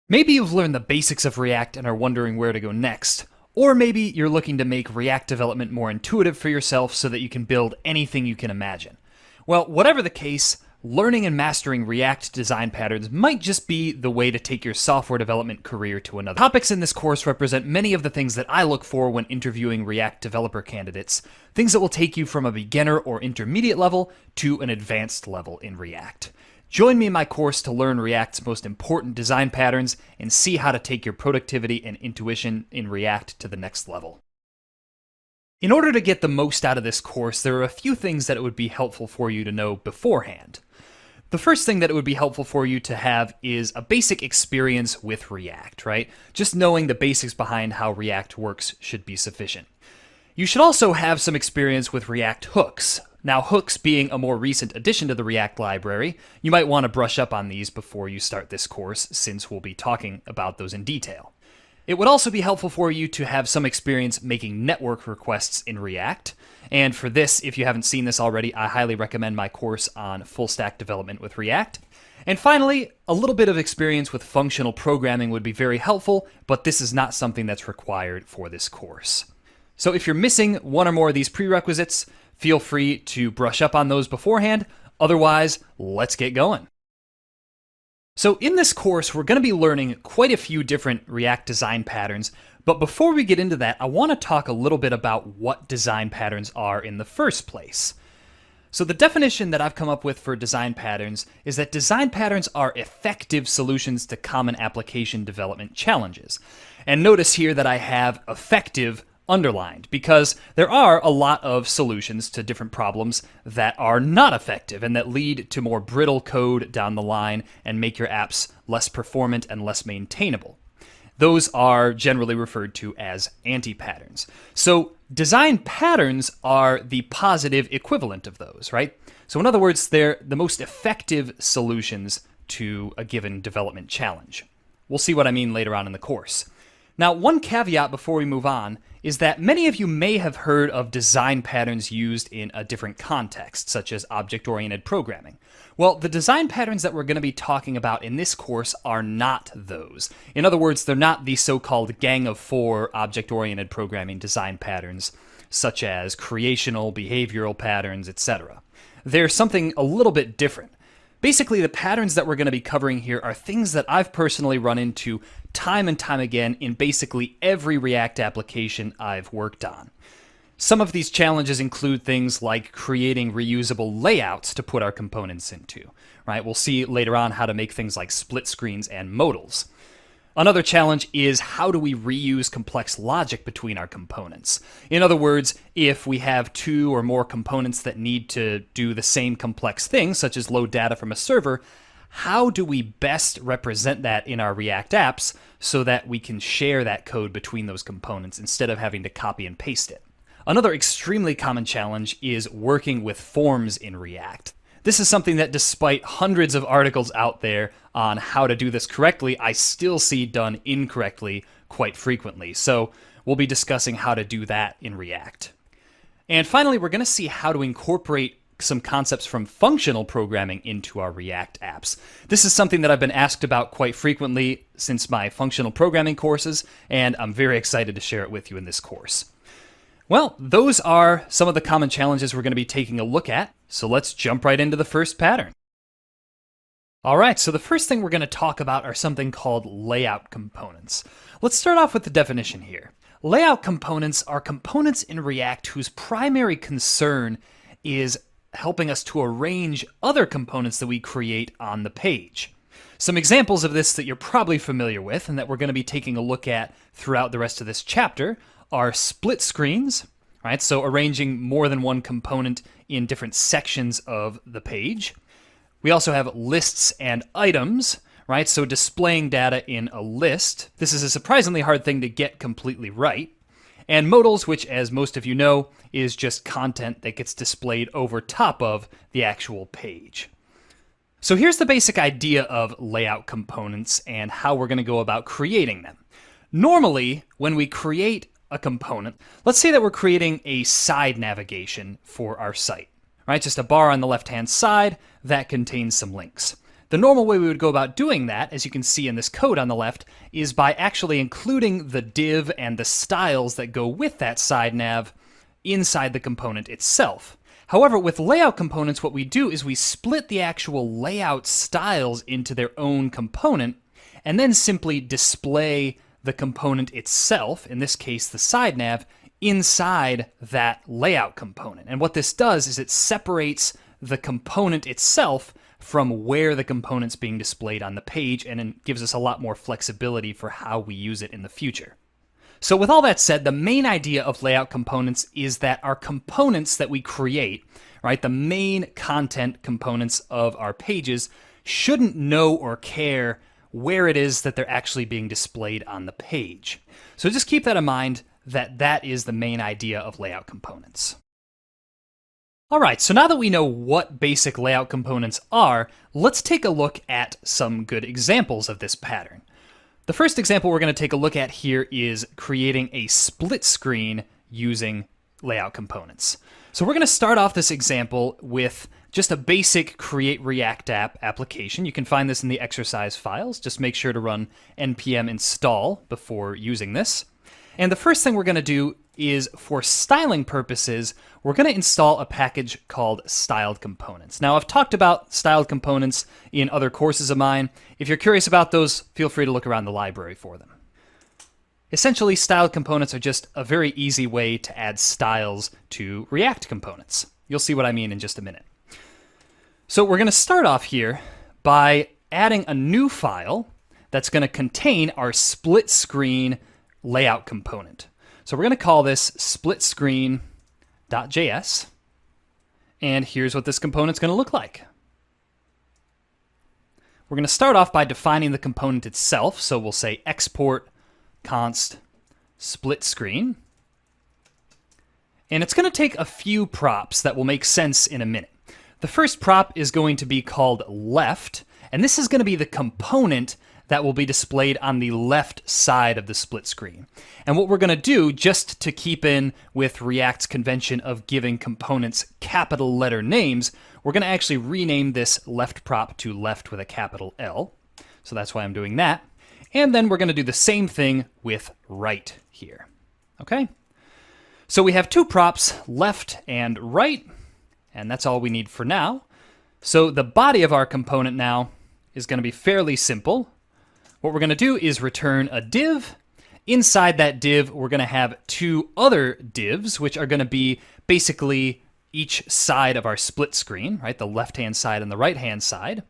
Maybe you've learned the basics of React and are wondering where to go next. Or maybe you're looking to make React development more intuitive for yourself so that you can build anything you can imagine. Well, whatever the case, learning and mastering React design patterns might just be the way to take your software development career to another. Topics in this course represent many of the things that I look for when interviewing React developer candidates, things that will take you from a beginner or intermediate level to an advanced level in React. Join me in my course to learn React's most important design patterns and see how to take your productivity and intuition in React to the next level. In order to get the most out of this course, there are a few things that it would be helpful for you to know beforehand. The first thing that it would be helpful for you to have is a basic experience with React, right? Just knowing the basics behind how React works should be sufficient. You should also have some experience with React hooks. Now, hooks being a more recent addition to the React library, you might want to brush up on these before you start this course, since we'll be talking about those in detail. It would also be helpful for you to have some experience making network requests in React. And for this, if you haven't seen this already, I highly recommend my course on full stack development with React. And finally, a little bit of experience with functional programming would be very helpful, but this is not something that's required for this course. So if you're missing one or more of these prerequisites, feel free to brush up on those beforehand. Otherwise, let's get going. So in this course, we're going to be learning quite a few different React design patterns. But before we get into that, I want to talk a little bit about what design patterns are in the first place. So the definition that I've come up with for design patterns is that design patterns are effective solutions to common application development challenges. And notice here that I have effective underlined, because there are a lot of solutions to different problems that are not effective and that lead to more brittle code down the line and make your apps less performant and less maintainable. Those are generally referred to as anti-patterns. So design patterns are the positive equivalent of those, right? So in other words, they're the most effective solutions to a given development challenge. We'll see what I mean later on in the course. Now, one caveat before we move on is that many of you may have heard of design patterns used in a different context, such as object-oriented programming. Well, the design patterns that we're going to be talking about in this course are not those. In other words, they're not the so-called gang of four object-oriented programming design patterns, such as creational, behavioral patterns, etc. They're something a little bit different. Basically, the patterns that we're going to be covering here are things that I've personally run into time and time again in basically every React application I've worked on. Some of these challenges include things like creating reusable layouts to put our components into, right? We'll see later on how to make things like split screens and modals. Another challenge is how do we reuse complex logic between our components? In other words, if we have two or more components that need to do the same complex thing, such as load data from a server, how do we best represent that in our React apps so that we can share that code between those components instead of having to copy and paste it? Another extremely common challenge is working with forms in React. This is something that despite hundreds of articles out there on how to do this correctly, I still see done incorrectly quite frequently. So we'll be discussing how to do that in React. And finally, we're going to see how to incorporate some concepts from functional programming into our React apps. This is something that I've been asked about quite frequently since my functional programming courses, and I'm very excited to share it with you in this course. Well, those are some of the common challenges we're going to be taking a look at, so let's jump right into the first pattern. All right, so the first thing we're going to talk about are something called layout components. Let's start off with the definition here. Layout components are components in React whose primary concern is helping us to arrange other components that we create on the page. Some examples of this that you're probably familiar with and that we're going to be taking a look at throughout the rest of this chapter are split screens, right? So arranging more than one component in different sections of the page. We also have lists and items, right? So displaying data in a list. This is a surprisingly hard thing to get completely right. And modals, which as most of you know, is just content that gets displayed over top of the actual page. So here's the basic idea of layout components and how we're going to go about creating them. Normally, when we create a component, let's say that we're creating a side navigation for our site, right? Just a bar on the left-hand side that contains some links. The normal way we would go about doing that, as you can see in this code on the left, is by actually including the div and the styles that go with that side nav inside the component itself. However, with layout components, what we do is we split the actual layout styles into their own component, and then simply display the component itself, in this case the side nav, inside that layout component. And what this does is it separates the component itself from where the component's being displayed on the page, and it gives us a lot more flexibility for how we use it in the future. So with all that said, the main idea of layout components is that our components that we create, right, the main content components of our pages, shouldn't know or care where it is that they're actually being displayed on the page. So just keep that in mind, that that is the main idea of layout components. All right, so now that we know what basic layout components are, let's take a look at some good examples of this pattern. The first example we're going to take a look at here is creating a split screen using layout components. So we're going to start off this example with just a basic create React app application. You can find this in the exercise files. Just make sure to run npm install before using this. And the first thing we're going to do is, for styling purposes, we're going to install a package called styled components. Now, I've talked about styled components in other courses of mine. If you're curious about those, feel free to look around the library for them. Essentially, styled components are just a very easy way to add styles to React components. You'll see what I mean in just a minute. So we're going to start off here by adding a new file that's going to contain our split screen layout component. So we're going to call this splitscreen.js, and here's what this component's going to look like. We're going to start off by defining the component itself, so we'll say export const split screen, and it's going to take a few props that will make sense in a minute. The first prop is going to be called left, and this is going to be the component that will be displayed on the left side of the split screen. And what we're going to do, just to keep in with React's convention of giving components capital letter names, we're going to actually rename this left prop to left with a capital L. So that's why I'm doing that. And then we're going to do the same thing with right here. Okay? So we have two props, left and right, and that's all we need for now. So the body of our component now is going to be fairly simple. What we're going to do is return a div. Inside that div, we're going to have two other divs, which are going to be basically each side of our split screen, right? The left-hand side and the right-hand side.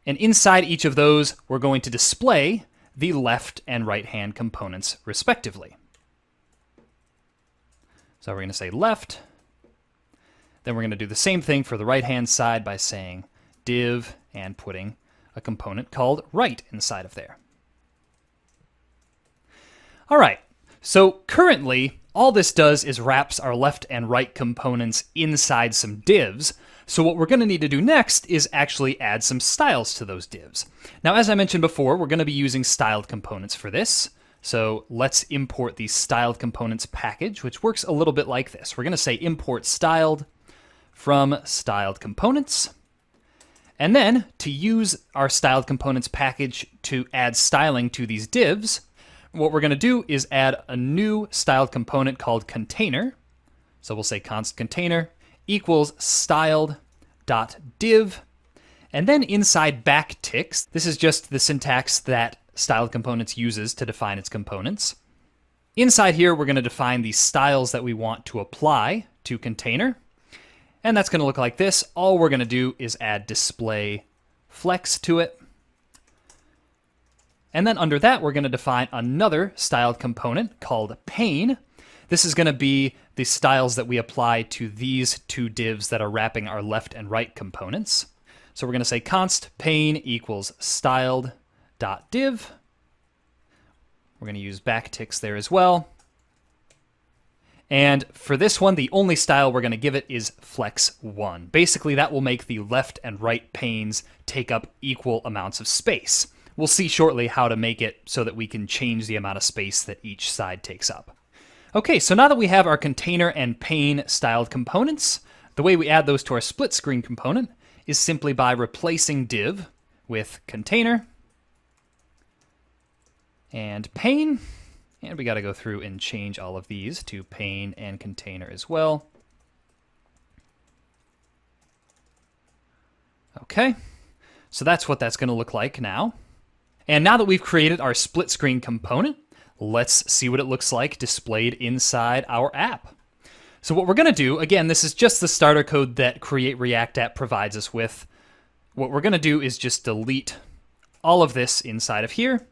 And inside each of those, we're going to display the left and right-hand components respectively. So we're going to say left. Then we're going to do the same thing for the right-hand side by saying div and putting a component called right inside of there. All right, so currently all this does is wraps our left and right components inside some divs. So what we're going to need to do next is actually add some styles to those divs. Now, as I mentioned before, we're going to be using styled components for this. So let's import the styled components package, which works a little bit like this. We're going to say import styled from styled components. And then, to use our styled components package to add styling to these divs, what we're going to do is add a new styled component called container. So we'll say const container equals styled.div. And then inside backticks, this is just the syntax that styled components uses to define its components. Inside here, we're going to define the styles that we want to apply to container. And that's going to look like this. All we're going to do is add display flex to it. And then under that, we're going to define another styled component called pane. This is going to be the styles that we apply to these two divs that are wrapping our left and right components. So we're going to say const pane equals styled.div. We're going to use backticks there as well. And for this one, the only style we're going to give it is flex1. Basically, that will make the left and right panes take up equal amounts of space. We'll see shortly how to make it so that we can change the amount of space that each side takes up. Okay, so now that we have our container and pane styled components, the way we add those to our split screen component is simply by replacing div with container and pane. And we got to go through and change all of these to pane and container as well. Okay, so that's what that's going to look like now. And now that we've created our split screen component, let's see what it looks like displayed inside our app. So what we're going to do, again, this is just the starter code that Create React App provides us with. What we're going to do is just delete all of this inside of here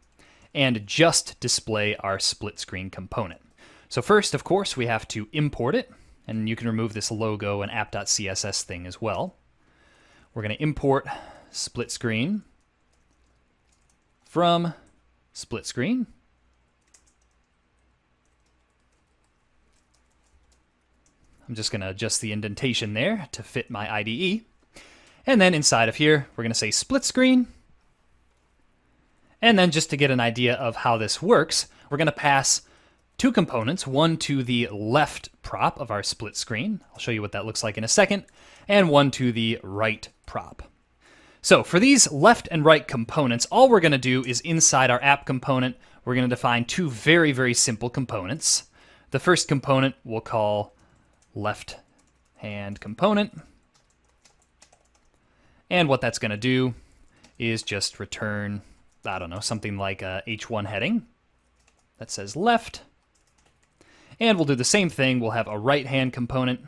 and just display our split screen component. So first, of course, we have to import it, and you can remove this logo and app.css thing as well. We're going to import split screen from split screen. I'm just going to adjust the indentation there to fit my IDE. And then inside of here, we're going to say split screen. And then just to get an idea of how this works, we're going to pass two components, one to the left prop of our split screen. I'll show you what that looks like in a second, and one to the right prop. So for these left and right components, all we're going to do is inside our app component, we're going to define two very, very simple components. The first component we'll call left hand component. And what that's going to do is just return, I don't know, something like a H1 heading that says left. And we'll do the same thing. We'll have a right hand component,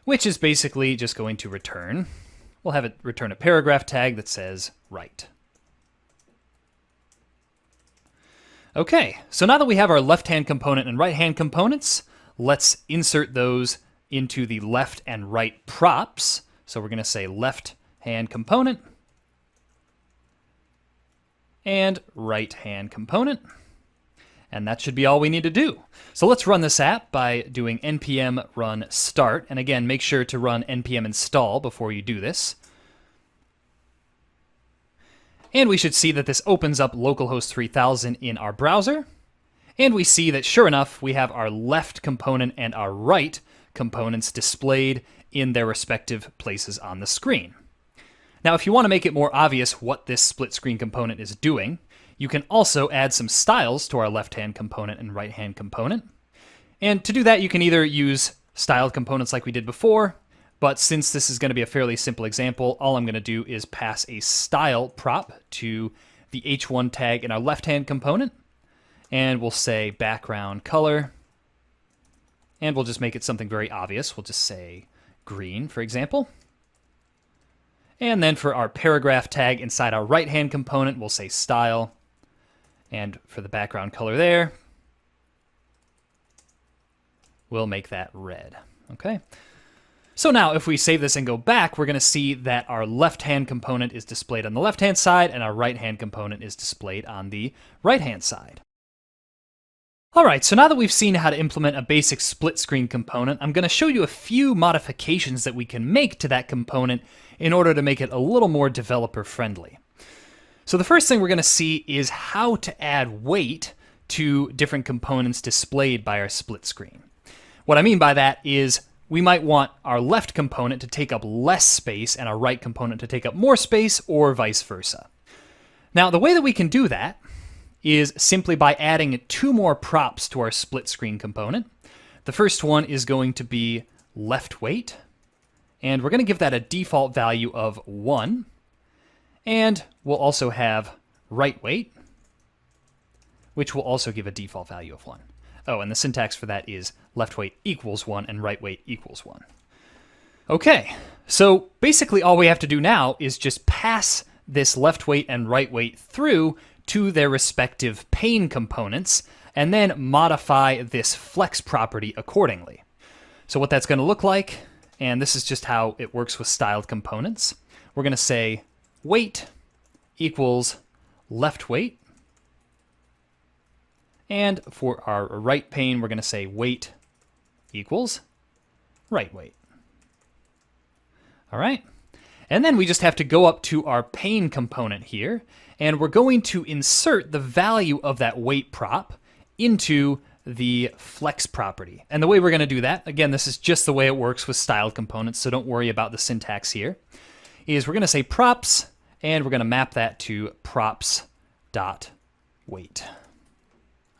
which is basically just going to return. We'll have it return a paragraph tag that says right. Okay, so now that we have our left-hand component and right-hand components, let's insert those into the left and right props. So we're going to say left-hand component and right-hand component. And that should be all we need to do. So let's run this app by doing npm run start. And again, make sure to run npm install before you do this. And we should see that this opens up localhost 3000 in our browser. And we see that sure enough, we have our left component and our right components displayed in their respective places on the screen. Now, if you want to make it more obvious what this split screen component is doing, you can also add some styles to our left-hand component and right-hand component. And to do that, you can either use styled components like we did before, but since this is going to be a fairly simple example, all I'm going to do is pass a style prop to the H1 tag in our left-hand component, and we'll say background color, and we'll just make it something very obvious. We'll just say green, for example. And then for our paragraph tag inside our right-hand component, we'll say style. And for the background color there, we'll make that red. Okay. So now if we save this and go back, we're going to see that our left-hand component is displayed on the left-hand side and our right-hand component is displayed on the right-hand side. All right, so now that we've seen how to implement a basic split screen component, I'm going to show you a few modifications that we can make to that component in order to make it a little more developer friendly. So the first thing we're going to see is how to add weight to different components displayed by our split screen. What I mean by that is we might want our left component to take up less space and our right component to take up more space, or vice versa. Now, the way that we can do that is simply by adding two more props to our split screen component. The first one is going to be left weight, and we're going to give that a default value of 1. And we'll also have right weight, which will also give a default value of 1. Oh, and the syntax for that is left weight equals 1 and right weight equals 1. Okay, so basically all we have to do now is just pass this left weight and right weight through to their respective pane components, and then modify this flex property accordingly. So what that's going to look like, and this is just how it works with styled components, we're going to say weight equals left weight. And for our right pane, we're going to say weight equals right weight. All right. And then we just have to go up to our pane component here, and we're going to insert the value of that weight prop into the flex property. And the way we're going to do that, again, this is just the way it works with styled components, so don't worry about the syntax here, is we're going to say props, and we're going to map that to props.weight.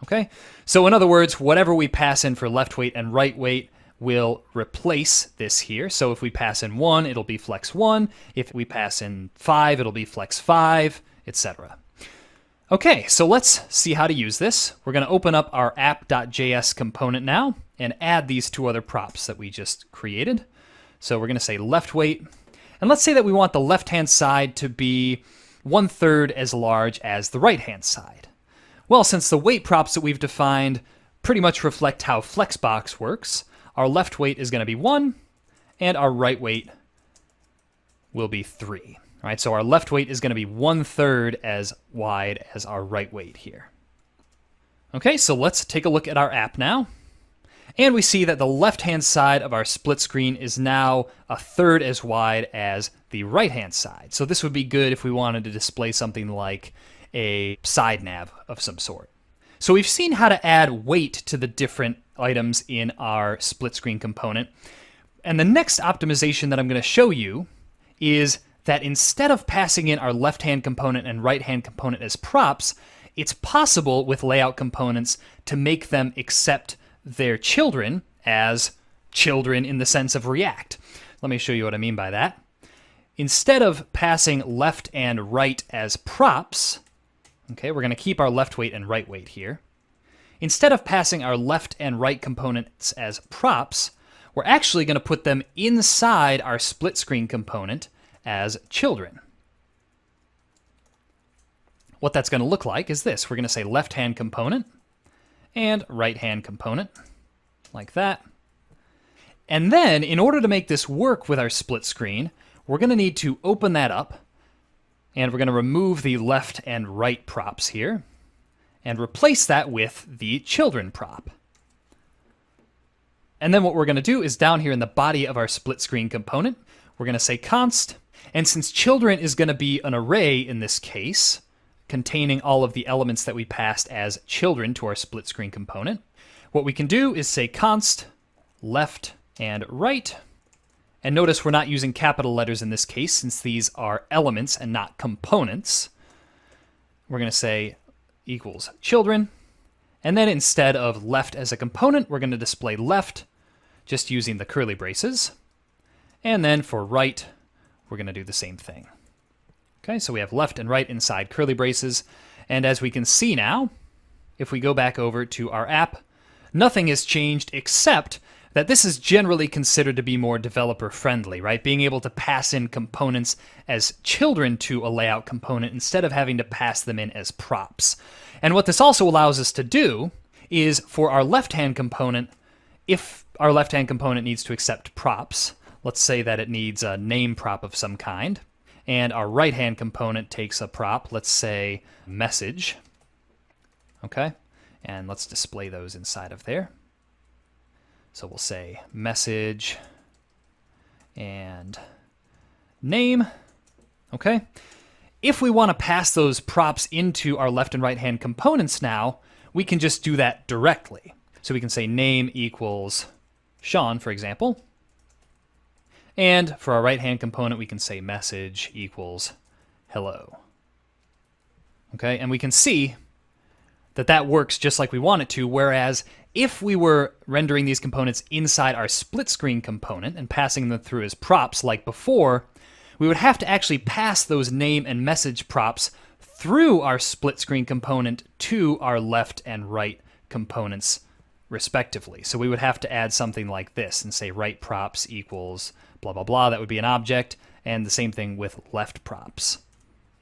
Okay, so in other words, whatever we pass in for left weight and right weight will replace this here. So if we pass in 1, it'll be flex 1. If we pass in 5, it'll be flex 5, etc. Okay, so let's see how to use this. We're going to open up our app.js component now and add these two other props that we just created. So we're going to say left weight, and let's say that we want the left-hand side to be 1/3 as large as the right-hand side. Well, since the weight props that we've defined pretty much reflect how Flexbox works, our left weight is going to be 1, and our right weight will be 3. All right, so our left weight is going to be 1/3 as wide as our right weight here. Okay, so let's take a look at our app now. And we see that the left-hand side of our split screen is now 1/3 as wide as the right-hand side. So this would be good if we wanted to display something like a side nav of some sort. So we've seen how to add weight to the different items in our split screen component. And the next optimization that I'm going to show you is that instead of passing in our left-hand component and right-hand component as props, it's possible with layout components to make them accept their children as children in the sense of React. Let me show you what I mean by that. Instead of passing left and right as props, okay, we're going to keep our left weight and right weight here. Instead of passing our left and right components as props, we're actually going to put them inside our split screen component as children. What that's going to look like is this. We're going to say left-hand component and right-hand component, like that. And then, in order to make this work with our split screen, we're going to need to open that up, and we're going to remove the left and right props here, and replace that with the children prop. And then what we're going to do is down here in the body of our split screen component, we're going to say const, and since children is going to be an array in this case, containing all of the elements that we passed as children to our split screen component, what we can do is say const left and right. And notice we're not using capital letters in this case since these are elements and not components. We're going to say equals children. And then instead of left as a component, we're going to display left just using the curly braces. And then for right, we're going to do the same thing. Okay, so we have left and right inside curly braces. And as we can see now, if we go back over to our app, nothing has changed except that this is generally considered to be more developer friendly, right? Being able to pass in components as children to a layout component instead of having to pass them in as props. And what this also allows us to do is for our left-hand component, if our left-hand component needs to accept props, let's say that it needs a name prop of some kind, and our right-hand component takes a prop, let's say message, okay? And let's display those inside of there. So we'll say message and name, okay? If we want to pass those props into our left and right-hand components now, we can just do that directly. So we can say name equals Sean, for example. And for our right-hand component, we can say message equals hello. Okay, and we can see that that works just like we want it to, whereas if we were rendering these components inside our split screen component and passing them through as props like before, we would have to actually pass those name and message props through our split screen component to our left and right components respectively. So we would have to add something like this and say right props equals blah, blah, blah. That would be an object, and the same thing with left props.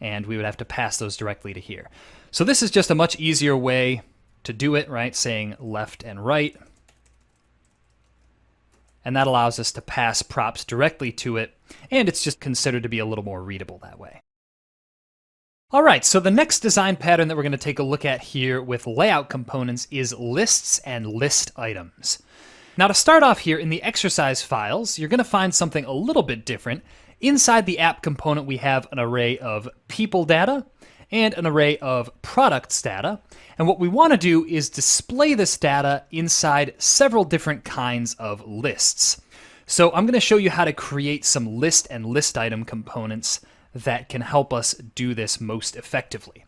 And we would have to pass those directly to here. So this is just a much easier way to do it, right? Saying left and right. And that allows us to pass props directly to it, and it's just considered to be a little more readable that way. All right, so the next design pattern that we're going to take a look at here with layout components is lists and list items. Now to start off here in the exercise files, you're going to find something a little bit different. Inside the app component, we have an array of people data and an array of products data. And what we want to do is display this data inside several different kinds of lists. So I'm going to show you how to create some list and list item components that can help us do this most effectively.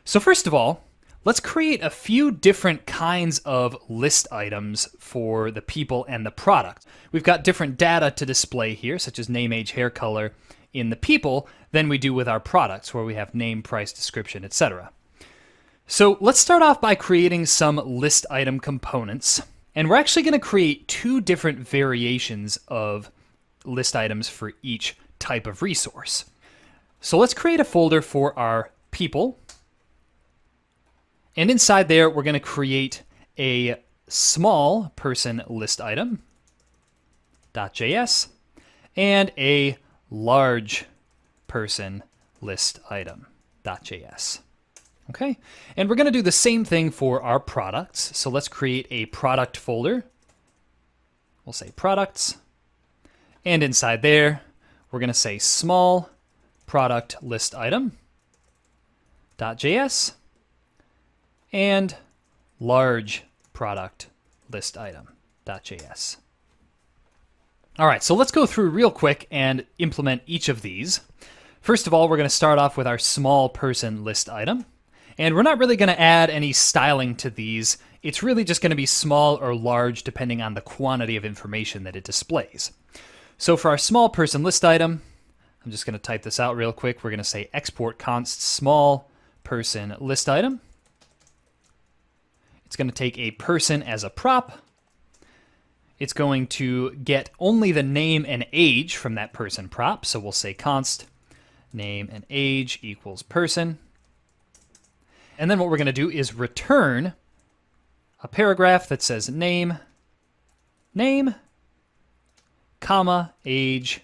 So first of all, let's create a few different kinds of list items for the people and the product. We've got different data to display here, such as name, age, hair color in the people, than we do with our products, where we have name, price, description, etc. So let's start off by creating some list item components. And we're actually going to create two different variations of list items for each type of resource. So let's create a folder for our people. And inside there, we're going to create a small person list item, .js, and a large person list item, .js. Okay, and we're going to do the same thing for our products. So let's create a product folder. We'll say products. And inside there, we're going to say small product list item, .js, and large product list item, .js. All right, so let's go through real quick and implement each of these. First of all, we're going to start off with our small person list item. And we're not really going to add any styling to these. It's really just going to be small or large depending on the quantity of information that it displays. So for our small person list item, I'm just going to type this out real quick. We're going to say export const small person list item. It's going to take a person as a prop. It's going to get only the name and age from that person prop. So we'll say const name and age equals person. And then what we're going to do is return a paragraph that says name, comma, age,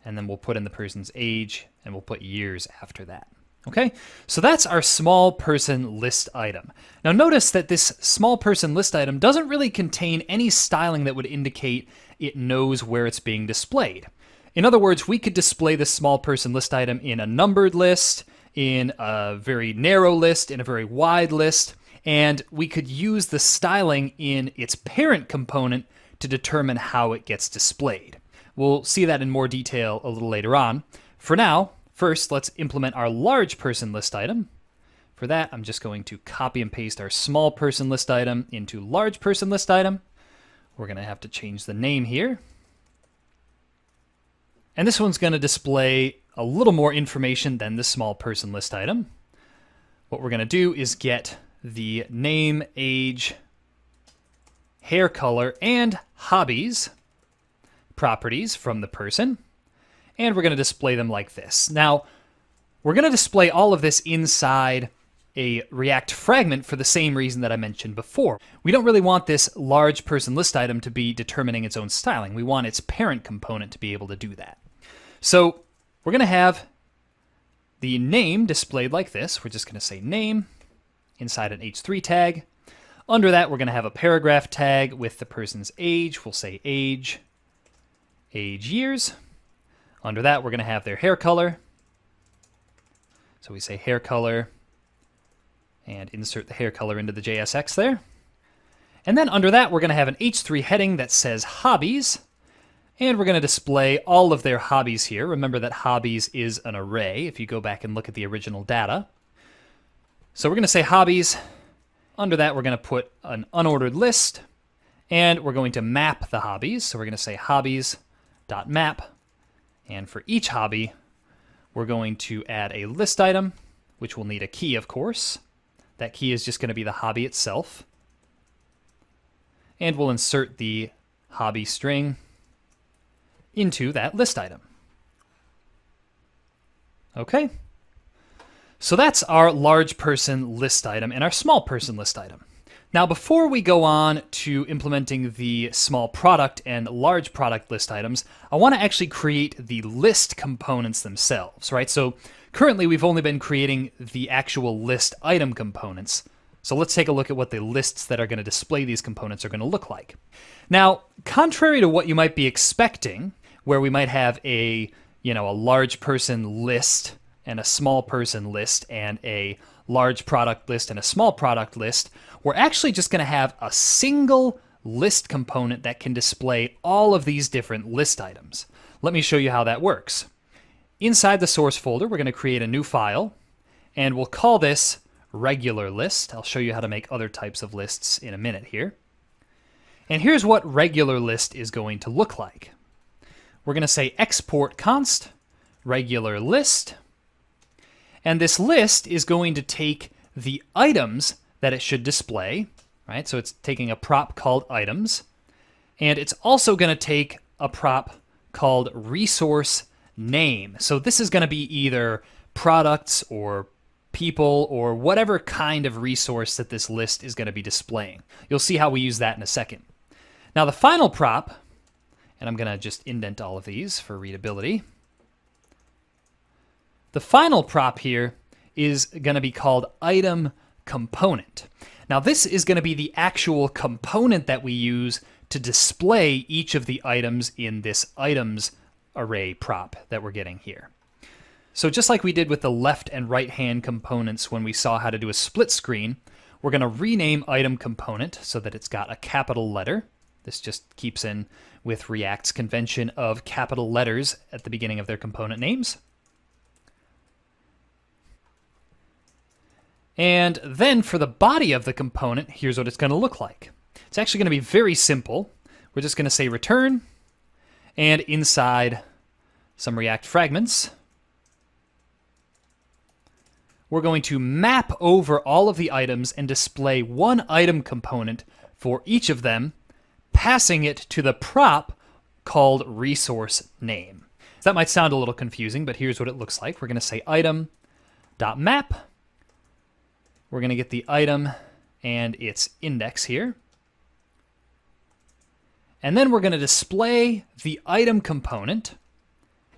and then we'll put in the person's age, and we'll put years after that. Okay, so that's our small person list item. Now notice that this small person list item doesn't really contain any styling that would indicate it knows where it's being displayed. In other words, we could display this small person list item in a numbered list, in a very narrow list, in a very wide list, and we could use the styling in its parent component to determine how it gets displayed. We'll see that in more detail a little later on. For now, first, let's implement our large person list item. For that, I'm just going to copy and paste our small person list item into large person list item. We're going to have to change the name here. And this one's going to display a little more information than the small person list item. What we're going to do is get the name, age, hair color, and hobbies properties from the person, and we're going to display them like this. Now, we're going to display all of this inside a React fragment for the same reason that I mentioned before. We don't really want this large person list item to be determining its own styling. We want its parent component to be able to do that. So we're going to have the name displayed like this. We're just going to say name inside an h3 tag. Under that, we're going to have a paragraph tag with the person's age. We'll say age years. Under that, we're going to have their hair color. So we say hair color and insert the hair color into the JSX there. And then under that, we're going to have an h3 heading that says hobbies. And we're going to display all of their hobbies here. Remember that hobbies is an array if you go back and look at the original data. So we're going to say hobbies. Under that, we're going to put an unordered list. And we're going to map the hobbies. So we're going to say hobbies.map. And for each hobby, we're going to add a list item, which will need a key, of course. That key is just going to be the hobby itself. And we'll insert the hobby string into that list item. Okay. So that's our large person list item and our small person list item. Now, before we go on to implementing the small product and large product list items, I want to actually create the list components themselves, right? So currently we've only been creating the actual list item components. So let's take a look at what the lists that are going to display these components are going to look like. Now, contrary to what you might be expecting, where we might have a large person list and a small person list and a large product list and a small product list, we're actually just going to have a single list component that can display all of these different list items. Let me show you how that works. Inside the source folder, we're going to create a new file, and we'll call this regular list. I'll show you how to make other types of lists in a minute here. And here's what regular list is going to look like. We're going to say export const regular list, and this list is going to take the items that it should display, right? So it's taking a prop called items, and it's also going to take a prop called resource name. So this is going to be either products or people or whatever kind of resource that this list is going to be displaying. You'll see how we use that in a second. Now the final prop, and I'm going to just indent all of these for readability. The final prop here is going to be called item component. Now this is going to be the actual component that we use to display each of the items in this items array prop that we're getting here. So just like we did with the left and right hand components when we saw how to do a split screen, we're going to rename item component so that it's got a capital letter. This just keeps in with React's convention of capital letters at the beginning of their component names. And then for the body of the component, here's what it's going to look like. It's actually going to be very simple. We're just going to say return, and inside some React fragments, we're going to map over all of the items and display one item component for each of them, passing it to the prop called resource name. That might sound a little confusing, but here's what it looks like. We're going to say item.map. We're going to get the item and its index here. And then we're going to display the item component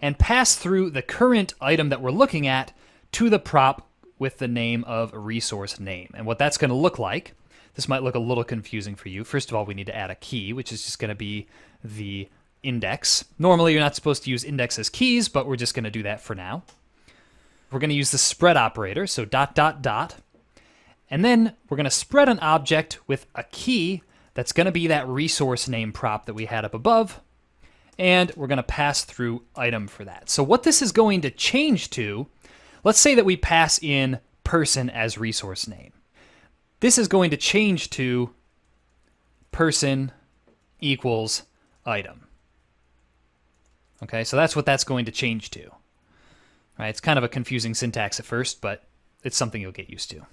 and pass through the current item that we're looking at to the prop with the name of resource name. And what that's going to look like, this might look a little confusing for you. First of all, we need to add a key, which is just going to be the index. Normally, you're not supposed to use index as keys, but we're just going to do that for now. We're going to use the spread operator, so ... And then we're going to spread an object with a key that's going to be that resource name prop that we had up above, and we're going to pass through item for that. So what this is going to change to, let's say that we pass in person as resource name. This is going to change to person equals item. Okay, so that's what that's going to change to. Right, it's kind of a confusing syntax at first, but it's something you'll get used to.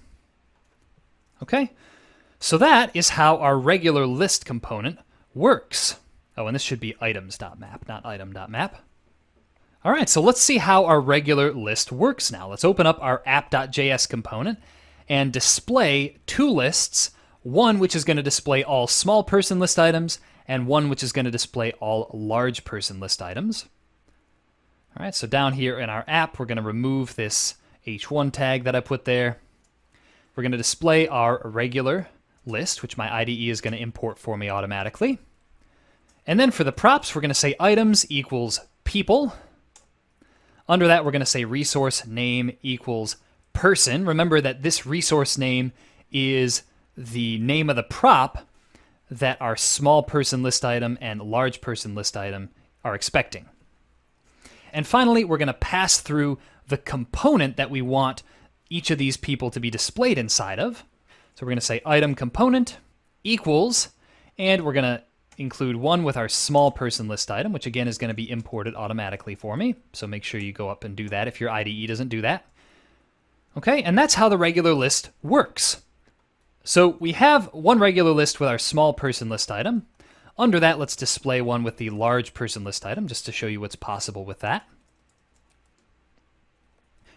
Okay, so that is how our regular list component works. Oh, and this should be items.map, not item.map. All right, so let's see how our regular list works now. Let's open up our app.js component and display two lists, one which is going to display all small person list items, and one which is going to display all large person list items. All right, so down here in our app, we're going to remove this h1 tag that I put there. We're going to display our regular list, which my IDE is going to import for me automatically. And then for the props, we're going to say items equals people. Under that, we're going to say resource name equals person. Remember that this resource name is the name of the prop that our small person list item and large person list item are expecting. And finally, we're going to pass through the component that we want each of these people to be displayed inside of. So we're going to say item component equals, and we're going to include one with our small person list item, which again is going to be imported automatically for me. So make sure you go up and do that if your IDE doesn't do that. Okay, and that's how the regular list works. So we have one regular list with our small person list item. Under that, let's display one with the large person list item, just to show you what's possible with that.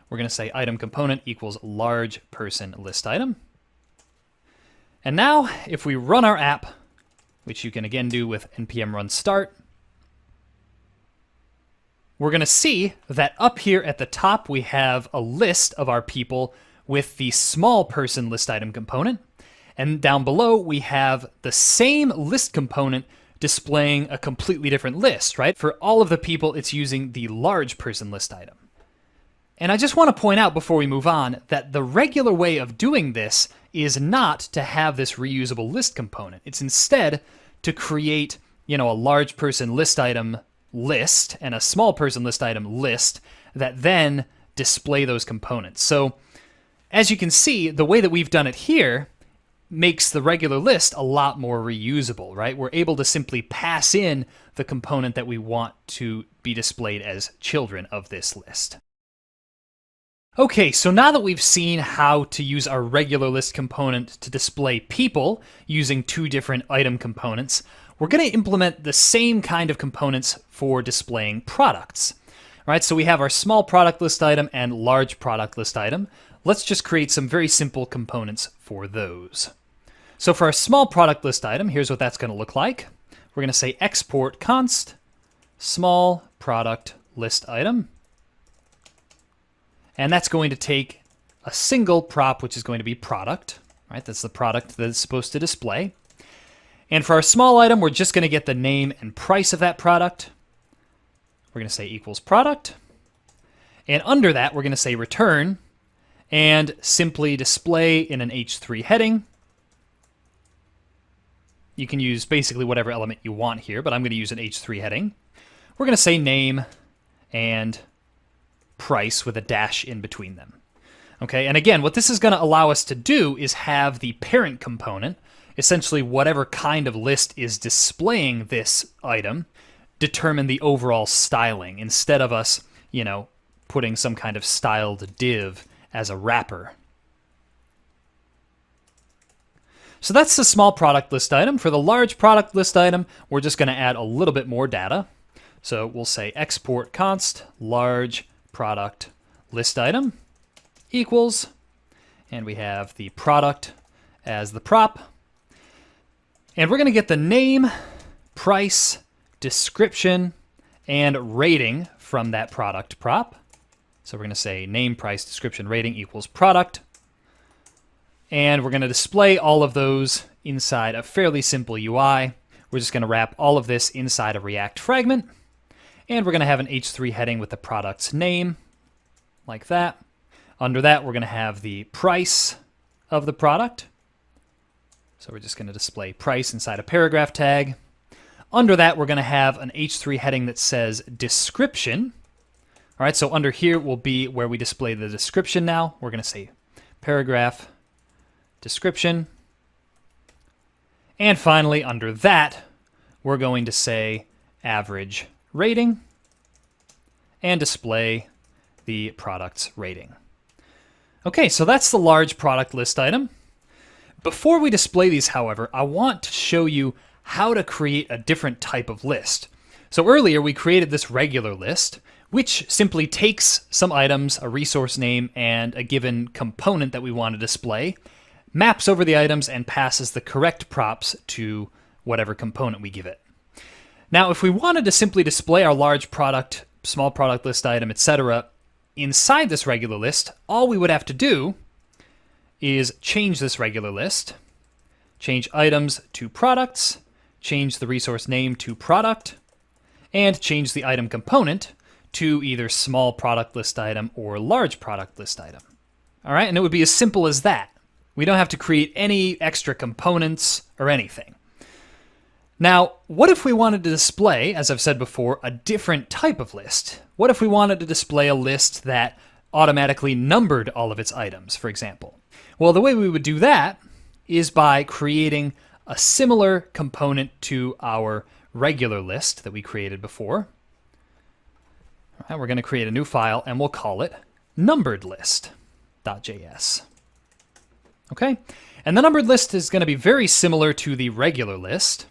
We're going to say item component equals large person list item. And now, if we run our app, which you can again do with npm run start, we're going to see that up here at the top, we have a list of our people with the small person list item component. And down below, we have the same list component displaying a completely different list, right? For all of the people, it's using the large person list item. And I just want to point out before we move on that the regular way of doing this is not to have this reusable list component. It's instead to create, a large person list item list and a small person list item list that then display those components. So as you can see, the way that we've done it here makes the regular list a lot more reusable, right? We're able to simply pass in the component that we want to be displayed as children of this list. Okay, so now that we've seen how to use our regular list component to display people using two different item components, we're going to implement the same kind of components for displaying products. All right, so we have our small product list item and large product list item. Let's just create some very simple components for those. So for our small product list item, here's what that's going to look like. We're going to say export const small product list item. And that's going to take a single prop, which is going to be product, right? That's the product that it's supposed to display. And for our small item, we're just going to get the name and price of that product. We're going to say equals product. And under that, we're going to say return and simply display in an H3 heading. You can use basically whatever element you want here, but I'm going to use an H3 heading. We're going to say name and price with a dash in between them. Okay, and again, what this is going to allow us to do is have the parent component, essentially whatever kind of list is displaying this item, determine the overall styling instead of us, putting some kind of styled div as a wrapper. So that's the small product list item. For the large product list item, we're just going to add a little bit more data. So we'll say export const large product list item equals, and we have the product as the prop. And we're going to get the name, price, description, and rating from that product prop. So we're going to say name, price, description, rating equals product. And we're going to display all of those inside a fairly simple UI. We're just going to wrap all of this inside a React fragment. And we're going to have an H3 heading with the product's name, like that. Under that, we're going to have the price of the product. So we're just going to display price inside a paragraph tag. Under that, we're going to have an H3 heading that says description. All right, so under here will be where we display the description now. We're going to say paragraph description. And finally, under that, we're going to say average rating and display the product's rating. Okay, so that's the large product list item. Before we display these, however, I want to show you how to create a different type of list. So earlier we created this regular list, which simply takes some items, a resource name, and a given component that we want to display, maps over the items, and passes the correct props to whatever component we give it. Now, if we wanted to simply display our large product, small product list item, etc., inside this regular list, all we would have to do is change this regular list, change items to products, change the resource name to product, and change the item component to either small product list item or large product list item. All right, and it would be as simple as that. We don't have to create any extra components or anything. Now, what if we wanted to display, as I've said before, a different type of list? What if we wanted to display a list that automatically numbered all of its items, for example? Well, the way we would do that is by creating a similar component to our regular list that we created before. All right, we're going to create a new file, and we'll call it numberedlist.js. Okay, and the numbered list is going to be very similar to the regular list.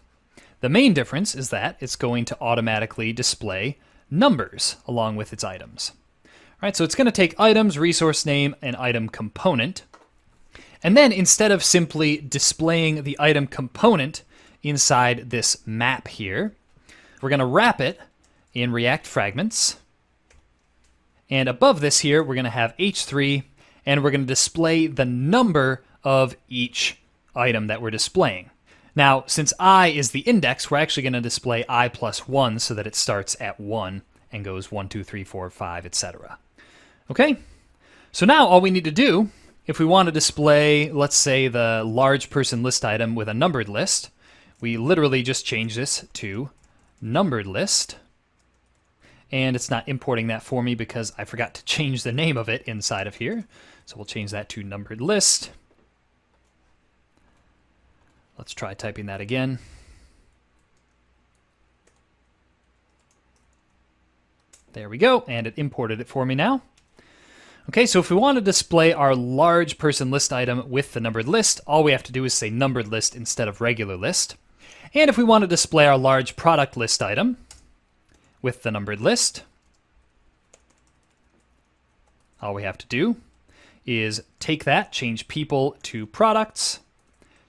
The main difference is that it's going to automatically display numbers along with its items. All right, so it's going to take items, resource name, and item component. And then instead of simply displaying the item component inside this map here, we're going to wrap it in React fragments. And above this here, we're going to have H3, and we're going to display the number of each item that we're displaying. Now, since I is the index, we're actually going to display I plus 1 so that it starts at 1 and goes 1, 2, 3, 4, 5, etc. Okay, so now all we need to do, if we want to display, let's say, the large person list item with a numbered list, we literally just change this to numbered list. And it's not importing that for me because I forgot to change the name of it inside of here. So we'll change that to numbered list. Let's try typing that again. There we go, and it imported it for me now. Okay, so if we want to display our large person list item with the numbered list, all we have to do is say numbered list instead of regular list. And if we want to display our large product list item with the numbered list, all we have to do is take that, change people to products,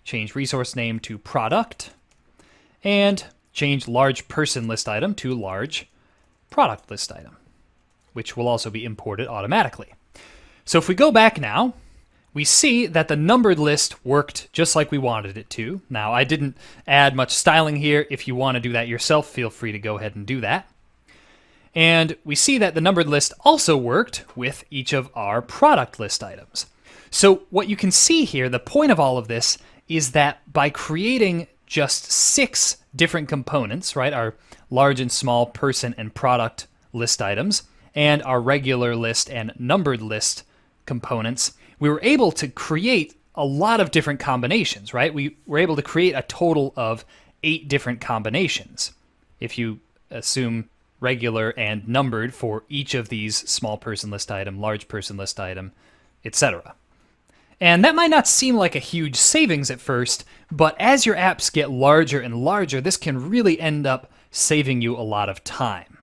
change resource name to product, and change large person list item to large product list item, which will also be imported automatically. So if we go back now, we see that the numbered list worked just like we wanted it to. Now, I didn't add much styling here. If you want to do that yourself, feel free to go ahead and do that. And we see that the numbered list also worked with each of our product list items. So what you can see here, the point of all of this is that by creating just 6 different components, right, our large and small person and product list items, and our regular list and numbered list components, we were able to create a lot of different combinations, right? We were able to create a total of 8 different combinations, if you assume regular and numbered for each of these small person list item, large person list item, etc. And that might not seem like a huge savings at first, but as your apps get larger and larger, this can really end up saving you a lot of time.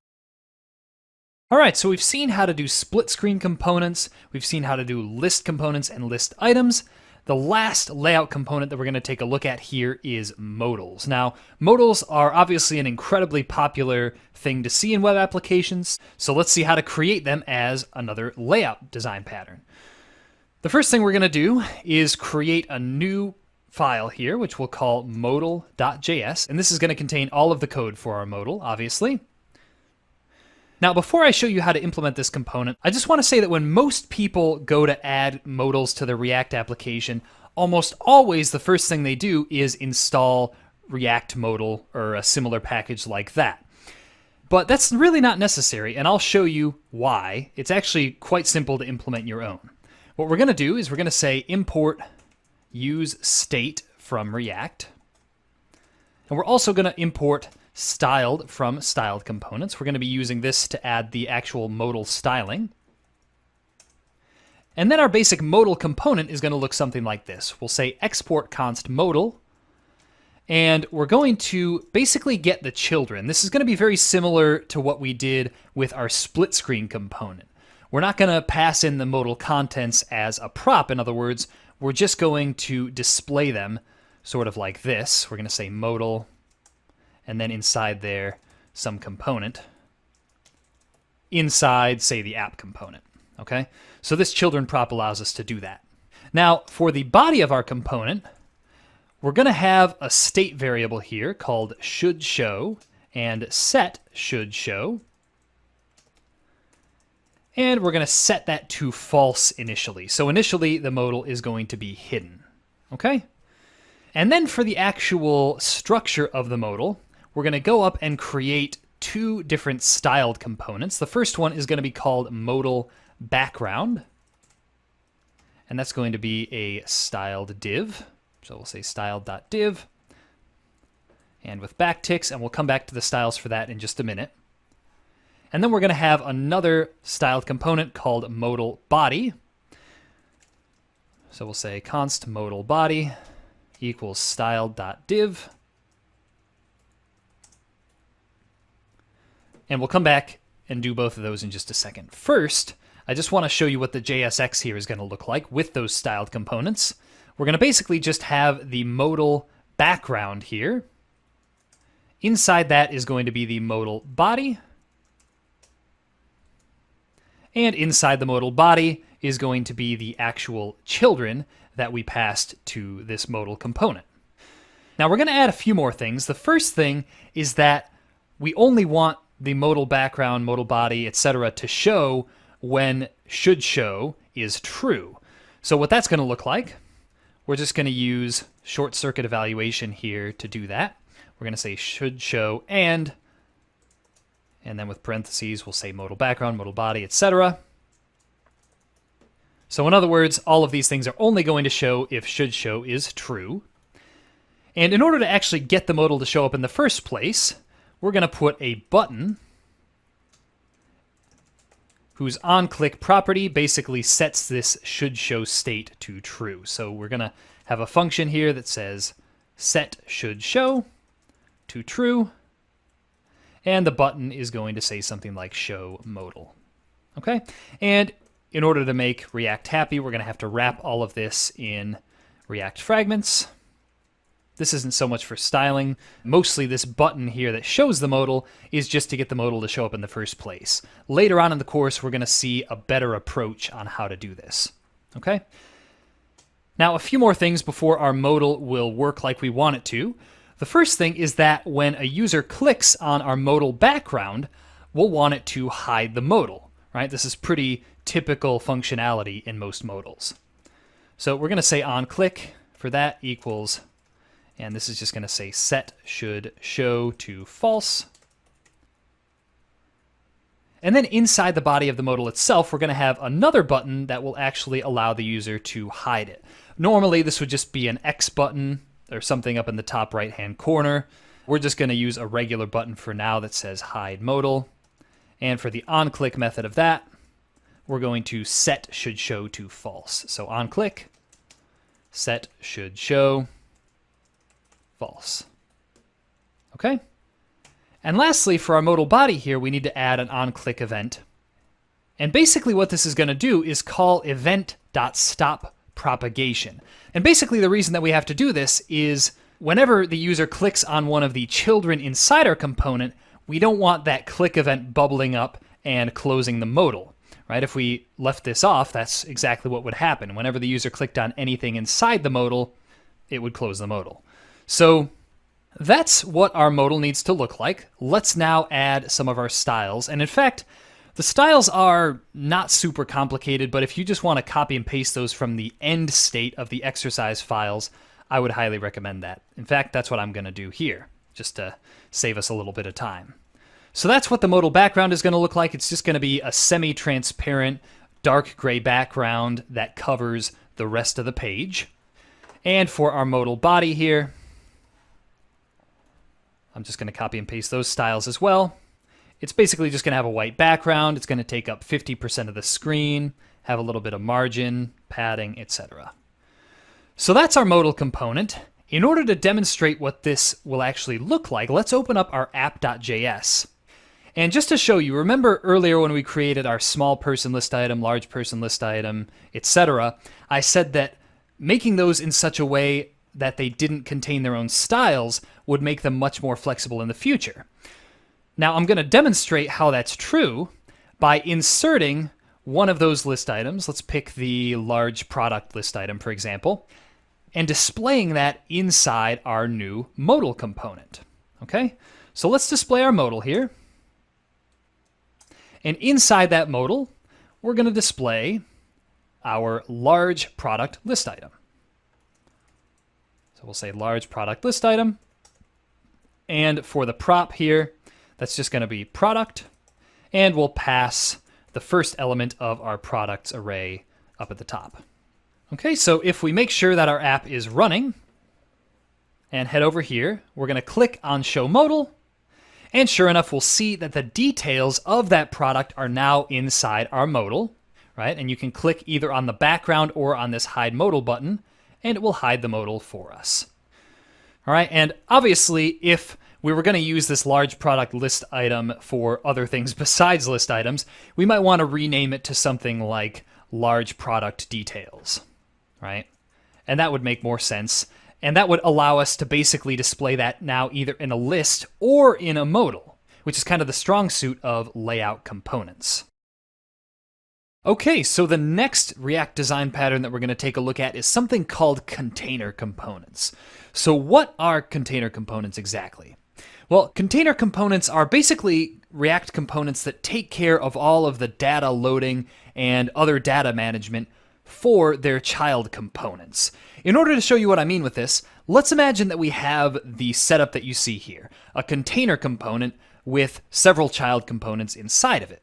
All right, so we've seen how to do split screen components, we've seen how to do list components and list items. The last layout component that we're going to take a look at here is modals. Now, modals are obviously an incredibly popular thing to see in web applications, so let's see how to create them as another layout design pattern. The first thing we're going to do is create a new file here, which we'll call modal.js, and this is going to contain all of the code for our modal, obviously. Now, before I show you how to implement this component, I just want to say that when most people go to add modals to their React application, almost always the first thing they do is install React modal or a similar package like that. But that's really not necessary, and I'll show you why. It's actually quite simple to implement your own. What we're going to do is we're going to say import useState from React, and we're also going to import styled from styled components. We're going to be using this to add the actual modal styling. And then our basic modal component is going to look something like this. We'll say export const modal, and we're going to basically get the children. This is going to be very similar to what we did with our split screen component. We're not going to pass in the modal contents as a prop. In other words, we're just going to display them sort of like this. We're going to say modal, and then inside there, some component. Inside, say, the app component, okay? So this children prop allows us to do that. Now, for the body of our component, we're going to have a state variable here called shouldShow and set shouldShow. And we're going to set that to false initially. So initially, the modal is going to be hidden, okay? And then for the actual structure of the modal, we're going to go up and create 2 different styled components. The first one is going to be called modal background, and that's going to be a styled div. So we'll say styled.div, and with backticks, and we'll come back to the styles for that in just a minute. And then we're going to have another styled component called modal body. So we'll say const modal body equals styled.div. And we'll come back and do both of those in just a second. First, I just want to show you what the JSX here is going to look like with those styled components. We're going to basically just have the modal background here. Inside that is going to be the modal body. And inside the modal body is going to be the actual children that we passed to this modal component. Now we're going to add a few more things. The first thing is that we only want the modal background, modal body, etc. to show when should show is true. So what that's going to look like, we're just going to use short circuit evaluation here to do that. We're going to say should show and then with parentheses, we'll say modal background, modal body, etc. So in other words, all of these things are only going to show if should show is true. And in order to actually get the modal to show up in the first place, we're going to put a button whose onClick property basically sets this should show state to true. So we're going to have a function here that says set should show to true, and the button is going to say something like show modal. Okay? And in order to make React happy, we're going to have to wrap all of this in React fragments. This isn't so much for styling. Mostly this button here that shows the modal is just to get the modal to show up in the first place. Later on in the course, we're going to see a better approach on how to do this. Okay? Now, a few more things before our modal will work like we want it to. The first thing is that when a user clicks on our modal background, we'll want it to hide the modal, right? This is pretty typical functionality in most modals. So we're going to say onClick for that equals, and this is just going to say set should show to false. And then inside the body of the modal itself, we're going to have another button that will actually allow the user to hide it. Normally, this would just be an X button or something up in the top right-hand corner. We're just going to use a regular button for now that says hide modal. And for the onClick method of that, we're going to set should show to false. So onClick, set should show false. Okay? And lastly, for our modal body here, we need to add an onClick event. And basically what this is going to do is call event.stopPropagation. And basically the reason that we have to do this is whenever the user clicks on one of the children inside our component, we don't want that click event bubbling up and closing the modal. Right? If we left this off, that's exactly what would happen. Whenever the user clicked on anything inside the modal, it would close the modal. So that's what our modal needs to look like. Let's now add some of our styles. And in fact, the styles are not super complicated, but if you just want to copy and paste those from the end state of the exercise files, I would highly recommend that. In fact, that's what I'm going to do here, just to save us a little bit of time. So that's what the modal background is going to look like. It's just going to be a semi-transparent dark gray background that covers the rest of the page. And for our modal body here, I'm just going to copy and paste those styles as well. It's basically just going to have a white background. It's going to take up 50% of the screen, have a little bit of margin, padding, etc. So that's our modal component. In order to demonstrate what this will actually look like, let's open up our app.js. And just to show you, remember earlier when we created our small person list item, large person list item, etc., I said that making those in such a way that they didn't contain their own styles would make them much more flexible in the future. Now I'm going to demonstrate how that's true by inserting one of those list items. Let's pick the large product list item, for example, and displaying that inside our new modal component. Okay, so let's display our modal here. And inside that modal, we're going to display our large product list item. So we'll say large product list item. And for the prop here, that's just going to be product. And we'll pass the first element of our products array up at the top. Okay, so if we make sure that our app is running and head over here, we're going to click on Show Modal. And sure enough, we'll see that the details of that product are now inside our modal, right? And you can click either on the background or on this Hide Modal button, and it will hide the modal for us. All right, and obviously, if we were going to use this large product list item for other things besides list items, we might want to rename it to something like large product details, right? And that would make more sense. And that would allow us to basically display that now either in a list or in a modal, which is kind of the strong suit of layout components. Okay, so the next React design pattern that we're going to take a look at is something called container components. So what are container components exactly? Well, container components are basically React components that take care of all of the data loading and other data management for their child components. In order to show you what I mean with this, let's imagine that we have the setup that you see here, a container component with several child components inside of it.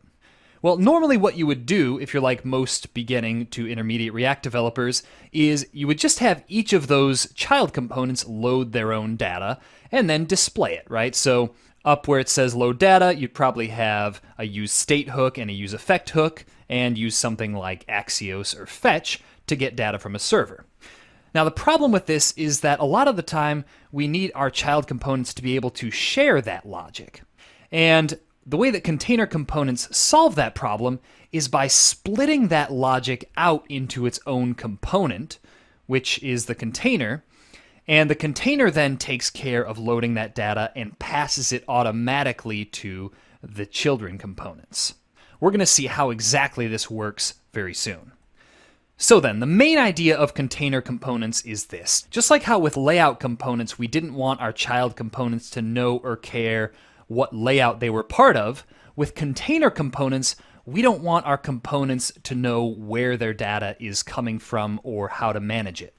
Well, normally what you would do, if you're like most beginning to intermediate React developers, is you would just have each of those child components load their own data and then display it, right? So up where it says load data, you'd probably have a useState hook and a useEffect hook, and use something like Axios or Fetch to get data from a server. Now, the problem with this is that a lot of the time we need our child components to be able to share that logic. And the way that container components solve that problem is by splitting that logic out into its own component, which is the container, and the container then takes care of loading that data and passes it automatically to the children components. We're going to see how exactly this works very soon. So then, the main idea of container components is this. Just like how with layout components, we didn't want our child components to know or care what layout they were part of, with container components, we don't want our components to know where their data is coming from or how to manage it.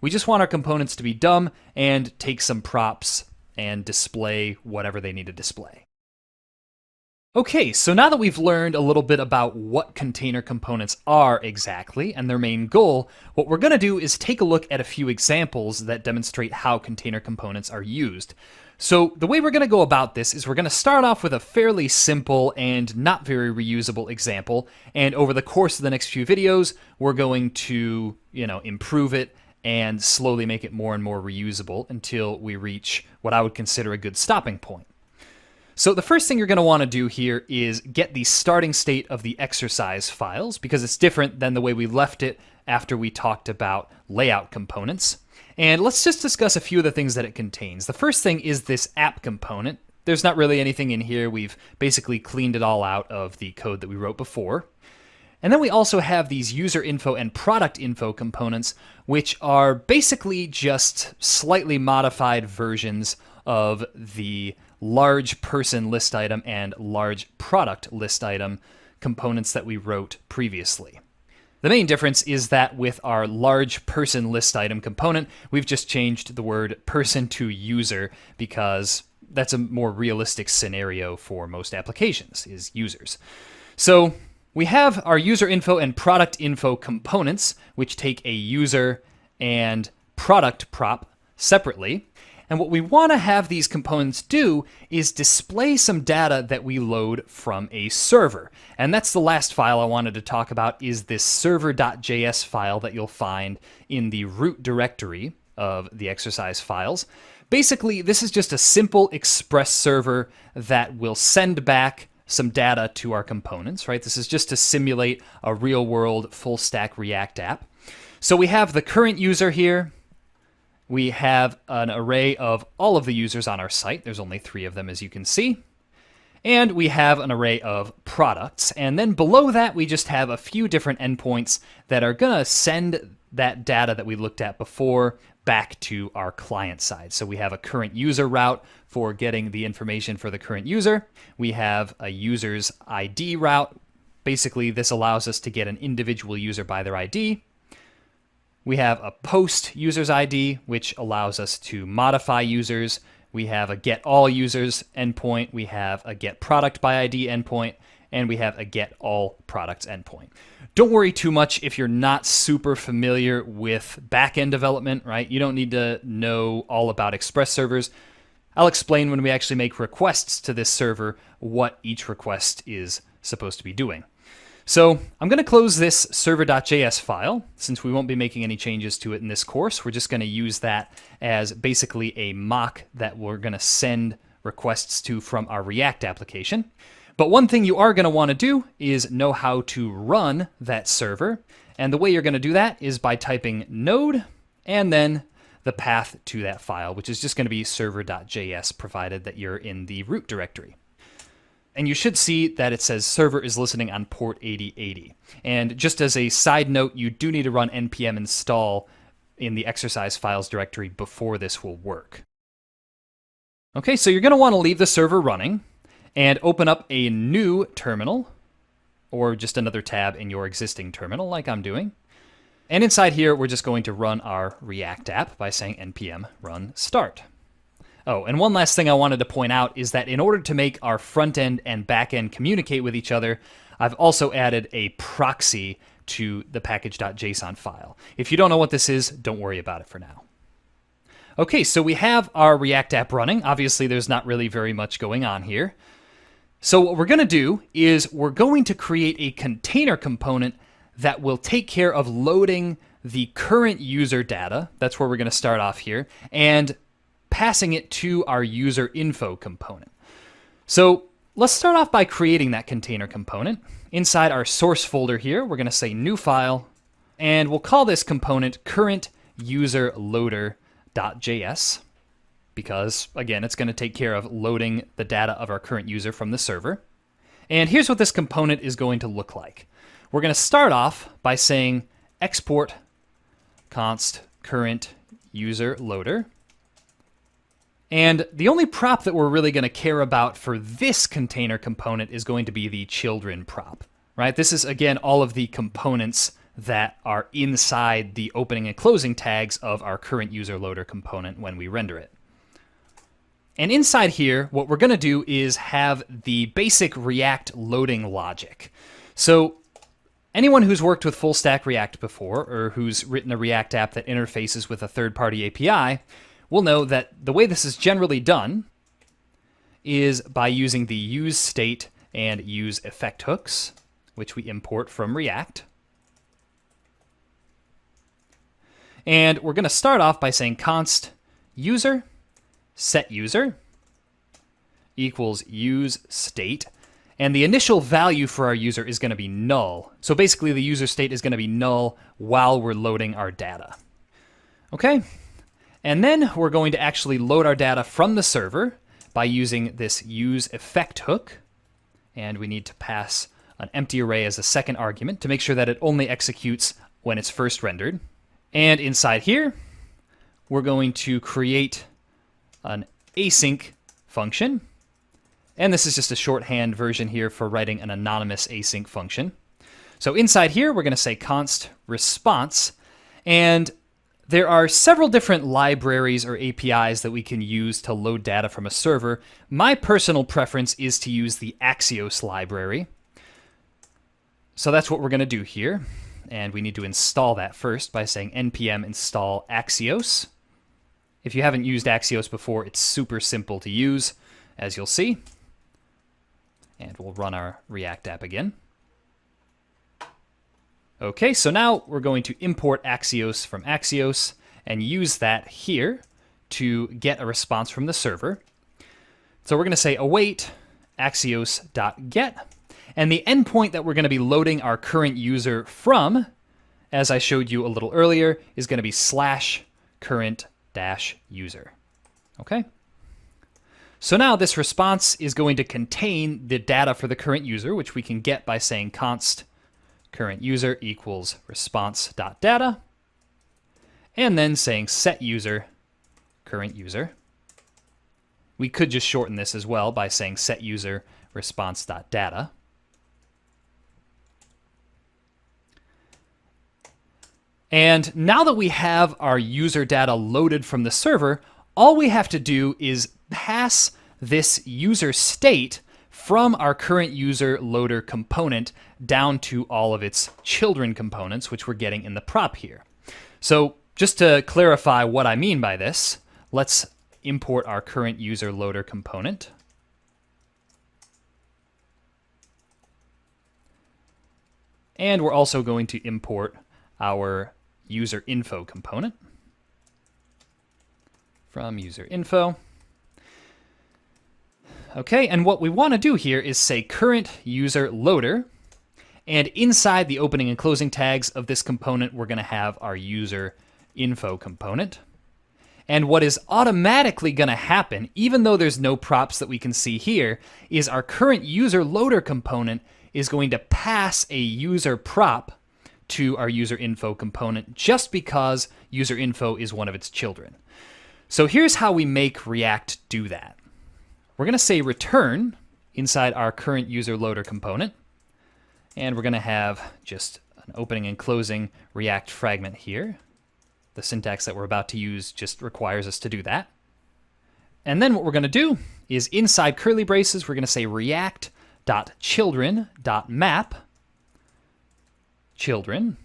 We just want our components to be dumb and take some props and display whatever they need to display. Okay, so now that we've learned a little bit about what container components are exactly and their main goal, what we're going to do is take a look at a few examples that demonstrate how container components are used. So the way we're going to go about this is we're going to start off with a fairly simple and not very reusable example, and over the course of the next few videos, we're going to, improve it and slowly make it more and more reusable until we reach what I would consider a good stopping point. So the first thing you're going to want to do here is get the starting state of the exercise files, because it's different than the way we left it after we talked about layout components. And let's just discuss a few of the things that it contains. The first thing is this app component. There's not really anything in here. We've basically cleaned it all out of the code that we wrote before. And then we also have these user info and product info components, which are basically just slightly modified versions of the large person list item and large product list item components that we wrote previously. The main difference is that with our large person list item component, we've just changed the word person to user because that's a more realistic scenario for most applications, is users. So we have our user info and product info components, which take a user and product prop separately. And what we want to have these components do is display some data that we load from a server. And that's the last file I wanted to talk about, is this server.js file that you'll find in the root directory of the exercise files. Basically, this is just a simple express server that will send back some data to our components, right? This is just to simulate a real-world full-stack React app. So we have the current user here. We have an array of all of the users on our site. There's only 3 of them, as you can see. And we have an array of products. And then below that, we just have a few different endpoints that are going to send that data that we looked at before back to our client side. So we have a current user route for getting the information for the current user. We have a user's ID route. Basically, this allows us to get an individual user by their ID. We have a post user's ID, which allows us to modify users. We have a get all users endpoint. We have a get product by ID endpoint, and we have a get all products endpoint. Don't worry too much if you're not super familiar with backend development, right? You don't need to know all about Express servers. I'll explain when we actually make requests to this server what each request is supposed to be doing. So I'm going to close this server.js file, since we won't be making any changes to it in this course. We're just going to use that as basically a mock that we're going to send requests to from our React application. But one thing you are going to want to do is know how to run that server. And the way you're going to do that is by typing node and then the path to that file, which is just going to be server.js, provided that you're in the root directory. And you should see that it says server is listening on port 8080. And just as a side note, you do need to run npm install in the exercise files directory before this will work. Okay, so you're going to want to leave the server running. and open up a new terminal, or just another tab in your existing terminal like I'm doing. And inside here, we're just going to run our React app by saying npm run start. Oh, and one last thing I wanted to point out is that in order to make our front end and back end communicate with each other, I've also added a proxy to the package.json file. If you don't know what this is, don't worry about it for now. Okay, so we have our React app running. Obviously, there's not really very much going on here. So what we're going to do is we're going to create a container component that will take care of loading the current user data. That's where we're going to start off here, and passing it to our user info component. So let's start off by creating that container component. Inside our source folder here, we're going to say new file, and we'll call this component CurrentUserLoader.js. Because, again, it's going to take care of loading the data of our current user from the server. And here's what this component is going to look like. We're going to start off by saying export const CurrentUserLoader. And the only prop that we're really going to care about for this container component is going to be the children prop, right? This is, again, all of the components that are inside the opening and closing tags of our CurrentUserLoader component when we render it. And inside here, what we're going to do is have the basic React loading logic. So anyone who's worked with full stack React before, or who's written a React app that interfaces with a third-party API, will know that the way this is generally done is by using the useState and useEffect hooks, which we import from React. And we're going to start off by saying const user set user equals useState, and the initial value for our user is going to be null. So basically the user state is going to be null while we're loading our data. Okay, and then we're going to actually load our data from the server by using this useEffect hook, and we need to pass an empty array as a second argument to make sure that it only executes when it's first rendered. And inside here, we're going to create an async function. And this is just a shorthand version here for writing an anonymous async function. So inside here, we're going to say const response. And there are several different libraries or APIs that we can use to load data from a server. My personal preference is to use the Axios library. So that's what we're going to do here. And we need to install that first by saying npm install Axios. If you haven't used Axios before, it's super simple to use, as you'll see. And we'll run our React app again. Okay, so now we're going to import Axios from Axios and use that here to get a response from the server. So we're going to say await axios.get. And the endpoint that we're going to be loading our current user from, as I showed you a little earlier, is going to be /current-user. Okay? So now this response is going to contain the data for the current user, which we can get by saying const current user equals response.data, and then saying set user current user. We could just shorten this as well by saying set user response.data. And now that we have our user data loaded from the server, all we have to do is pass this user state from our current user loader component down to all of its children components, which we're getting in the prop here. So just to clarify what I mean by this, let's import our current user loader component. And we're also going to import our user info component from user info. Okay, and what we want to do here is say current user loader, and inside the opening and closing tags of this component, we're going to have our user info component. And what is automatically going to happen, even though there's no props that we can see here, is our current user loader component is going to pass a user prop to our user info component just because user info is one of its children. So here's how we make React do that. We're going to say return inside our CurrentUserLoader component. And we're going to have just an opening and closing React fragment here. The syntax that we're about to use just requires us to do that. And then what we're going to do is inside curly braces, we're going to say react.children.map children.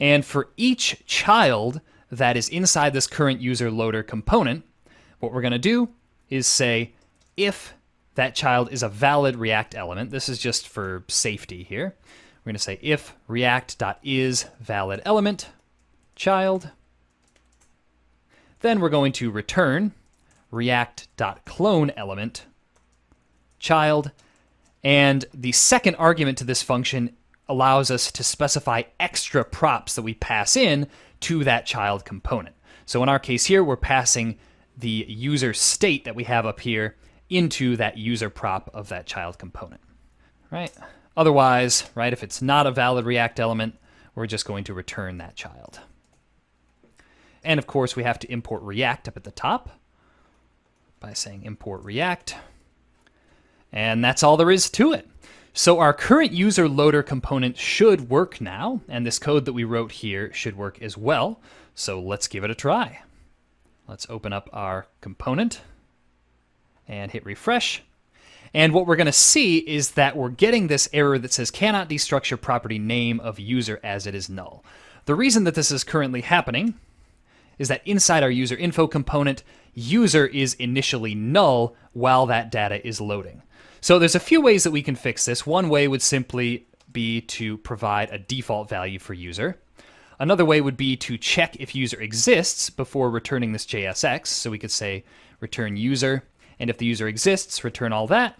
And for each child that is inside this CurrentUserLoader component, what we're going to do is say if that child is a valid React element. This is just for safety here. We're going to say if react.isValidElement child. Then we're going to return react.cloneElement child. And the second argument to this function allows us to specify extra props that we pass in to that child component. So in our case here, we're passing the user state that we have up here into that user prop of that child component, right? Otherwise, right, if it's not a valid React element, we're just going to return that child. And of course, we have to import React up at the top by saying import React. And that's all there is to it. So our CurrentUserLoader component should work now, and this code that we wrote here should work as well. So let's give it a try. Let's open up our component and hit refresh. And what we're going to see is that we're getting this error that says cannot destructure property name of user as it is null. The reason that this is currently happening is that inside our user info component, user is initially null while that data is loading. So there's a few ways that we can fix this. One way would simply be to provide a default value for user. Another way would be to check if user exists before returning this JSX. So we could say return user, and if the user exists, return all that.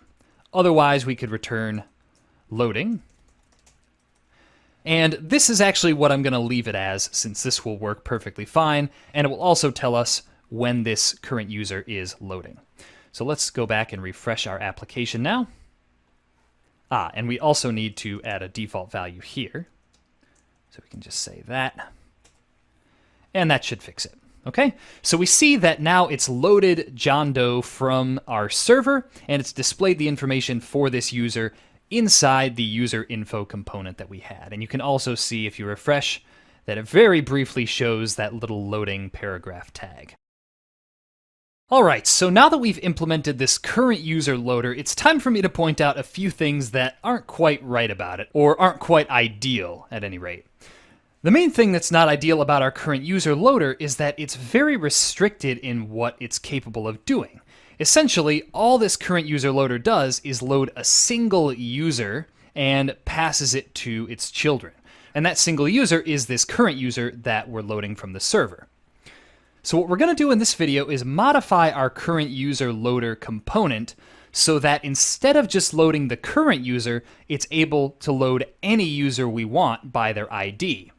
Otherwise, we could return loading. And this is actually what I'm going to leave it as, since this will work perfectly fine, and it will also tell us when this current user is loading. So let's go back and refresh our application now. And we also need to add a default value here. So we can just say that. And that should fix it. Okay, so we see that now it's loaded John Doe from our server, and it's displayed the information for this user inside the user info component that we had. And you can also see, if you refresh, that it very briefly shows that little loading paragraph tag. All right, so now that we've implemented this CurrentUserLoader, it's time for me to point out a few things that aren't quite right about it, or aren't quite ideal at any rate. The main thing that's not ideal about our CurrentUserLoader is that it's very restricted in what it's capable of doing. Essentially, all this CurrentUserLoader does is load a single user and passes it to its children. And that single user is this current user that we're loading from the server. So what we're going to do in this video is modify our CurrentUserLoader component so that instead of just loading the current user, it's able to load any user we want by their ID.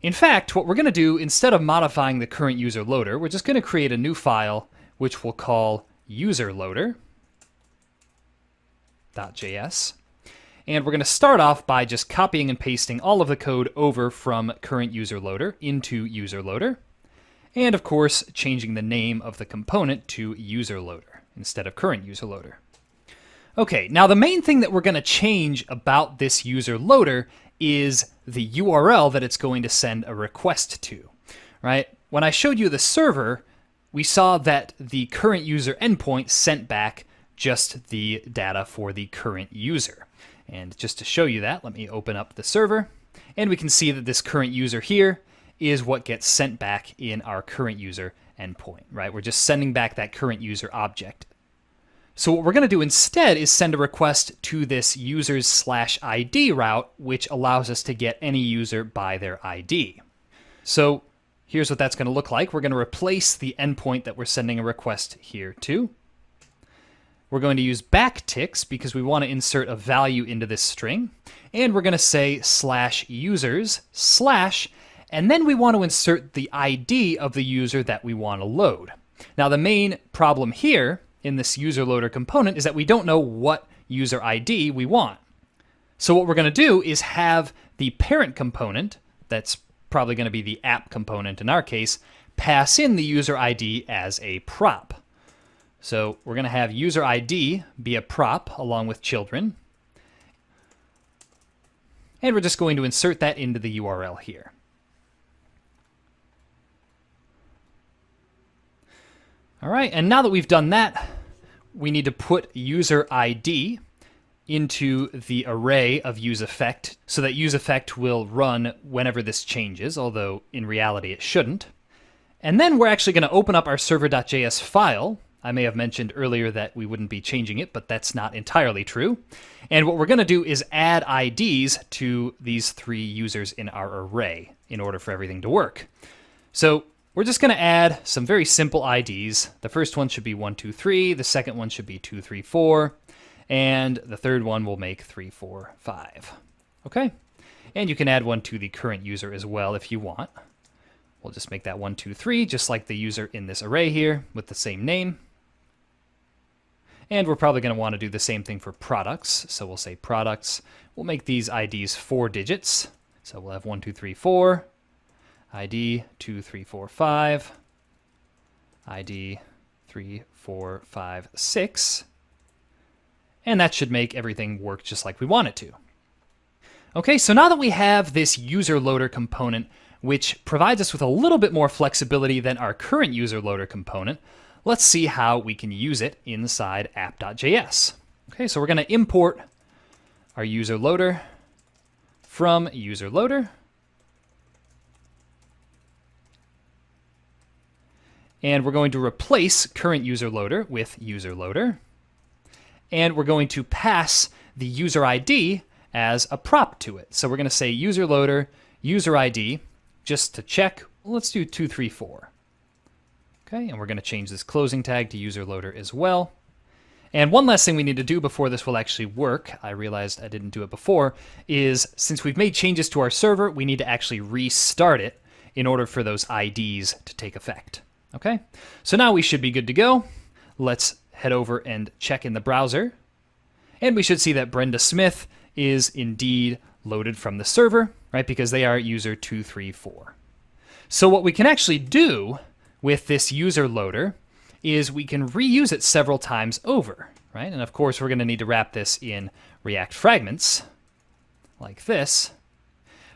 In fact, what we're going to do, instead of modifying the CurrentUserLoader, we're just going to create a new file which we'll call userloader.js. And we're going to start off by just copying and pasting all of the code over from CurrentUserLoader into UserLoader. And of course, changing the name of the component to UserLoader instead of CurrentUserLoader. Okay, now the main thing that we're going to change about this UserLoader is the URL that it's going to send a request to, right? When I showed you the server, we saw that the current user endpoint sent back just the data for the current user. And just to show you that, let me open up the server, and we can see that this current user here is what gets sent back in our current user endpoint, right? We're just sending back that current user object. So what we're going to do instead is send a request to this users/ID route, which allows us to get any user by their ID. So here's what that's going to look like. We're going to replace the endpoint that we're sending a request here to. We're going to use backticks because we want to insert a value into this string. And we're going to say /users/ and then we want to insert the ID of the user that we want to load. Now the main problem here in this UserLoader component is that we don't know what user ID we want. So what we're going to do is have the parent component, that's probably going to be the app component in our case, pass in the user ID as a prop. So we're going to have user ID be a prop along with children. And we're just going to insert that into the URL here. All right, and now that we've done that, we need to put user ID into the array of useEffect so that useEffect will run whenever this changes, although in reality it shouldn't. And then we're actually going to open up our server.js file. I may have mentioned earlier that we wouldn't be changing it, but that's not entirely true. And what we're going to do is add IDs to these 3 users in our array in order for everything to work. So we're just going to add some very simple IDs. The first one should be 1, 2, 3. The second one should be 2, 3, 4. And the third one will make 3, 4, 5. Okay? And you can add one to the current user as well if you want. We'll just make that 1, 2, 3, just like the user in this array here with the same name. And we're probably going to want to do the same thing for products. So we'll say products. We'll make these IDs 4 digits. So we'll have 1, 2, 3, 4. ID 2, 3, 4, 5. ID 3, 4, 5, 6. And that should make everything work just like we want it to. Okay, so now that we have this UserLoader component, which provides us with a little bit more flexibility than our current UserLoader component, let's see how we can use it inside app.js. Okay, so we're going to import our UserLoader from UserLoader. And we're going to replace CurrentUserLoader with UserLoader. And we're going to pass the user ID as a prop to it. So we're going to say UserLoader, user ID, just to check. Let's do 2, 3, 4. Okay, and we're going to change this closing tag to UserLoader as well. And one last thing we need to do before this will actually work, I realized I didn't do it before, is since we've made changes to our server, we need to actually restart it in order for those IDs to take effect. Okay, so now we should be good to go. Let's head over and check in the browser. And we should see that Brenda Smith is indeed loaded from the server, right? Because they are user 2, 3, 4. So what we can actually do with this UserLoader is we can reuse it several times over, right? And of course, we're going to need to wrap this in React fragments like this.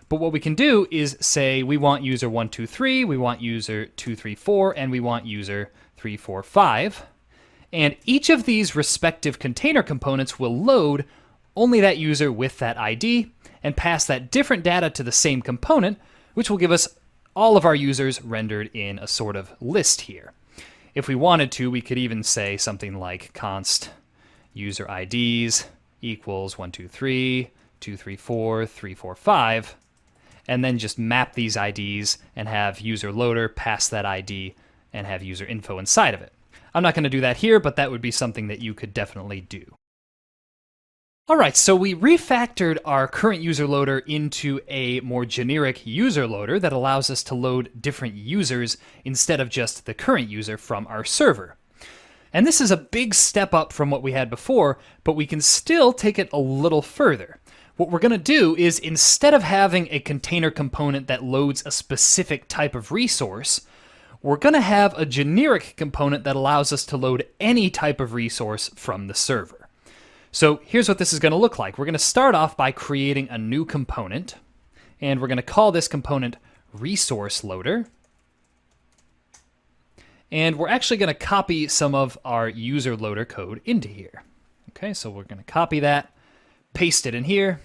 But what we can do is say we want user 1, 2, 3, we want user 2, 3, 4, and we want user 3, 4, 5. And each of these respective container components will load only that user with that ID and pass that different data to the same component, which will give us all of our users rendered in a sort of list here. If we wanted to, we could even say something like const user IDs equals 1, 2, 3, 2, 3, 4, 3, 4, 5, and then just map these IDs and have UserLoader pass that ID and have user info inside of it. I'm not going to do that here, but that would be something that you could definitely do. All right, so we refactored our current UserLoader into a more generic UserLoader that allows us to load different users instead of just the current user from our server. And this is a big step up from what we had before, but we can still take it a little further. What we're going to do is instead of having a container component that loads a specific type of resource, we're going to have a generic component that allows us to load any type of resource from the server. So here's what this is going to look like. We're going to start off by creating a new component, and we're going to call this component ResourceLoader. And we're actually going to copy some of our UserLoader code into here. Okay, so we're going to copy that, paste it in here,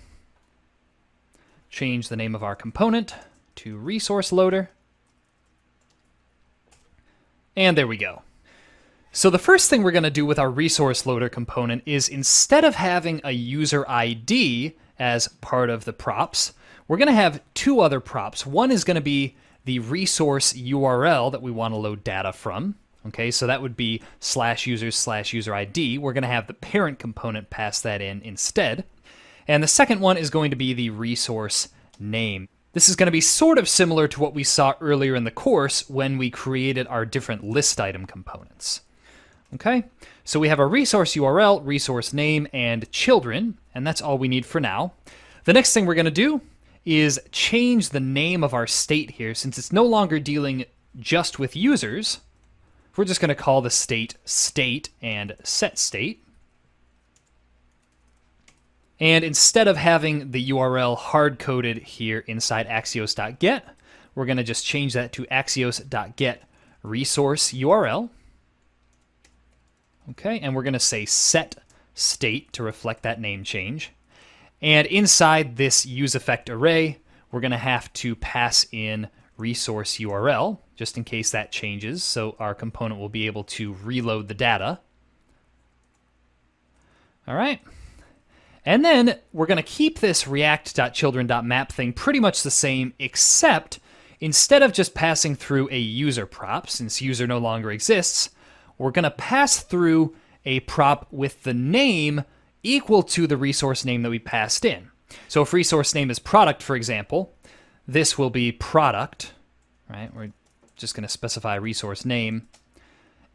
change the name of our component to ResourceLoader. And there we go. So the first thing we're going to do with our ResourceLoader component is instead of having a user ID as part of the props, we're going to have 2 other props. One is going to be the resource URL that we want to load data from. Okay, so that would be /users/user ID. We're going to have the parent component pass that in instead. And the second one is going to be the resource name. This is going to be sort of similar to what we saw earlier in the course when we created our different list item components. Okay, so we have our resource URL, resource name, and children, and that's all we need for now. The next thing we're going to do is change the name of our state here. Since it's no longer dealing just with users, we're just going to call the state state and set state. And instead of having the URL hard-coded here inside axios.get, we're going to just change that to axios.get resource URL. Okay, and we're going to say set state to reflect that name change. And inside this useEffect array, we're going to have to pass in resource URL, just in case that changes, so our component will be able to reload the data. All right. And then we're going to keep this react.children.map thing pretty much the same, except instead of just passing through a user prop, since user no longer exists, we're going to pass through a prop with the name equal to the resource name that we passed in. So if resource name is product, for example, this will be product, right? We're just going to specify resource name,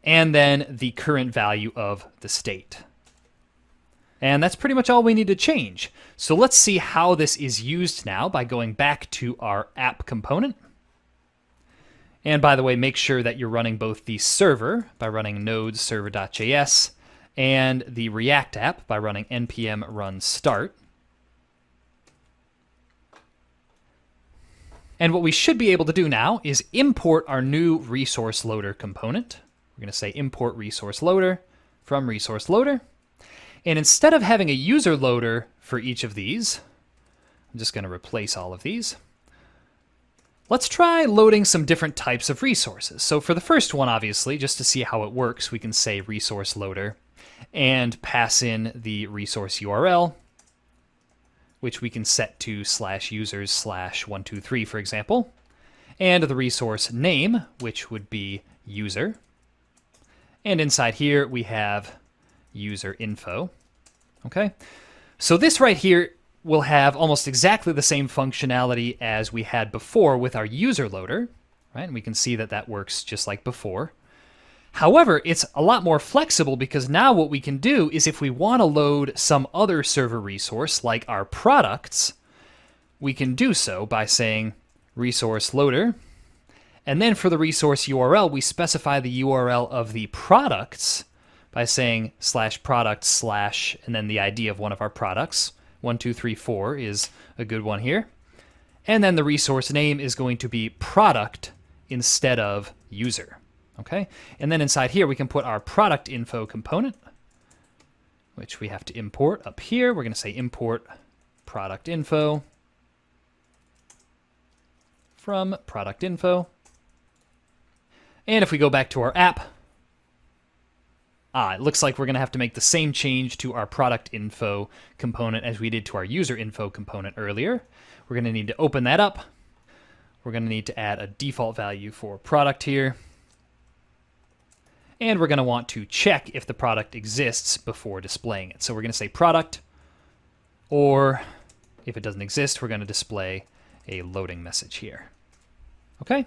and then the current value of the state. And that's pretty much all we need to change. So let's see how this is used now by going back to our app component. And by the way, make sure that you're running both the server by running node server.js and the React app by running npm run start. And what we should be able to do now is import our new ResourceLoader component. We're going to say import ResourceLoader from ResourceLoader. And instead of having a user loader for each of these, I'm just going to replace all of these. Let's try loading some different types of resources. So for the first one, obviously, just to see how it works, we can say ResourceLoader and pass in the resource URL, which we can set to /users/123, for example, and the resource name, which would be user. And inside here, we have user info. Okay, so this right here will have almost exactly the same functionality as we had before with our user loader, right? And we can see that that works just like before. However, it's a lot more flexible because now what we can do is if we want to load some other server resource like our products, we can do so by saying resource loader. And then for the resource URL, we specify the URL of the products by saying /product/ and then the ID of one of our products. 1234 is a good one here. And then the resource name is going to be product instead of user. Okay, and then inside here we can put our product info component, which we have to import up here. We're going to say import product info from product info. And if we go back to our app, it looks like we're going to have to make the same change to our product info component as we did to our user info component earlier. We're going to need to open that up. We're going to need to add a default value for product here. And we're going to want to check if the product exists before displaying it. So we're going to say product, or if it doesn't exist, we're going to display a loading message here. Okay?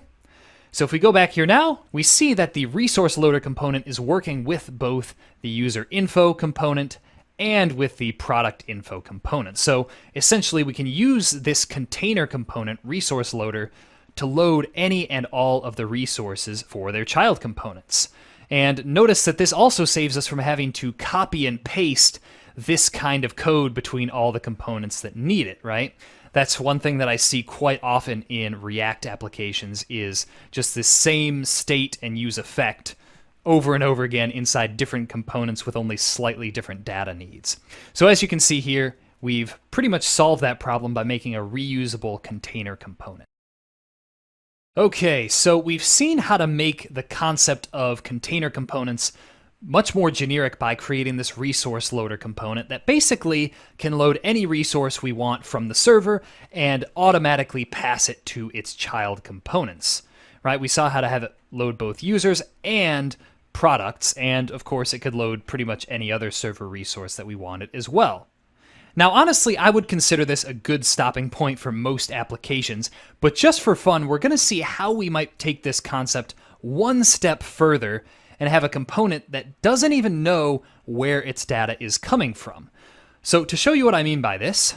So if we go back here now, we see that the resource loader component is working with both the user info component and with the product info component. So essentially we can use this container component, resource loader, to load any and all of the resources for their child components. And notice that this also saves us from having to copy and paste this kind of code between all the components that need it, right? That's one thing that I see quite often in React applications is just this same state and use effect over and over again inside different components with only slightly different data needs. So as you can see here, we've pretty much solved that problem by making a reusable container component. Okay, so we've seen how to make the concept of container components much more generic by creating this resource loader component that basically can load any resource we want from the server and automatically pass it to its child components, right? We saw how to have it load both users and products, and of course it could load pretty much any other server resource that we wanted as well. Now, honestly, I would consider this a good stopping point for most applications, but just for fun, we're going to see how we might take this concept one step further and have a component that doesn't even know where its data is coming from. So to show you what I mean by this,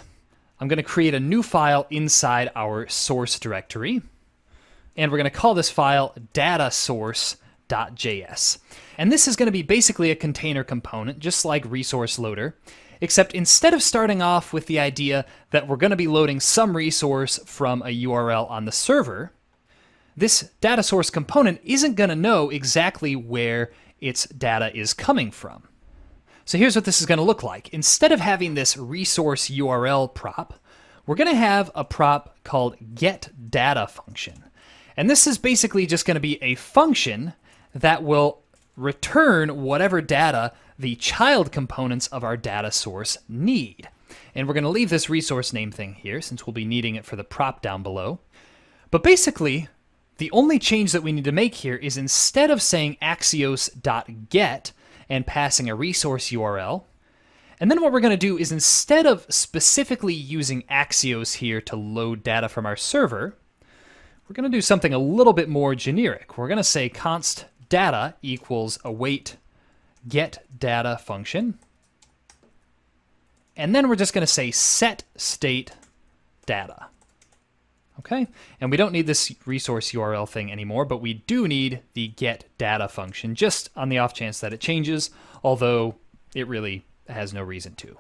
I'm going to create a new file inside our source directory, and we're going to call this file DataSource contact.js. And this is going to be basically a container component, just like ResourceLoader, except instead of starting off with the idea that we're going to be loading some resource from a URL on the server, this DataSource component isn't going to know exactly where its data is coming from. So here's what this is going to look like. Instead of having this resource URL prop, we're going to have a prop called getData function. And this is basically just going to be a function that will return whatever data the child components of our data source need. And we're going to leave this resource name thing here since we'll be needing it for the prop down below. But basically, the only change that we need to make here is instead of saying axios.get and passing a resource URL, and then what we're going to do is instead of specifically using Axios here to load data from our server, we're going to do something a little bit more generic. We're going to say const data equals await getData function, and then we're just going to say set state data. Okay, and we don't need this resource URL thing anymore, but we do need the getData function, just on the off chance that it changes, although it really has no reason to.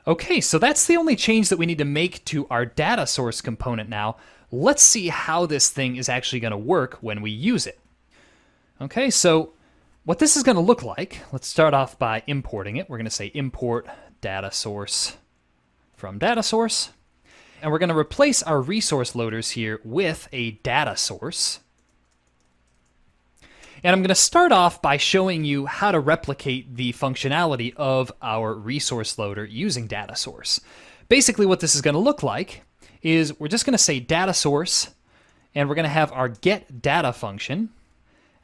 Okay, so that's the only change that we need to make to our data source component now. Let's see how this thing is actually going to work when we use it. Okay, so what this is going to look like, let's start off by importing it. We're going to say import data source from data source. And we're going to replace our resource loaders here with a data source. And I'm going to start off by showing you how to replicate the functionality of our resource loader using DataSource. Basically what this is going to look like is we're just going to say DataSource, and we're going to have our getData function.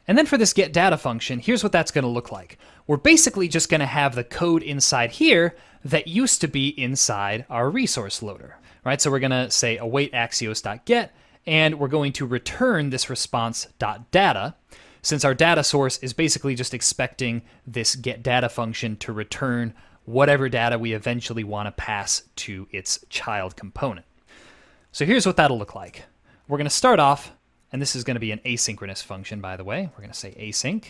And then for this getData function, here's what that's going to look like. We're basically just going to have the code inside here that used to be inside our resource loader. Right, so we're going to say await axios.get, and we're going to return this response.data, since our data source is basically just expecting this getData function to return whatever data we eventually want to pass to its child component. So here's what that'll look like. We're going to start off, and this is going to be an asynchronous function, by the way. We're going to say async,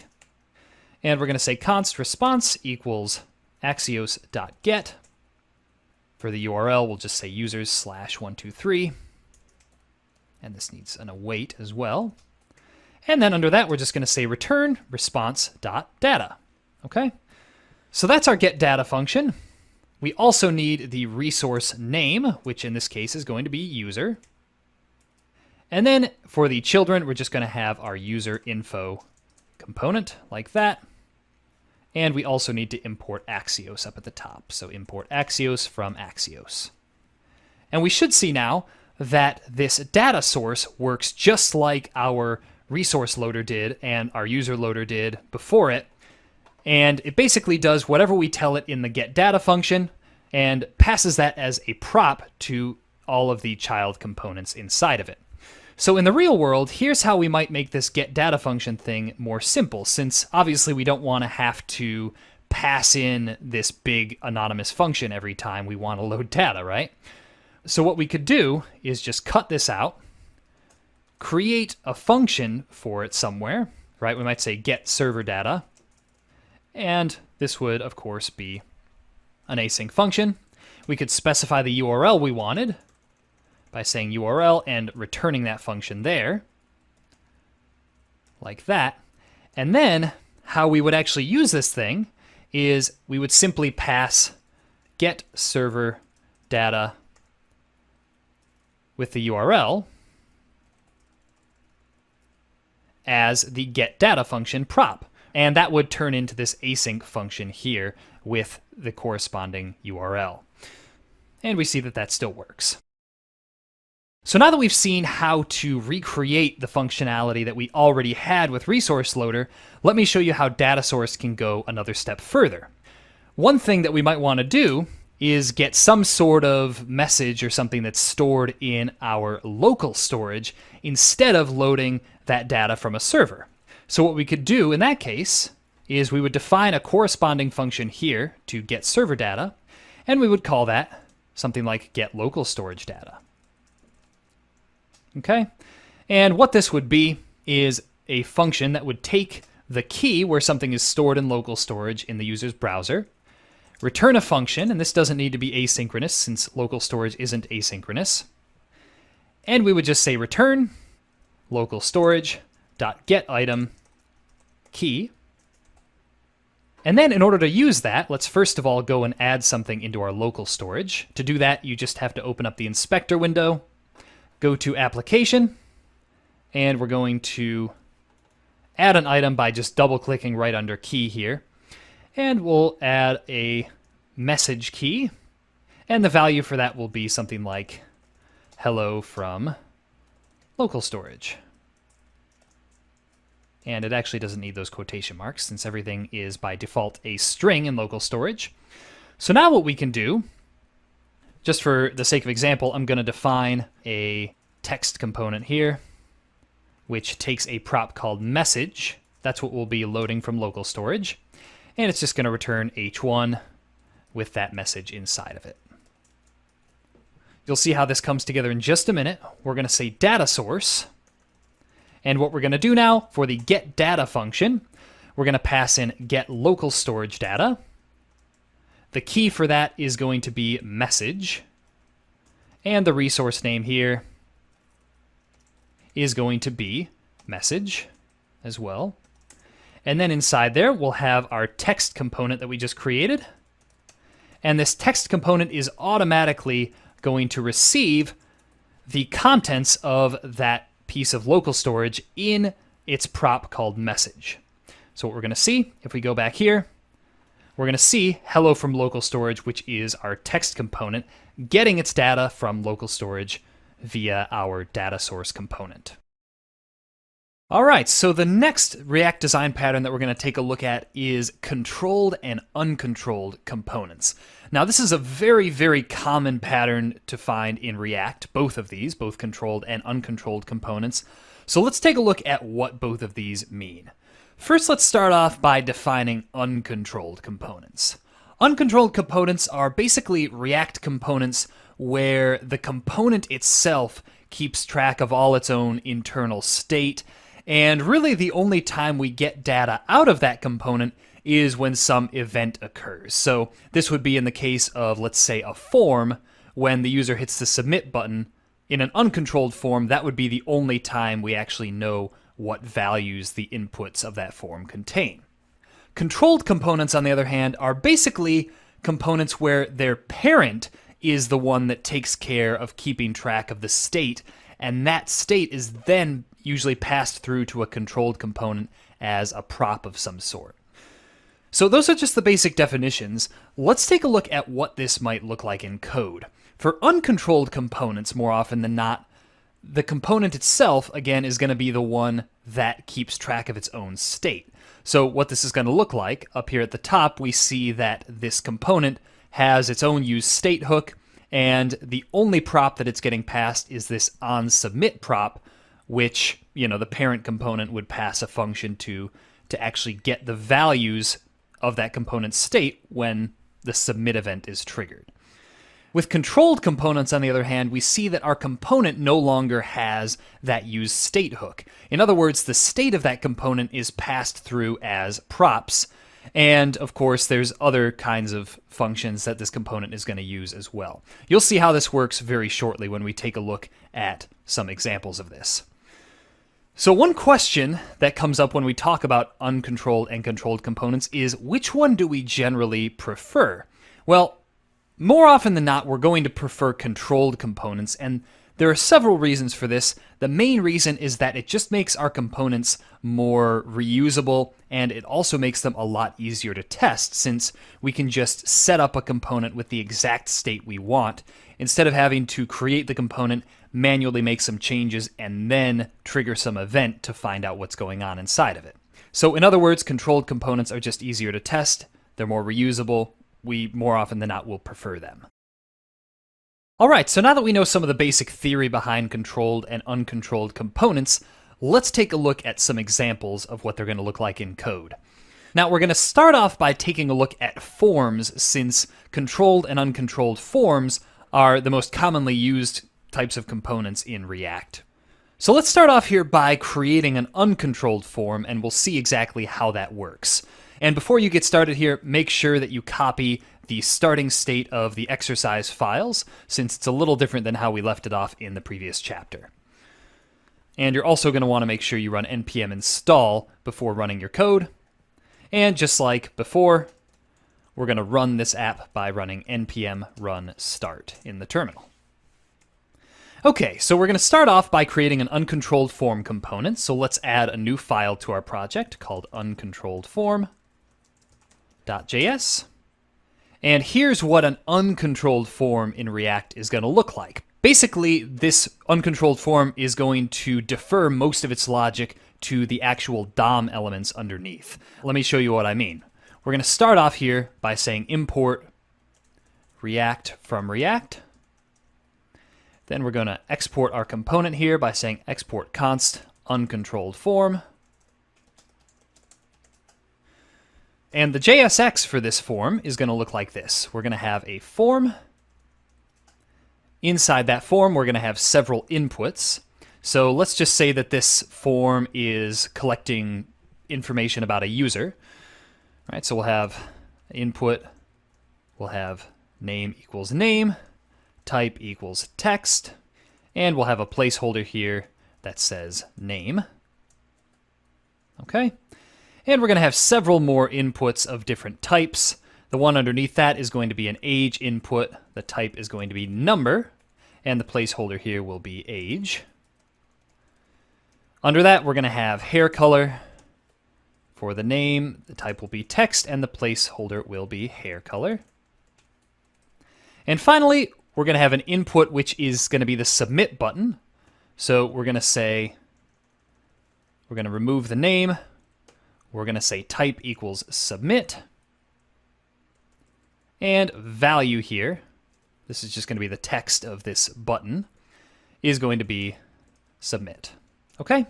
and we're going to say const response equals axios.get. For the URL, we'll just say users/123. And this needs an await as well. And then under that, we're just going to say return response.data. Okay? So that's our getData function. We also need the resource name, which in this case is going to be user. And then for the children, we're just going to have our user info component like that. And we also need to import Axios up at the top. So import Axios from Axios. And we should see now that this data source works just like our resource loader did and our user loader did before it. And it basically does whatever we tell it in the getData function and passes that as a prop to all of the child components inside of it. So in the real world, here's how we might make this getData function thing more simple, since obviously we don't want to have to pass in this big anonymous function every time we want to load data, right? So what we could do is just cut this out, create a function for it somewhere, right? We might say get server data, and this would, of course, be an async function. We could specify the URL we wanted by saying URL and returning that function there, like that. And then how we would actually use this thing is we would simply pass get server data with the URL as the getData function prop. And that would turn into this async function here with the corresponding URL. And we see that that still works. So now that we've seen how to recreate the functionality that we already had with ResourceLoader, let me show you how DataSource can go another step further. One thing that we might want to do is get some sort of message or something that's stored in our local storage instead of loading that data from a server. So what we could do in that case is we would define a corresponding function here to get server data, and we would call that something like get local storage data. Okay, and what this would be is a function that would take the key where something is stored in local storage in the user's browser, return a function, and this doesn't need to be asynchronous since local storage isn't asynchronous, and we would just say return local storage dot get item key. And then in order to use that, let's first of all go and add something into our local storage. To do that, you just have to open up the inspector window, go to application, and we're going to add an item by just double-clicking right under key here. And we'll add a message key, and the value for that will be something like hello from local storage. And it actually doesn't need those quotation marks since everything is by default a string in local storage. So now what we can do, just for the sake of example, I'm going to define a text component here, which takes a prop called message. That's what we'll be loading from local storage. And it's just going to return h1 with that message inside of it. You'll see how this comes together in just a minute. We're going to say DataSource. And what we're going to do now for the getData function, we're going to pass in getLocalStorageData. The key for that is going to be message. And the resource name here is going to be message as well. And then inside there, we'll have our text component that we just created. And this text component is automatically going to receive the contents of that piece of local storage in its prop called message. So what we're going to see, if we go back here, we're going to see hello from local storage, which is our text component, getting its data from local storage via our DataSource component. All right, so the next React design pattern that we're going to take a look at is controlled and uncontrolled components. Now, this is a very, very common pattern to find in React, both of these, both controlled and uncontrolled components. So let's take a look at what both of these mean. First, let's start off by defining uncontrolled components. Uncontrolled components are basically React components where the component itself keeps track of all its own internal state, and really the only time we get data out of that component is when some event occurs. So this would be in the case of, let's say, a form. When the user hits the submit button, in an uncontrolled form, that would be the only time we actually know what values the inputs of that form contain. Controlled components, on the other hand, are basically components where their parent is the one that takes care of keeping track of the state, and that state is then usually passed through to a controlled component as a prop of some sort. So those are just the basic definitions. Let's take a look at what this might look like in code. For uncontrolled components, more often than not, the component itself, again, is going to be the one that keeps track of its own state. So what this is going to look like, up here at the top, we see that this component has its own useState hook, and the only prop that it's getting passed is this onSubmit prop, which, the parent component would pass a function to actually get the values of that component's state when the submit event is triggered. With controlled components, on the other hand, we see that our component no longer has that useState hook. In other words, the state of that component is passed through as props. And of course, there's other kinds of functions that this component is going to use as well. You'll see how this works very shortly when we take a look at some examples of this. So one question that comes up when we talk about uncontrolled and controlled components is, which one do we generally prefer? Well, more often than not, we're going to prefer controlled components, and there are several reasons for this. The main reason is that it just makes our components more reusable, and it also makes them a lot easier to test, since we can just set up a component with the exact state we want, instead of having to create the component, manually make some changes, and then trigger some event to find out what's going on inside of it. So in other words, controlled components are just easier to test, they're more reusable, we more often than not will prefer them. All right, so now that we know some of the basic theory behind controlled and uncontrolled components, let's take a look at some examples of what they're going to look like in code. Now, we're going to start off by taking a look at forms, since controlled and uncontrolled forms are the most commonly used types of components in React. So let's start off here by creating an uncontrolled form, and we'll see exactly how that works. And before you get started here, make sure that you copy the starting state of the exercise files, since it's a little different than how we left it off in the previous chapter. And you're also going to want to make sure you run npm install before running your code. And just like before, we're going to run this app by running npm run start in the terminal. Okay, so we're going to start off by creating an uncontrolled form component. So let's add a new file to our project called uncontrolledform.js. And here's what an uncontrolled form in React is going to look like. Basically, this uncontrolled form is going to defer most of its logic to the actual DOM elements underneath. Let me show you what I mean. We're going to start off here by saying import React from React. Then we're going to export our component here by saying export const uncontrolled form. And the JSX for this form is going to look like this. We're going to have a form. Inside that form, we're going to have several inputs. So let's just say that this form is collecting information about a user. All right, so we'll have input, we'll have name equals name, type equals text, and we'll have a placeholder here that says name. Okay, and we're going to have several more inputs of different types. The one underneath that is going to be an age input, the type is going to be number, and the placeholder here will be age. Under that, we're going to have hair color. For the name, the type will be text, and the placeholder will be hair color. And finally, we're going to have an input which is going to be the submit button. So we're going to say, we're going to remove the name. We're going to say type equals submit. And value here, this is just going to be the text of this button, is going to be submit. Okay?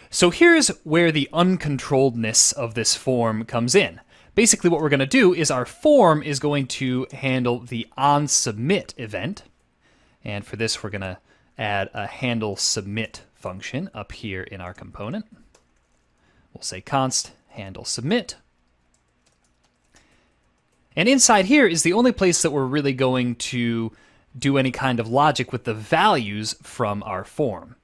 So here's where the uncontrolledness of this form comes in. Basically what we're going to do is our form is going to handle the onSubmit event. And for this, we're going to add a handle submit function up here in our component. We'll say const handle submit. And inside here is the only place that we're really going to do any kind of logic with the values from our form.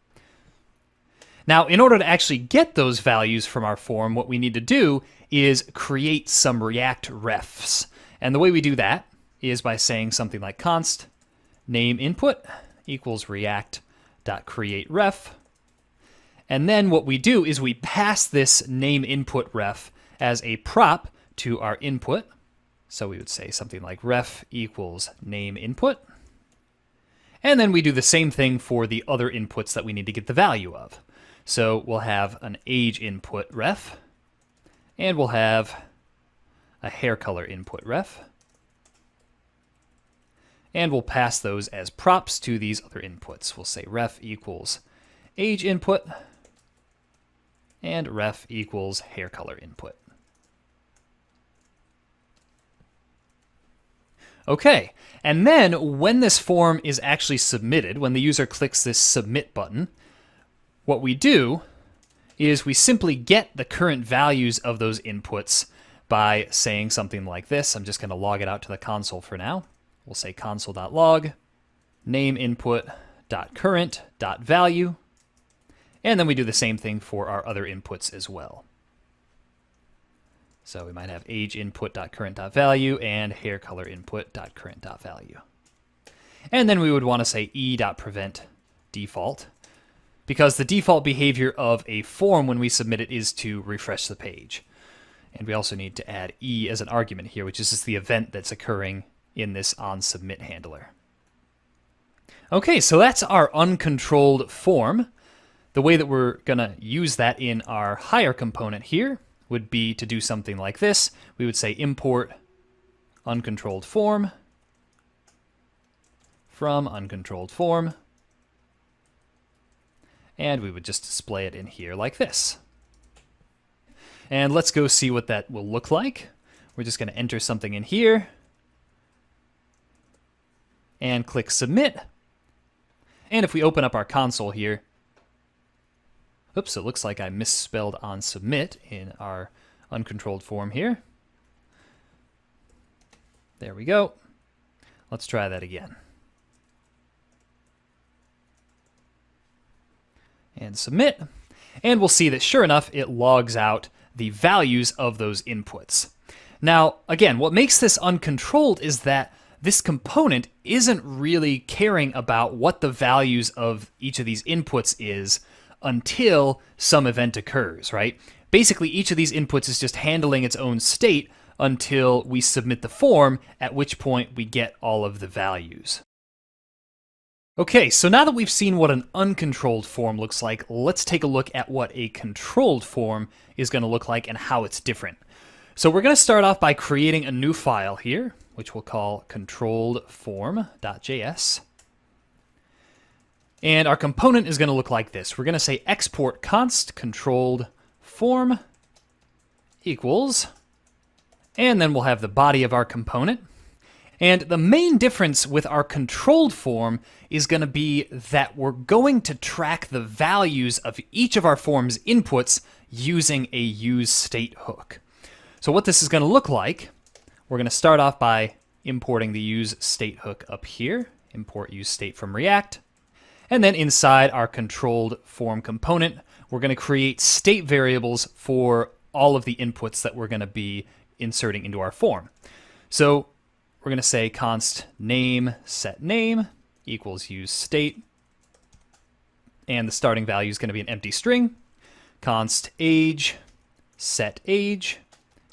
Now, in order to actually get those values from our form, what we need to do is create some React refs. And the way we do that is by saying something like const name input equals react.createRef. And then what we do is we pass this name input ref as a prop to our input. So we would say something like ref equals name input. And then we do the same thing for the other inputs that we need to get the value of. So we'll have an age input ref, and we'll have a hair color input ref. And we'll pass those as props to these other inputs. We'll say ref equals age input, and ref equals hair color input. Okay, and then when this form is actually submitted, when the user clicks this submit button, what we do is we simply get the current values of those inputs by saying something like this. I'm just going to log it out to the console for now. We'll say console.log, name input.current.value, and then we do the same thing for our other inputs as well. So we might have age input.current.value and hair color input.current.value. And then we would want to say e.prevent default, because the default behavior of a form when we submit it is to refresh the page. And we also need to add e as an argument here, which is just the event that's occurring in this onSubmit handler. Okay, so that's our uncontrolled form. The way that we're going to use that in our higher component here would be to do something like this. We would say import uncontrolled form from uncontrolled form. And we would just display it in here like this. And let's go see what that will look like. We're just going to enter something in here and click submit. And if we open up our console here, Oops, it looks like I misspelled on submit in our uncontrolled form here. There we go. Let's try that again. And submit. And we'll see that sure enough, it logs out the values of those inputs. Now, again, what makes this uncontrolled is that this component isn't really caring about what the values of each of these inputs is until some event occurs, right? Basically, each of these inputs is just handling its own state until we submit the form, at which point we get all of the values. Okay, so now that we've seen what an uncontrolled form looks like, let's take a look at what a controlled form is going to look like and how it's different. So we're going to start off by creating a new file here, which we'll call controlledform.js. And our component is going to look like this. We're going to say export const controlled form equals, and then we'll have the body of our component. And the main difference with our controlled form is going to be that we're going to track the values of each of our form's inputs using a useState hook. So what this is going to look like, we're going to start off by importing the useState hook up here, import useState from React. And then inside our controlled form component, we're going to create state variables for all of the inputs that we're going to be inserting into our form. So we're going to say const name set name equals useState. And the starting value is going to be an empty string. Const age set age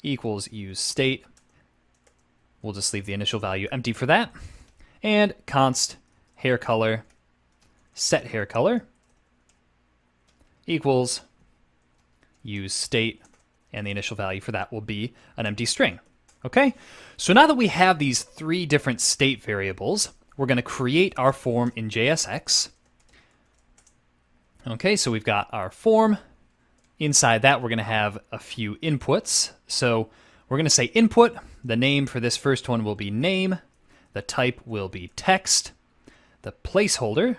equals useState. We'll just leave the initial value empty for that. And const hair color set hair color equals useState, and the initial value for that will be an empty string. Okay, so now that we have these three different state variables, we're going to create our form in JSX. Okay, so we've got our form. Inside that, we're going to have a few inputs. So we're going to say input. The name for this first one will be name. The type will be text. The placeholder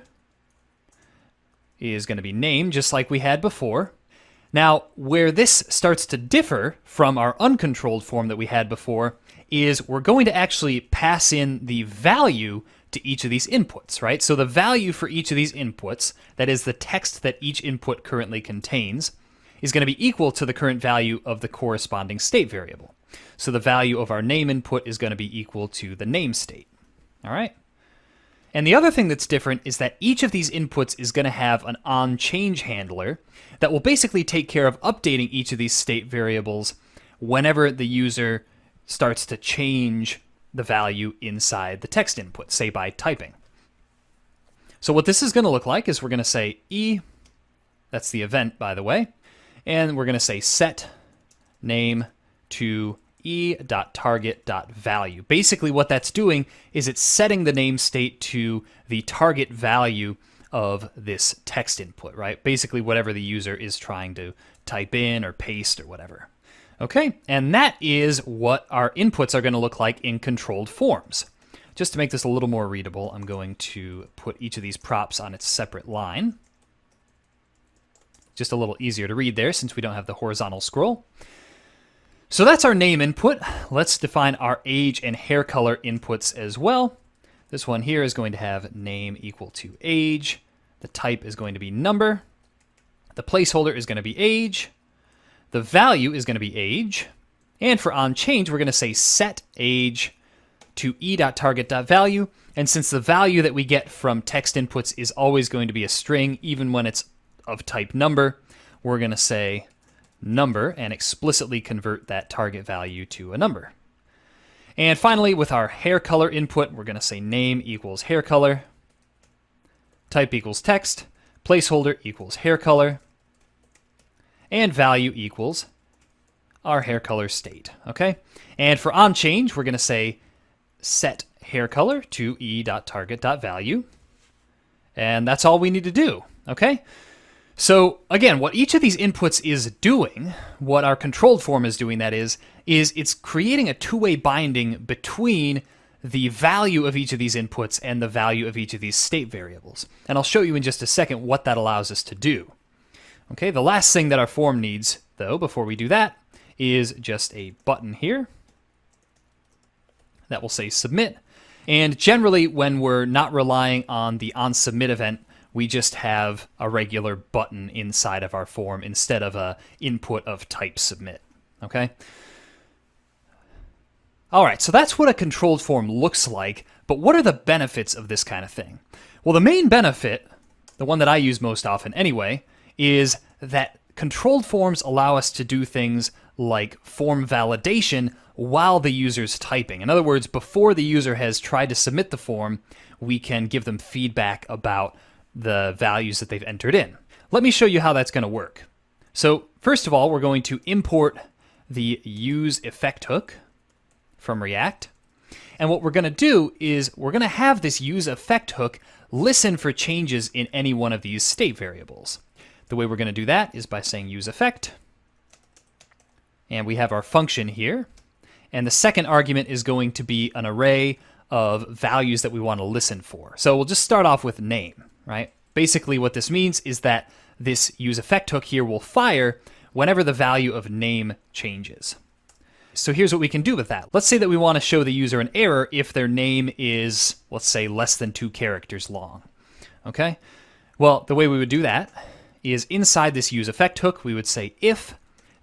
is going to be name, just like we had before. Now, where this starts to differ from our uncontrolled form that we had before is we're going to actually pass in the value to each of these inputs, right? So the value for each of these inputs, that is the text that each input currently contains, is going to be equal to the current value of the corresponding state variable. So the value of our name input is going to be equal to the name state. All right? And the other thing that's different is that each of these inputs is going to have an onChange handler that will basically take care of updating each of these state variables whenever the user starts to change the value inside the text input, say by typing. So what this is going to look like is we're going to say e, that's the event, by the way, and we're going to say set name to e.target.value. Basically what that's doing is it's setting the name state to the target value of this text input, right? Basically whatever the user is trying to type in or paste or whatever. Okay, and that is what our inputs are going to look like in controlled forms. Just to make this a little more readable, I'm going to put each of these props on its separate line. Just a little easier to read there since we don't have the horizontal scroll. So that's our name input. Let's define our age and hair color inputs as well. This one here is going to have name equal to age. The type is going to be number. The placeholder is going to be age. The value is going to be age. And for onChange, we're going to say set age to e.target.value. And since the value that we get from text inputs is always going to be a string, even when it's of type number, we're going to say number and explicitly convert that target value to a number. And finally, with our hair color input, we're going to say name equals hair color, type equals text, placeholder equals hair color, and value equals our hair color state, okay? And for onChange, we're going to say set hair color to e.target.value, and that's all we need to do, okay? So again, what each of these inputs is doing, what our controlled form is doing, that is it's creating a two-way binding between the value of each of these inputs and the value of each of these state variables. And I'll show you in just a second what that allows us to do. Okay, the last thing that our form needs, though, before we do that, is just a button here that will say submit. And generally, when we're not relying on the onSubmit event, we just have a regular button inside of our form instead of a input of type submit. Okay? All right, so that's what a controlled form looks like, but what are the benefits of this kind of thing? Well, the main benefit, the one that I use most often anyway, is that controlled forms allow us to do things like form validation while the user's typing. In other words, before the user has tried to submit the form, we can give them feedback about the values that they've entered in. Let me show you how that's going to work. So first of all, we're going to import the useEffect hook from React. And what we're going to do is we're going to have this useEffect hook listen for changes in any one of these state variables. The way we're going to do that is by saying useEffect. And we have our function here. And the second argument is going to be an array of values that we want to listen for. So we'll just start off with name, right? Basically what this means is that this useEffect hook here will fire whenever the value of name changes. So here's what we can do with that. Let's say that we want to show the user an error if their name is, let's say, less than 2 characters long. Okay? Well, the way we would do that is inside this useEffect hook, we would say if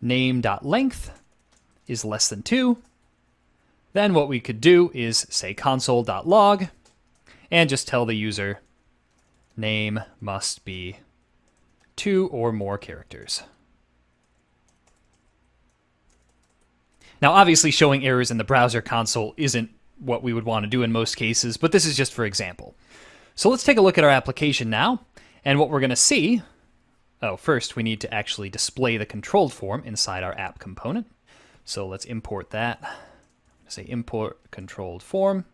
name.length is less than 2, then what we could do is say console.log and just tell the user name must be 2 or more characters. Now, obviously, showing errors in the browser console isn't what we would want to do in most cases, but this is just for example. So let's take a look at our application now, and what we're going to see, first we need to actually display the controlled form inside our app component. So let's import that. Say import controlled form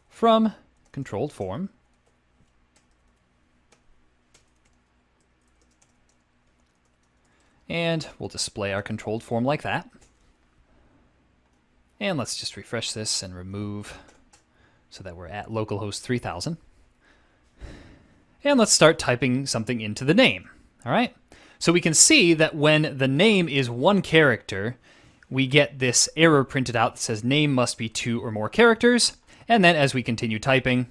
from controlled form. And we'll display our controlled form like that. And let's just refresh this and remove so that we're at localhost 3000. And let's start typing something into the name. All right. So we can see that when the name is 1 character, we get this error printed out that says name must be 2 or more characters. And then as we continue typing,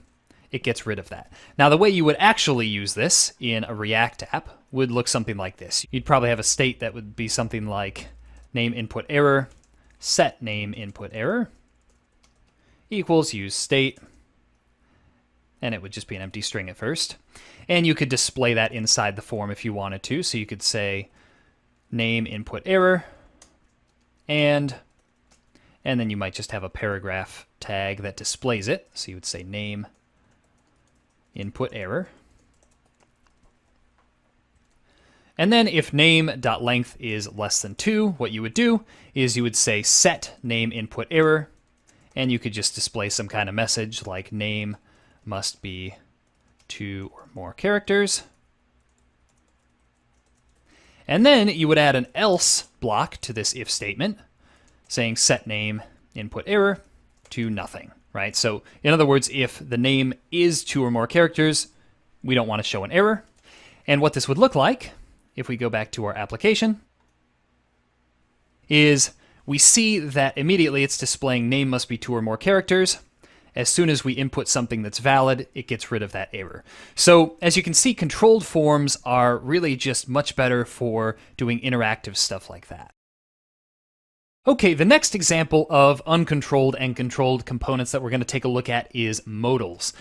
it gets rid of that. Now, the way you would actually use this in a React app would look something like this. You'd probably have a state that would be something like name input error, set name input error, equals use state, and it would just be an empty string at first. And you could display that inside the form if you wanted to. So you could say name input error, and then you might just have a paragraph tag that displays it. So you would say name input error. And then if name.length is less than 2, what you would do is you would say set name input error, and you could just display some kind of message like name must be 2 or more characters. And then you would add an else block to this if statement, saying set name input error to nothing, right? So in other words, if the name is 2 or more characters, we don't want to show an error. And what this would look like, if we go back to our application, is we see that immediately it's displaying name must be 2 or more characters. As soon as we input something that's valid, it gets rid of that error. So as you can see, controlled forms are really just much better for doing interactive stuff like that. Okay, the next example of uncontrolled and controlled components that we're going to take a look at is modals.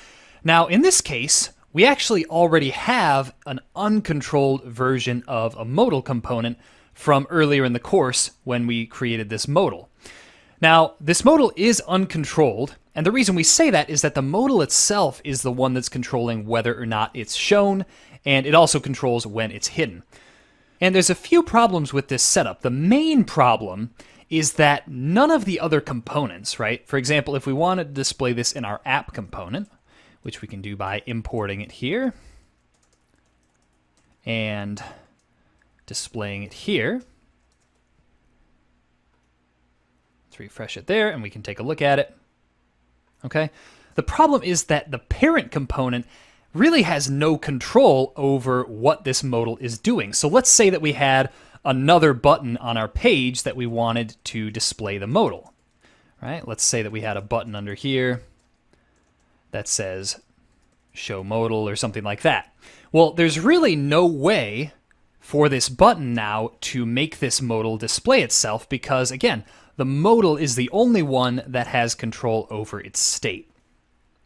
Now, in this case, we actually already have an uncontrolled version of a modal component from earlier in the course when we created this modal. Now, this modal is uncontrolled, and the reason we say that is that the modal itself is the one that's controlling whether or not it's shown, and it also controls when it's hidden. And there's a few problems with this setup. The main problem is that none of the other components, right? For example, if we wanted to display this in our app component, which we can do by importing it here and displaying it here. Let's refresh it there, and we can take a look at it. Okay. The problem is that the parent component really has no control over what this modal is doing. So let's say that we had another button on our page that we wanted to display the modal. Right? Let's say that we had a button under here that says show modal or something like that. Well, there's really no way for this button now to make this modal display itself because, again, the modal is the only one that has control over its state.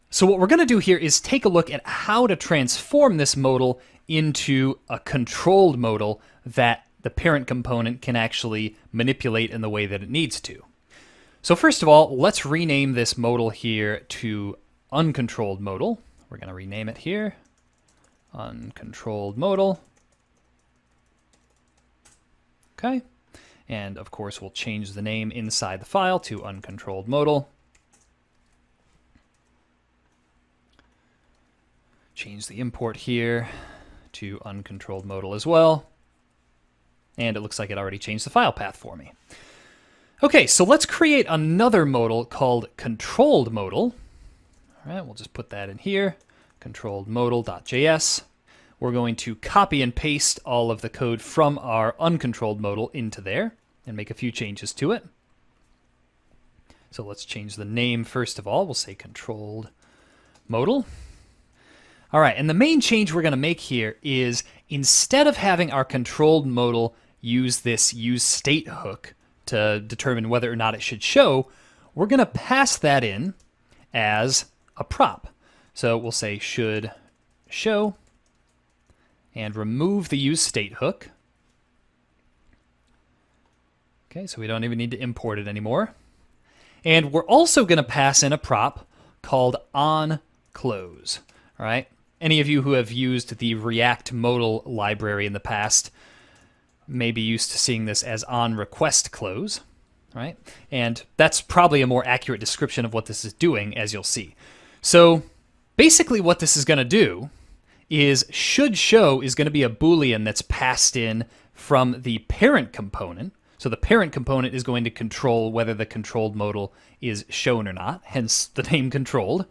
So what we're going to do here is take a look at how to transform this modal into a controlled modal that the parent component can actually manipulate in the way that it needs to. So first of all, let's rename this modal here to Uncontrolled Modal. We're going to rename it here, Uncontrolled Modal. Okay, and of course we'll change the name inside the file to Uncontrolled Modal. Change the import here to Uncontrolled Modal as well. And it looks like it already changed the file path for me. Okay, so let's create another modal called Controlled Modal. All right, we'll just put that in here, controlled modal.js. We're going to copy and paste all of the code from our uncontrolled modal into there and make a few changes to it. So let's change the name first of all. We'll say controlled modal. All right, and the main change we're going to make here is instead of having our controlled modal use this useState hook to determine whether or not it should show, we're going to pass that in as a prop. So we'll say should show and remove the useState hook. Okay, so we don't even need to import it anymore. And we're also going to pass in a prop called onClose. All right. Any of you who have used the React modal library in the past may be used to seeing this as onRequestClose, right? And that's probably a more accurate description of what this is doing, as you'll see. So basically what this is going to do is should show is going to be a Boolean that's passed in from the parent component. So the parent component is going to control whether the controlled modal is shown or not, hence the name controlled.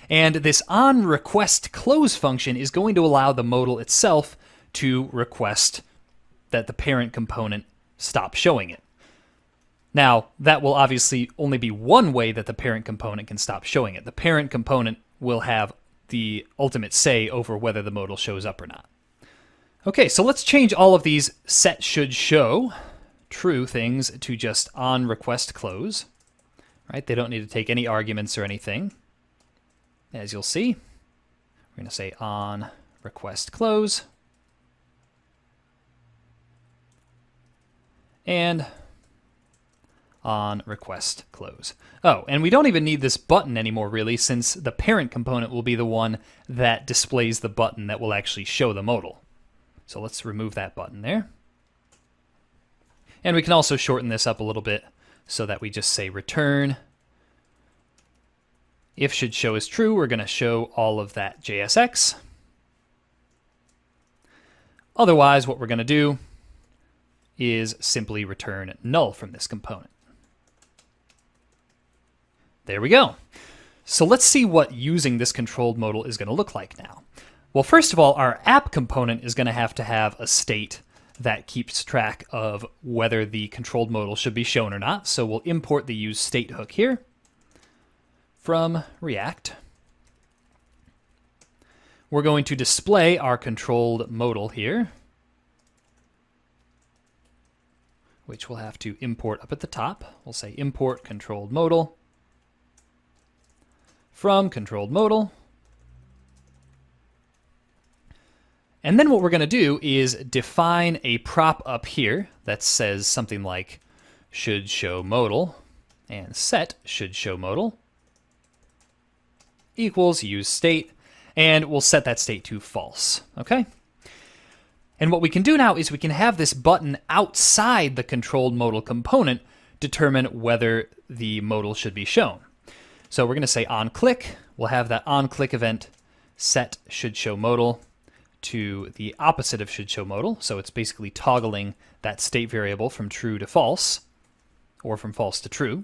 And this onRequestClose function is going to allow the modal itself to request that the parent component stop showing it. Now, that will obviously only be one way that the parent component can stop showing it. The parent component will have the ultimate say over whether the modal shows up or not. Okay, so let's change all of these set should show true things to just onRequestClose. Right? They don't need to take any arguments or anything. As you'll see, we're going to say onRequestClose and onRequestClose. Oh, and we don't even need this button anymore, really, since the parent component will be the one that displays the button that will actually show the modal. So let's remove that button there. And we can also shorten this up a little bit so that we just say return. If should show is true, we're going to show all of that JSX. Otherwise, what we're going to do is simply return null from this component. There we go. So let's see what using this controlled modal is going to look like now. Well, first of all, our app component is going to have a state that keeps track of whether the controlled modal should be shown or not. So we'll import the useState hook here from React. We're going to display our controlled modal here, which we'll have to import up at the top. We'll say import controlled modal from controlled modal. And then what we're going to do is define a prop up here that says something like should show modal and set should show modal equals useState, and we'll set that state to false. Okay? And what we can do now is we can have this button outside the controlled modal component determine whether the modal should be shown. So we're going to say onClick. We'll have that onClick event set should show modal to the opposite of should show modal. So it's basically toggling that state variable from true to false, or from false to true.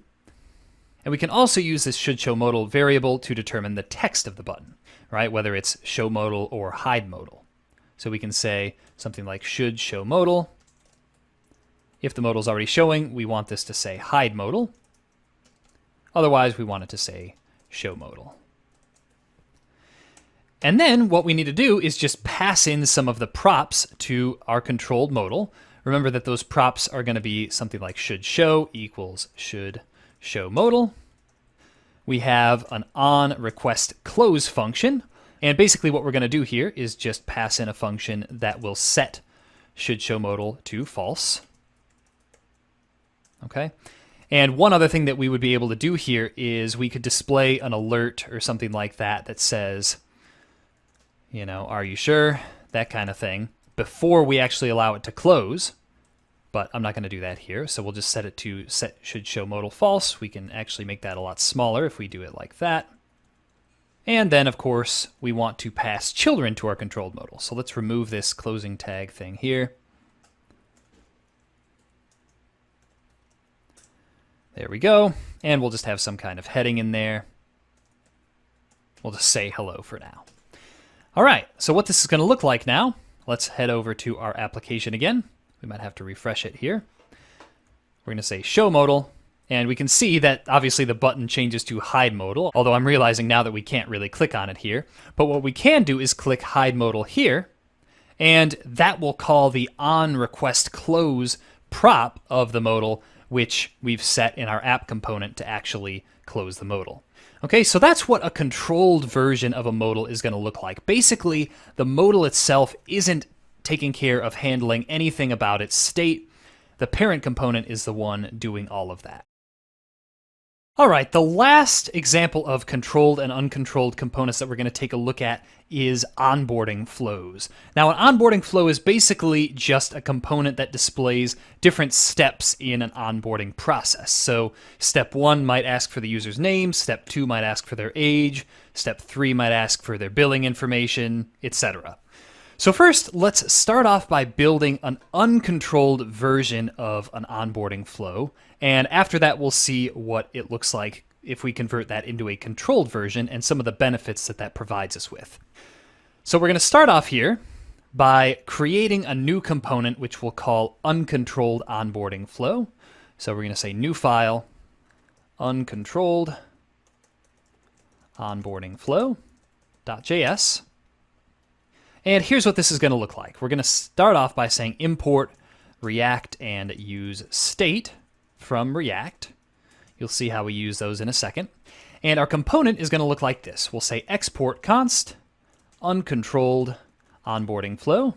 And we can also use this should show modal variable to determine the text of the button. right? Whether it's show modal or hide modal. So we can say something like should show modal. If the modal is already showing, we want this to say hide modal. Otherwise, we want it to say show modal. And then what we need to do is just pass in some of the props to our controlled modal. Remember that those props are going to be something like should show equals should show modal. We have an on request close function. And basically what we're going to do here is just pass in a function that will set should show modal to false. Okay. And one other thing that we would be able to do here is we could display an alert or something like that that says, you know, are you sure? That kind of thing, before we actually allow it to close. But I'm not going to do that here, so we'll just set it to set should show modal false. We can actually make that a lot smaller if we do it like that. And then, of course, we want to pass children to our controlled modal. So let's remove this closing tag thing here. There we go. And we'll just have some kind of heading in there. We'll just say hello for now. All right, so what this is going to look like now, let's head over to our application again. We might have to refresh it here. We're going to say show modal, and we can see that obviously the button changes to hide modal, although I'm realizing now that we can't really click on it here. But what we can do is click hide modal here, and that will call the on request close prop of the modal, which we've set in our app component to actually close the modal. Okay, so that's what a controlled version of a modal is going to look like. Basically, the modal itself isn't taking care of handling anything about its state. The parent component is the one doing all of that. All right, the last example of controlled and uncontrolled components that we're going to take a look at is onboarding flows. Now, an onboarding flow is basically just a component that displays different steps in an onboarding process. So step 1 might ask for the user's name, step 2 might ask for their age, step 3 might ask for their billing information, etc. So first, let's start off by building an uncontrolled version of an onboarding flow. And after that, we'll see what it looks like if we convert that into a controlled version and some of the benefits that that provides us with. So we're going to start off here by creating a new component, which we'll call uncontrolled onboarding flow. So we're going to say new file, uncontrolled onboarding flow.js. And here's what this is going to look like. We're going to start off by saying import React and use state from React. You'll see how we use those in a second. And our component is going to look like this. We'll say export const uncontrolled onboarding flow.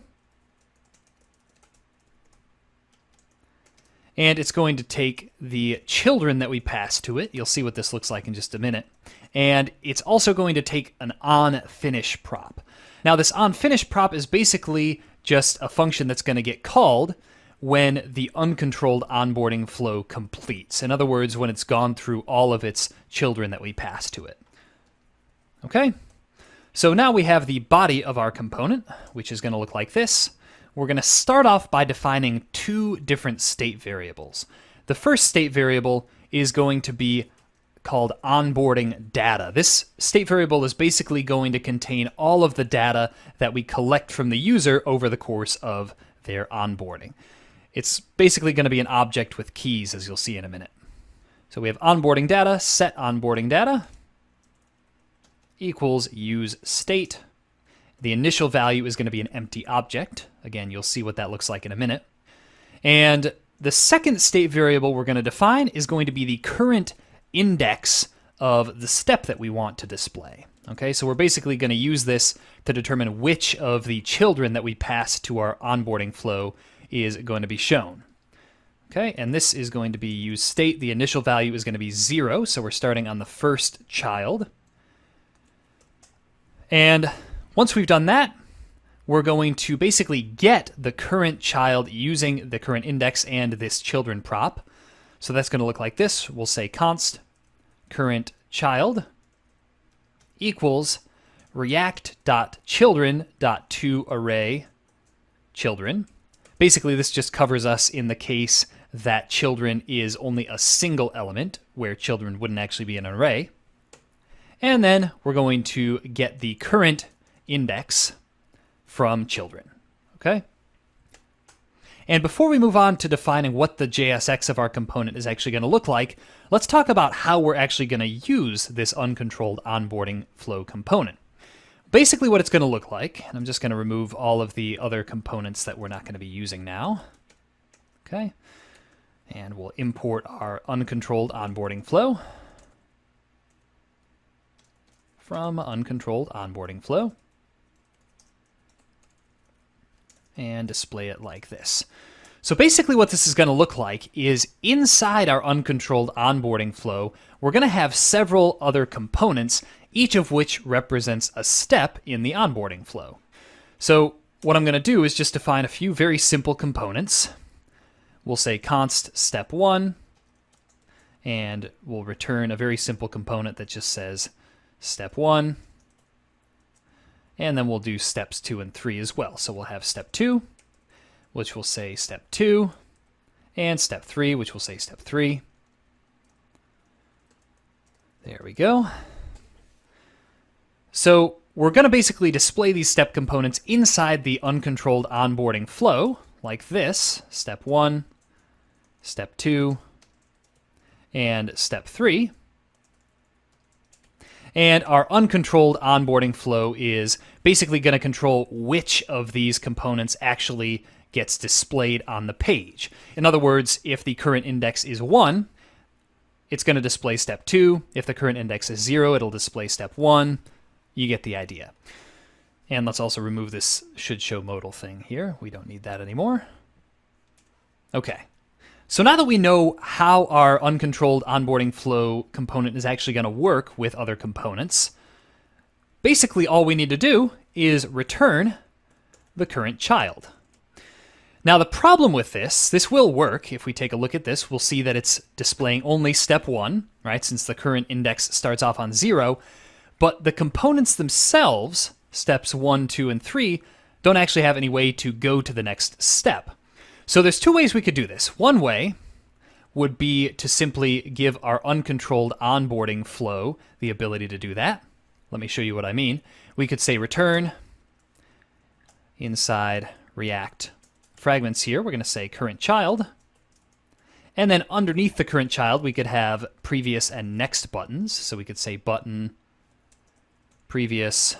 And it's going to take the children that we pass to it. You'll see what this looks like in just a minute. And it's also going to take an onFinish prop. Now, this onFinish prop is basically just a function that's going to get called when the uncontrolled onboarding flow completes. In other words, when it's gone through all of its children that we pass to it. Okay? So now we have the body of our component, which is going to look like this. We're going to start off by defining two different state variables. The first state variable is going to be called onboarding data. This state variable is basically going to contain all of the data that we collect from the user over the course of their onboarding. It's basically going to be an object with keys, as you'll see in a minute. So we have onboarding data, set onboarding data equals use state. The initial value is going to be an empty object. Again, you'll see what that looks like in a minute. And the second state variable we're going to define is going to be the current index of the step that we want to display. Okay, so we're basically going to use this to determine which of the children that we pass to our onboarding flow is going to be shown. Okay, and this is going to be use state. The initial value is going to be 0, so we're starting on the first child. And once we've done that, we're going to basically get the current child using the current index and this children prop. So that's going to look like this. We'll say const current child equals react.children.toArray children. Basically, this just covers us in the case that children is only a single element, where children wouldn't actually be an array. And then we're going to get the current index from children. Okay? And before we move on to defining what the JSX of our component is actually going to look like, let's talk about how we're actually going to use this uncontrolled onboarding flow component. Basically what it's going to look like, and I'm just going to remove all of the other components that we're not going to be using now. Okay, and we'll import our uncontrolled onboarding flow from uncontrolled onboarding flow and display it like this. So basically what this is going to look like is inside our uncontrolled onboarding flow, we're going to have several other components, each of which represents a step in the onboarding flow. So what I'm going to do is just define a few very simple components. We'll say const step 1, and we'll return a very simple component that just says step 1. And then we'll do steps 2 and 3 as well. So we'll have step 2, which will say step 2, and step 3, which will say step 3. There we go. So we're going to basically display these step components inside the uncontrolled onboarding flow, like this: step 1, step 2, and step 3. And our uncontrolled onboarding flow is basically going to control which of these components actually gets displayed on the page. In other words, if the current index is 1, it's going to display step 2. If the current index is 0, it'll display step 1. You get the idea. And let's also remove this should show modal thing here. We don't need that anymore. Okay. So now that we know how our uncontrolled onboarding flow component is actually going to work with other components, basically all we need to do is return the current child. Now the problem with this will work. If we take a look at this, we'll see that it's displaying only step 1, right, since the current index starts off on 0, but the components themselves, steps 1, 2, and 3, don't actually have any way to go to the next step. So there's two ways we could do this. One way would be to simply give our uncontrolled onboarding flow the ability to do that. Let me show you what I mean. We could say return inside React fragments here. We're going to say current child. And then underneath the current child, we could have previous and next buttons. So we could say button previous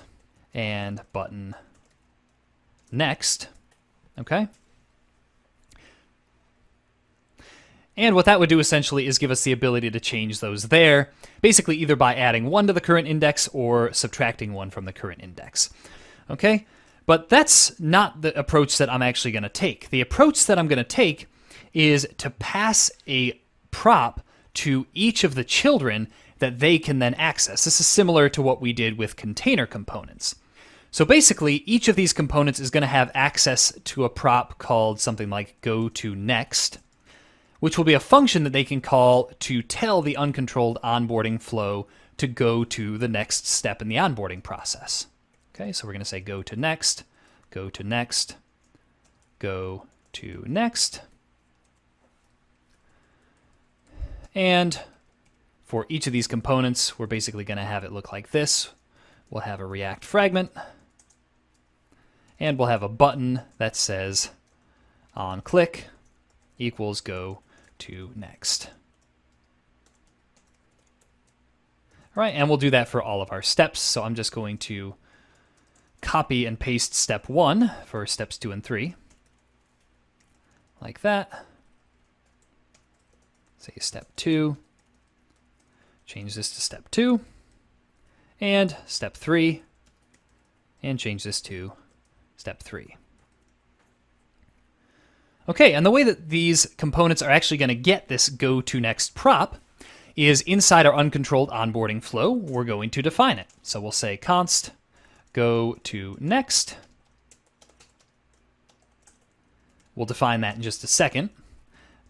and button next. Okay? And what that would do essentially is give us the ability to change those there, basically either by adding 1 to the current index or subtracting 1 from the current index. Okay? But that's not the approach that I'm actually going to take. The approach that I'm going to take is to pass a prop to each of the children that they can then access. This is similar to what we did with container components. So basically, each of these components is going to have access to a prop called something like goToNext, which will be a function that they can call to tell the uncontrolled onboarding flow to go to the next step in the onboarding process. Okay, so we're going to say goToNext, goToNext, goToNext. And for each of these components, we're basically going to have it look like this. We'll have a React fragment, and we'll have a button that says onClick equals goToNext. All right, and we'll do that for all of our steps. So I'm just going to copy and paste step 1 for steps 2 and 3, like that. Say step 2, change this to step 2, and step 3, and change this to step 3. Okay, and the way that these components are actually going to get this goToNext prop is inside our uncontrolled onboarding flow, we're going to define it. So we'll say const goToNext. We'll define that in just a second,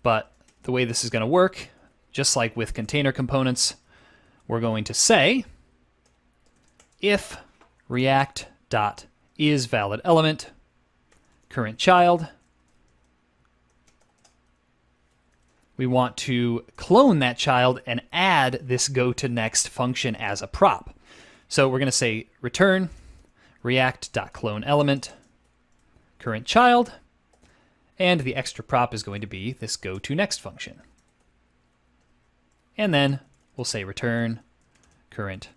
but the way this is going to work, just like with container components, we're going to say if react.isValidElement current child, we want to clone that child and add this goToNext function as a prop. So we're going to say return react.cloneElement current child, and the extra prop is going to be this goToNext function. And then we'll say return current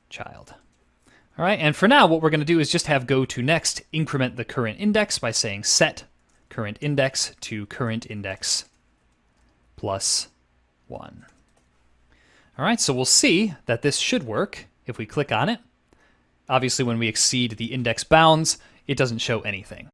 child. All right, and for now, what we're going to do is just have goToNext increment the current index by saying set current index to current index plus 1. All right, so we'll see that this should work if we click on it. Obviously, when we exceed the index bounds, it doesn't show anything.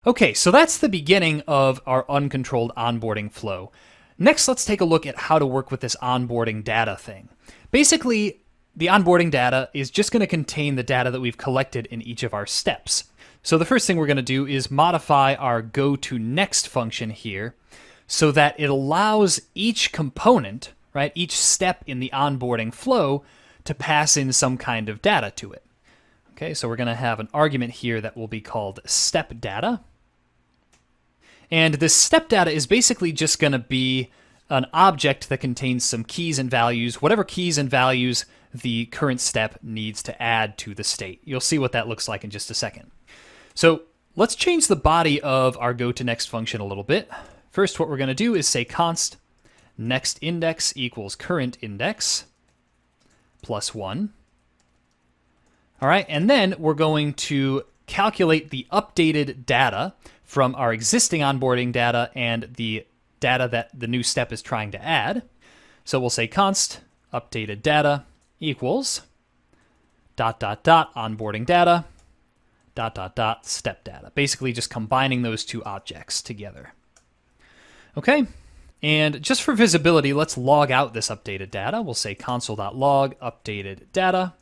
Okay, so that's the beginning of our uncontrolled onboarding flow. Next, let's take a look at how to work with this onboarding data thing. Basically, the onboarding data is just going to contain the data that we've collected in each of our steps. So the first thing we're going to do is modify our goToNext function here so that it allows each component, right, each step in the onboarding flow to pass in some kind of data to it. Okay, so we're going to have an argument here that will be called step data. And this step data is basically just going to be an object that contains some keys and values, whatever keys and values the current step needs to add to the state. You'll see what that looks like in just a second. So let's change the body of our goToNext function a little bit. First, what we're going to do is say const next index equals current index plus 1. All right, and then we're going to calculate the updated data from our existing onboarding data and the data that the new step is trying to add. So we'll say const updated data equals ... onboarding data ... step data. Basically just combining those two objects together. Okay, and just for visibility, let's log out this updated data. We'll say console.log updated data.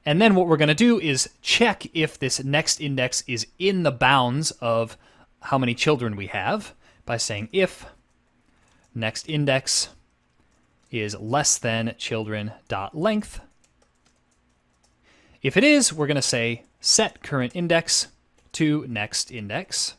And then what we're going to do is check if this next index is in the bounds of how many children we have by saying if next index is less than children.length. If it is, we're going to say set current index to next index.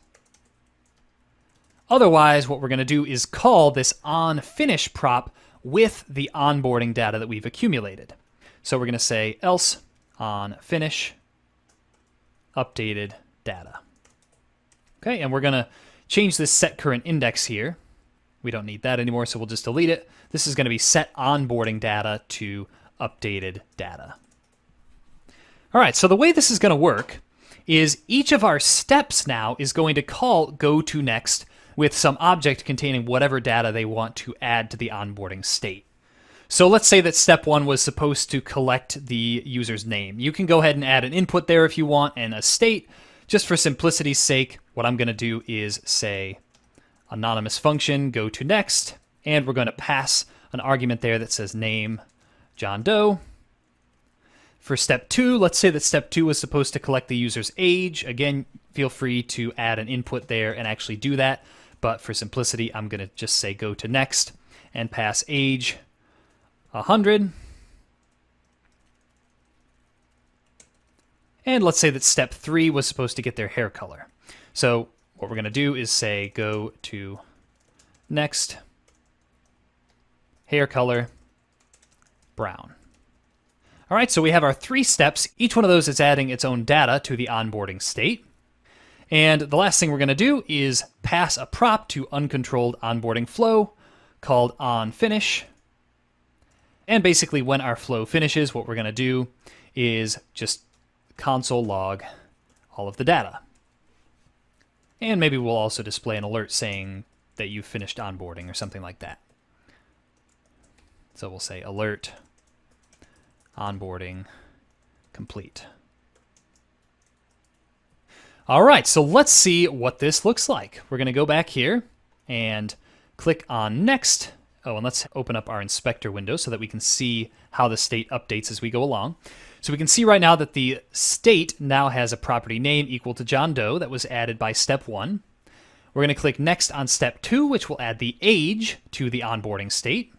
Otherwise, what we're going to do is call this onFinish prop with the onboarding data that we've accumulated. So we're going to say else onFinish updated data. Okay, and we're going to change this set current index here. We don't need that anymore, so we'll just delete it. This is going to be set onboarding data to updated data. All right, so the way this is going to work is each of our steps now is going to call goToNext with some object containing whatever data they want to add to the onboarding state. So let's say that step 1 was supposed to collect the user's name. You can go ahead and add an input there if you want and a state. Just for simplicity's sake, what I'm going to do is say anonymous function goToNext, and we're going to pass an argument there that says name John Doe. For step 2, let's say that step 2 was supposed to collect the user's age. Again, feel free to add an input there and actually do that. But for simplicity, I'm going to just say goToNext and pass age 100. And let's say that step 3 was supposed to get their hair color. So what we're going to do is say goToNext hair color brown. All right, so we have our 3 steps. Each one of those is adding its own data to the onboarding state. And the last thing we're going to do is pass a prop to uncontrolled onboarding flow called onFinish. And basically when our flow finishes, what we're going to do is just console log all of the data. And maybe we'll also display an alert saying that you've finished onboarding or something like that. So we'll say alert onboarding complete. All right, so let's see what this looks like. We're going to go back here and click on next. Oh, and let's open up our inspector window so that we can see how the state updates as we go along. So we can see right now that the state now has a property name equal to John Doe that was added by step 1. We're going to click next on step 2, which will add the age to the onboarding state.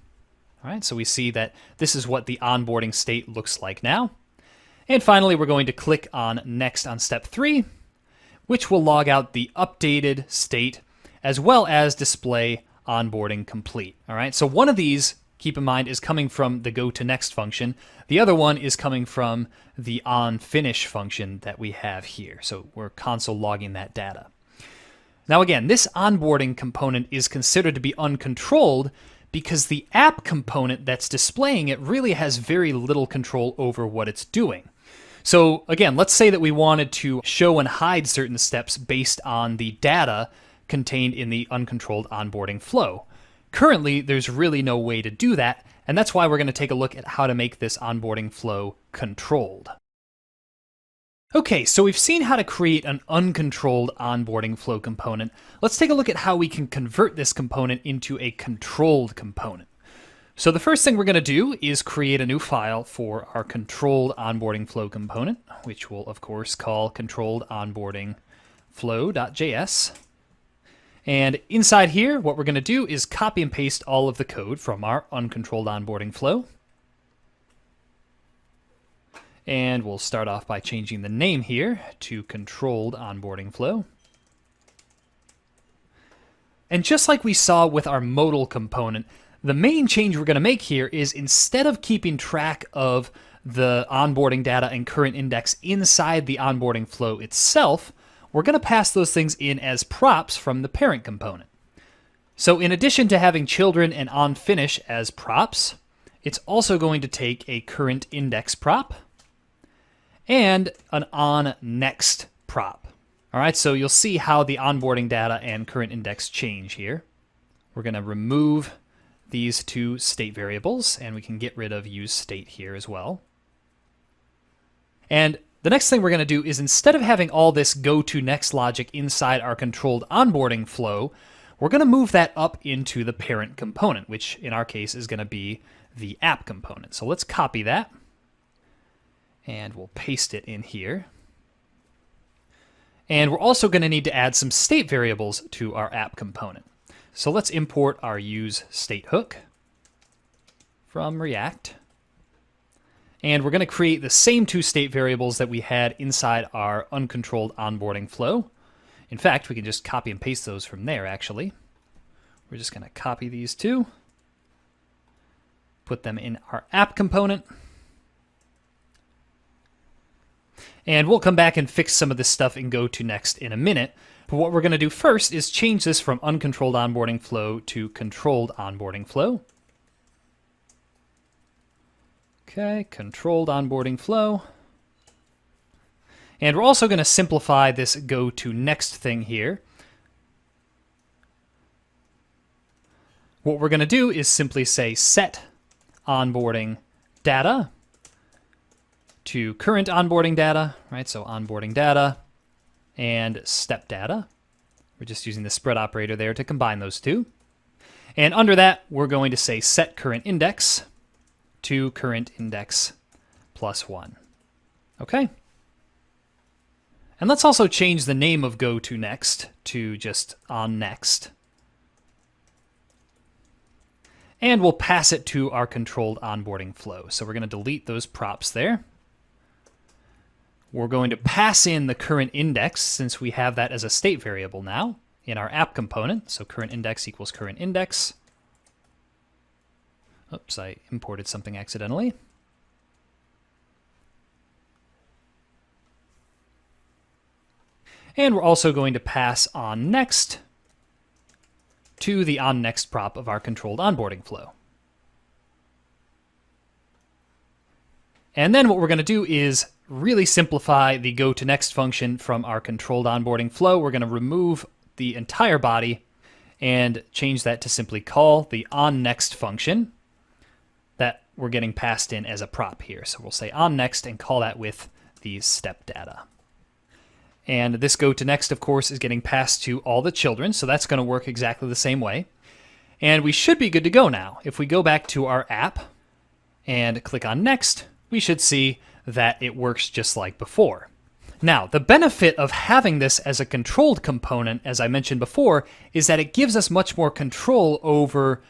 All right, so we see that this is what the onboarding state looks like now. And finally, we're going to click on next on step 3, which will log out the updated state as well as display onboarding complete. All right, so one of these keep in mind, is coming from the goToNext function. The other one is coming from the onFinish function that we have here. So we're console logging that data. Now again, this onboarding component is considered to be uncontrolled because the app component that's displaying it really has very little control over what it's doing. So again, let's say that we wanted to show and hide certain steps based on the data contained in the uncontrolled onboarding flow. Currently, there's really no way to do that, and that's why we're going to take a look at how to make this onboarding flow controlled. Okay, so we've seen how to create an uncontrolled onboarding flow component. Let's take a look at how we can convert this component into a controlled component. So the first thing we're going to do is create a new file for our controlled onboarding flow component, which we'll of course call controlled onboarding flow.js. And inside here, what we're going to do is copy and paste all of the code from our uncontrolled onboarding flow. And we'll start off by changing the name here to controlled onboarding flow. And just like we saw with our modal component, the main change we're going to make here is instead of keeping track of the onboarding data and current index inside the onboarding flow itself, we're going to pass those things in as props from the parent component. So in addition to having children and onFinish as props, it's also going to take a current index prop and an onNext prop. All right, so you'll see how the onboarding data and current index change here. We're going to remove these two state variables, and we can get rid of useState here as well. And the next thing we're going to do is instead of having all this goToNext logic inside our controlled onboarding flow, we're going to move that up into the parent component, which in our case is going to be the app component. So let's copy that, and we'll paste it in here. And we're also going to need to add some state variables to our app component. So let's import our useStateHook from React. And we're going to create the same two state variables that we had inside our uncontrolled onboarding flow. In fact, we can just copy and paste those from there, actually. We're just going to copy these two, put them in our app component. And we'll come back and fix some of this stuff in goToNext in a minute. But what we're going to do first is change this from uncontrolled onboarding flow to controlled onboarding flow. Okay, controlled onboarding flow. And we're also going to simplify this goToNext thing here. What we're going to do is simply say set onboarding data to current onboarding data, right? So onboarding data and step data. We're just using the spread operator there to combine those two. And under that, we're going to say set current index to current index plus 1. Okay? And let's also change the name of goToNext to just onNext. And we'll pass it to our controlled onboarding flow. So we're going to delete those props there. We're going to pass in the current index, since we have that as a state variable now in our app component. So current index equals current index. Oops, I imported something accidentally. And we're also going to pass onNext to the onNext prop of our controlled onboarding flow. And then what we're going to do is really simplify the goToNext function from our controlled onboarding flow. We're going to remove the entire body and change that to simply call the onNext function that we're getting passed in as a prop here. So we'll say onNext and call that with the step data. And this goToNext, of course, is getting passed to all the children, so that's going to work exactly the same way. And we should be good to go now. If we go back to our app and click on Next, we should see that it works just like before. Now, the benefit of having this as a controlled component, as I mentioned before, is that it gives us much more control over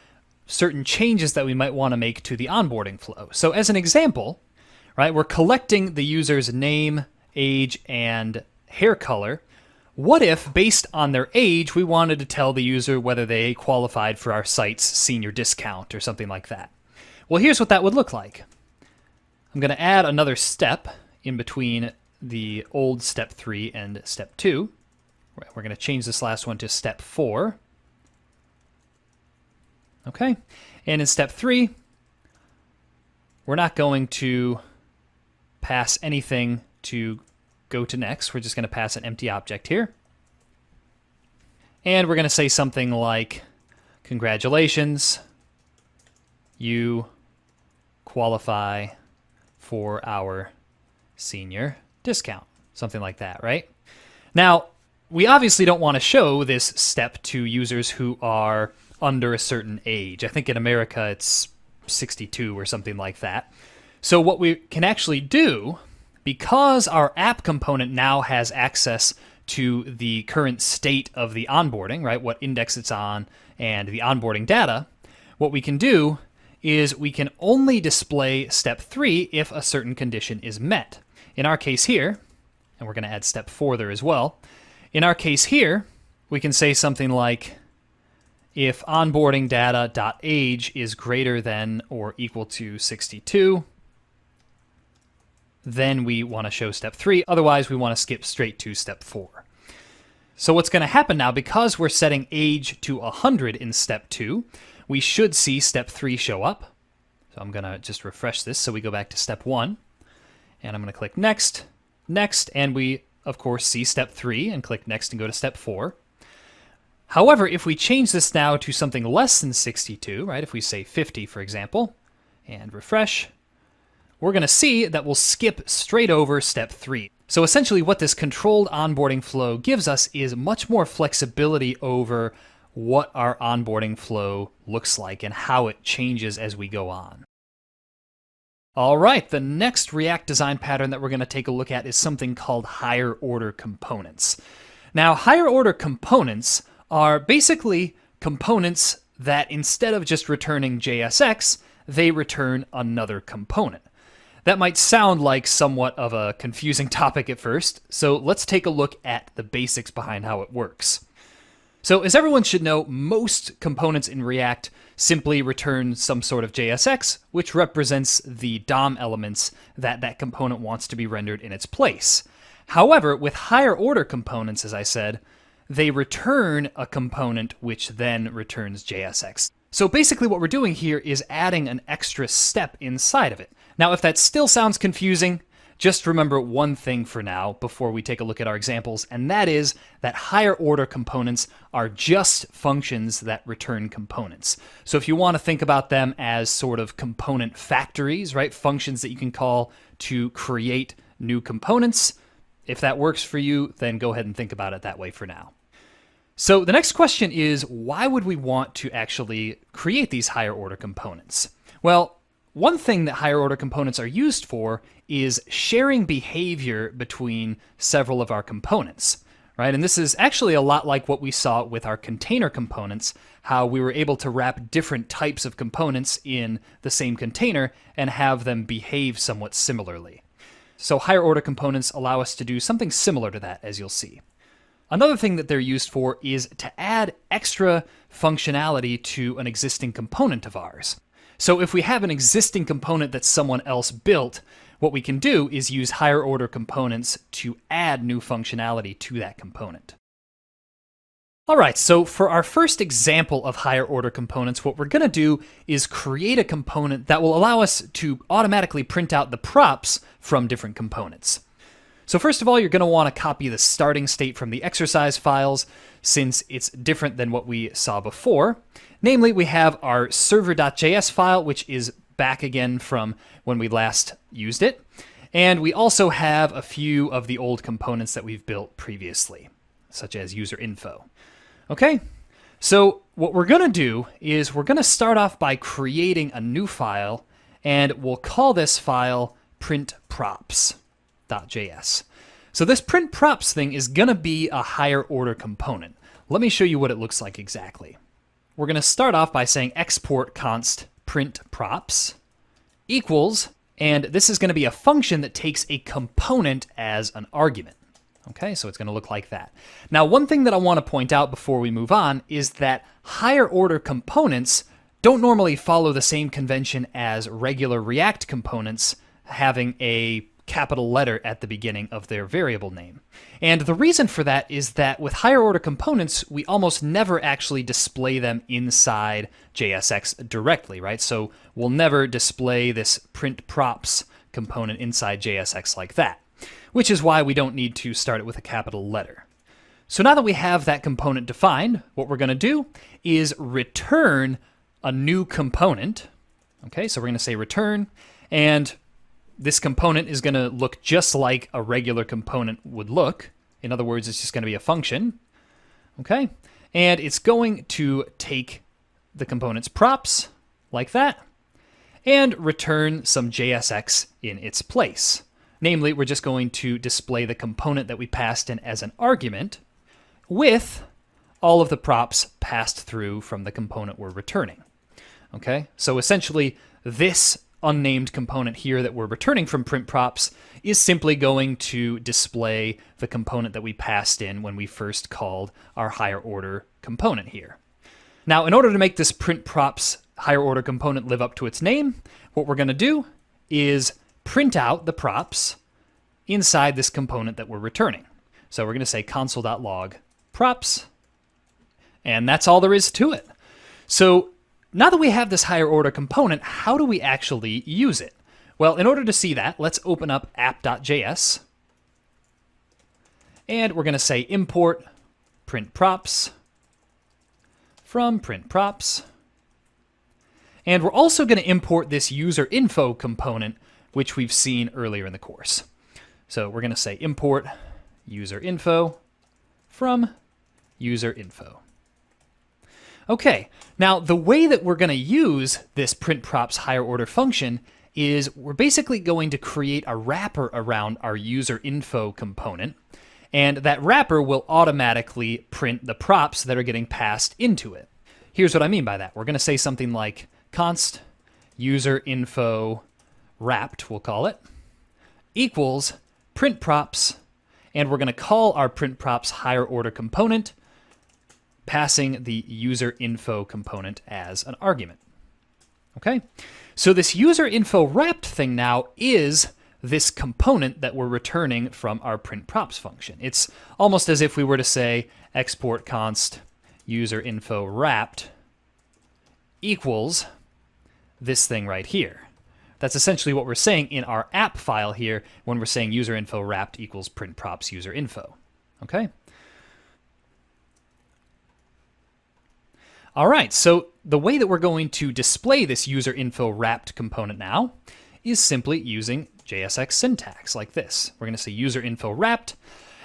certain changes that we might want to make to the onboarding flow. So as an example, right, we're collecting the user's name, age, and hair color. What if, based on their age, we wanted to tell the user whether they qualified for our site's senior discount or something like that? Well, here's what that would look like. I'm going to add another step in between the old step 3 and step 2. We're going to change this last one to step 4. Okay, and in step 3, we're not going to pass anything to go to next. We're just going to pass an empty object here. And we're going to say something like, congratulations, you qualify for our senior discount. Something like that, right? Now, we obviously don't want to show this step to users who are under a certain age. I think in America it's 62 or something like that. So what we can actually do, because our app component now has access to the current state of the onboarding, right, what index it's on, and the onboarding data, what we can do is we can only display step 3 if a certain condition is met. In our case here, and we're going to add step 4 there as well, in our case here, we can say something like, if onboarding data.age is greater than or equal to 62, then we want to show step 3. Otherwise, we want to skip straight to step 4. So what's going to happen now, because we're setting age to 100 in step 2, we should see step 3 show up. So I'm going to just refresh this so we go back to step 1. And I'm going to click next, next, and we, of course, see step 3 and click next and go to step 4. However, if we change this now to something less than 62, right, if we say 50, for example, and refresh, we're going to see that we'll skip straight over step 3. So essentially what this controlled onboarding flow gives us is much more flexibility over what our onboarding flow looks like and how it changes as we go on. All right, the next React design pattern that we're going to take a look at is something called higher order components. Now, higher order components are basically components that instead of just returning JSX, they return another component. That might sound like somewhat of a confusing topic at first, so let's take a look at the basics behind how it works. So as everyone should know, most components in React simply return some sort of JSX, which represents the DOM elements that that component wants to be rendered in its place. However, with higher order components, as I said, they return a component which then returns JSX. So basically what we're doing here is adding an extra step inside of it. Now, if that still sounds confusing, just remember one thing for now before we take a look at our examples, and that is that higher order components are just functions that return components. So if you want to think about them as sort of component factories, right, functions that you can call to create new components, if that works for you, then go ahead and think about it that way for now. So the next question is, why would we want to actually create these higher order components? Well, one thing that higher order components are used for is sharing behavior between several of our components, right? And this is actually a lot like what we saw with our container components, how we were able to wrap different types of components in the same container and have them behave somewhat similarly. So higher order components allow us to do something similar to that, as you'll see. Another thing that they're used for is to add extra functionality to an existing component of ours. So if we have an existing component that someone else built, what we can do is use higher order components to add new functionality to that component. All right, so for our first example of higher order components, what we're going to do is create a component that will allow us to automatically print out the props from different components. So first of all, you're going to want to copy the starting state from the exercise files, since it's different than what we saw before. Namely, we have our server.js file, which is back again from when we last used it. And we also have a few of the old components that we've built previously, such as user info. Okay, so what we're going to do is we're going to start off by creating a new file, and we'll call this file printprops.js. So this printprops thing is going to be a higher order component. Let me show you what it looks like exactly. We're going to start off by saying export const printprops equals, and this is going to be a function that takes a component as an argument. Okay, so it's going to look like that. Now, one thing that I want to point out before we move on is that higher order components don't normally follow the same convention as regular React components having a capital letter at the beginning of their variable name. And the reason for that is that with higher order components, we almost never actually display them inside JSX directly, right? So we'll never display this print props component inside JSX like that, which is why we don't need to start it with a capital letter. So now that we have that component defined, what we're going to do is return a new component. Okay, so we're going to say return, and this component is going to look just like a regular component would look. In other words, it's just going to be a function. Okay, and it's going to take the component's props like that and return some JSX in its place. Namely, we're just going to display the component that we passed in as an argument with all of the props passed through from the component we're returning. Okay, so essentially this unnamed component here that we're returning from print props is simply going to display the component that we passed in when we first called our higher order component here. Now, in order to make this print props higher order component live up to its name, what we're going to do is print out the props inside this component that we're returning. So we're going to say console.log props, and that's all there is to it. So now that we have this higher order component, how do we actually use it? Well, in order to see that, let's open up app.js, and we're going to say import print props from print props. And we're also going to import this user info component, which we've seen earlier in the course. So we're going to say import user info from user info. Okay, now the way that we're going to use this print props higher order function is we're basically going to create a wrapper around our user info component, and that wrapper will automatically print the props that are getting passed into it. Here's what I mean by that. We're going to say something like const user info wrapped, we'll call it, equals print props, and we're going to call our print props higher order component passing the user info component as an argument. Okay, so this user info wrapped thing now is this component that we're returning from our print props function. It's almost as if we were to say export const user info wrapped equals this thing right here. That's essentially what we're saying in our app file here when we're saying user info wrapped equals print props user info. Okay. All right, so the way that we're going to display this user info wrapped component now is simply using JSX syntax like this. We're going to say user info wrapped,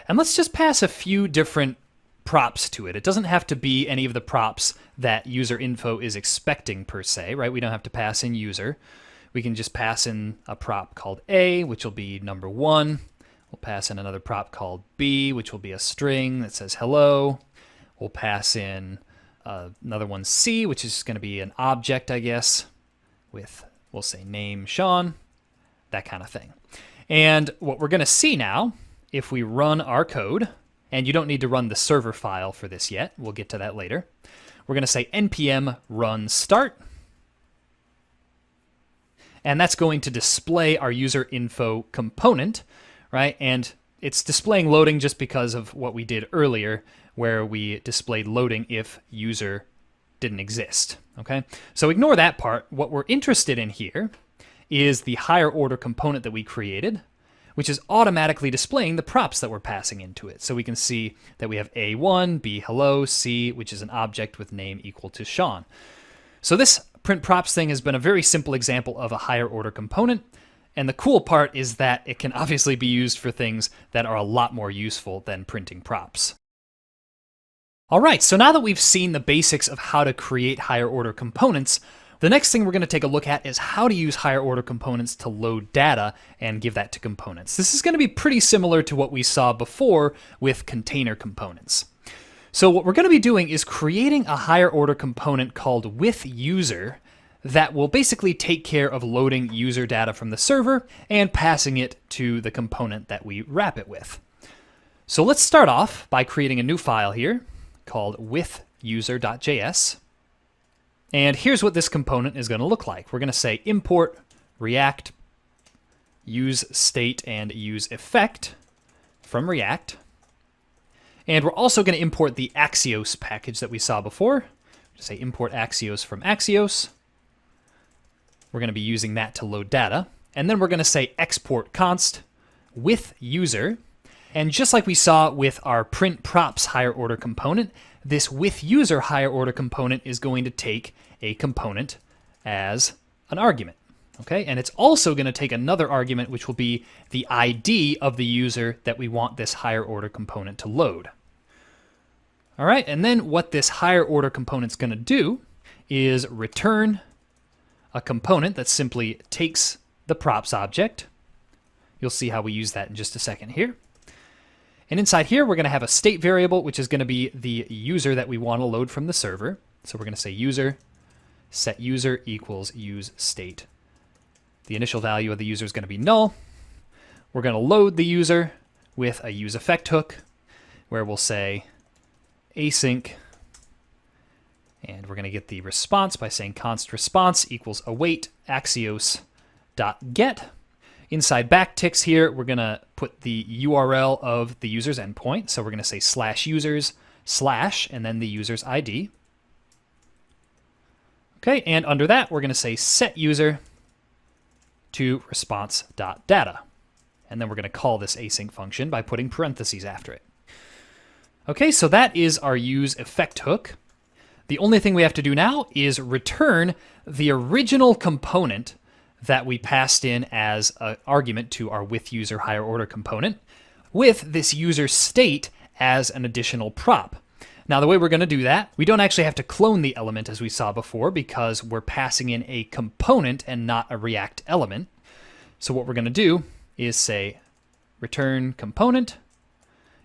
and let's just pass a few different props to it. It doesn't have to be any of the props that user info is expecting per se, right? We don't have to pass in user. We can just pass in a prop called A, which will be number 1. We'll pass in another prop called B, which will be a string that says hello. We'll pass in another one C, which is going to be an object, I guess, with, we'll say name Sean, that kind of thing. And what we're going to see now, if we run our code, and you don't need to run the server file for this yet, we'll get to that later. We're going to say npm run start, and that's going to display our user info component, right? And it's displaying loading just because of what we did earlier, where we displayed loading if user didn't exist, okay? So ignore that part. What we're interested in here is the higher order component that we created, which is automatically displaying the props that we're passing into it. So we can see that we have A1, B hello, C, which is an object with name equal to Sean. So this print props thing has been a very simple example of a higher order component. And the cool part is that it can obviously be used for things that are a lot more useful than printing props. All right, so now that we've seen the basics of how to create higher order components, the next thing we're going to take a look at is how to use higher order components to load data and give that to components. This is going to be pretty similar to what we saw before with container components. So what we're going to be doing is creating a higher order component called withUser that will basically take care of loading user data from the server and passing it to the component that we wrap it with. So let's start off by creating a new file here called withUser.js. And here's what this component is going to look like. We're going to say import React useState and useEffect from React. And we're also going to import the Axios package that we saw before. Say import Axios from Axios. We're going to be using that to load data. And then we're going to say export const with user. And just like we saw with our print props higher order component, this with user higher order component is going to take a component as an argument. Okay, and it's also going to take another argument, which will be the ID of the user that we want this higher order component to load. All right, and then what this higher order component's going to do is return a component that simply takes the props object. You'll see how we use that in just a second here. And inside here, we're going to have a state variable, which is going to be the user that we want to load from the server. So we're going to say user set user equals useState. The initial value of the user is going to be null. We're going to load the user with a useEffect hook, where we'll say async, and we're going to get the response by saying const response equals await axios.get. Inside backticks here, we're going to put the URL of the user's endpoint. So we're going to say /users/ and then the user's ID. Okay, and under that, we're going to say set user to response.data. And then we're going to call this async function by putting parentheses after it. Okay, so that is our useEffect hook. The only thing we have to do now is return the original component that we passed in as an argument to our with user higher order component with this user state as an additional prop. Now, the way we're going to do that, we don't actually have to clone the element as we saw before because we're passing in a component and not a React element. So what we're going to do is say return component.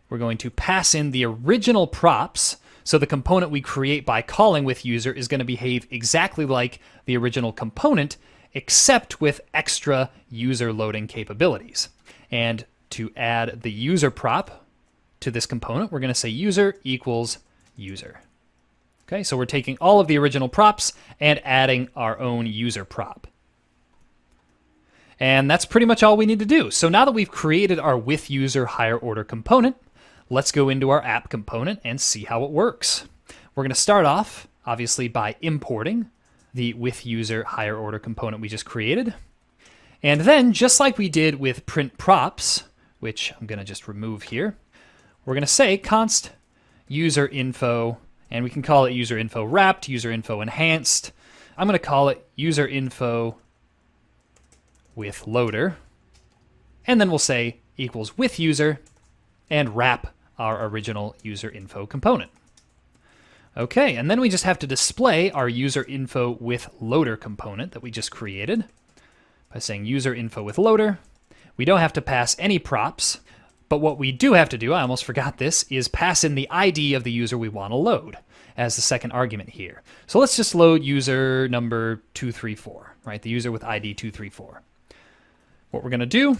We're going to pass in the original props. So the component we create by calling with user is going to behave exactly like the original component, except with extra user loading capabilities. And to add the user prop to this component, we're going to say user equals user. Okay, so we're taking all of the original props and adding our own user prop. And that's pretty much all we need to do. So now that we've created our with user higher order component, let's go into our app component and see how it works. We're going to start off, obviously, by importing the with user higher order component we just created. And then, just like we did with print props, which I'm going to just remove here, we're going to say const user info, and we can call it user info wrapped, user info enhanced. I'm going to call it user info with loader. And then we'll say equals with user and wrap our original user info component. Okay, and then we just have to display our user info with loader component that we just created by saying user info with loader. We don't have to pass any props, but what we do have to do, I almost forgot this, is pass in the ID of the user we want to load as the second argument here. So let's just load user number 234, right? The user with ID 234. What we're going to do,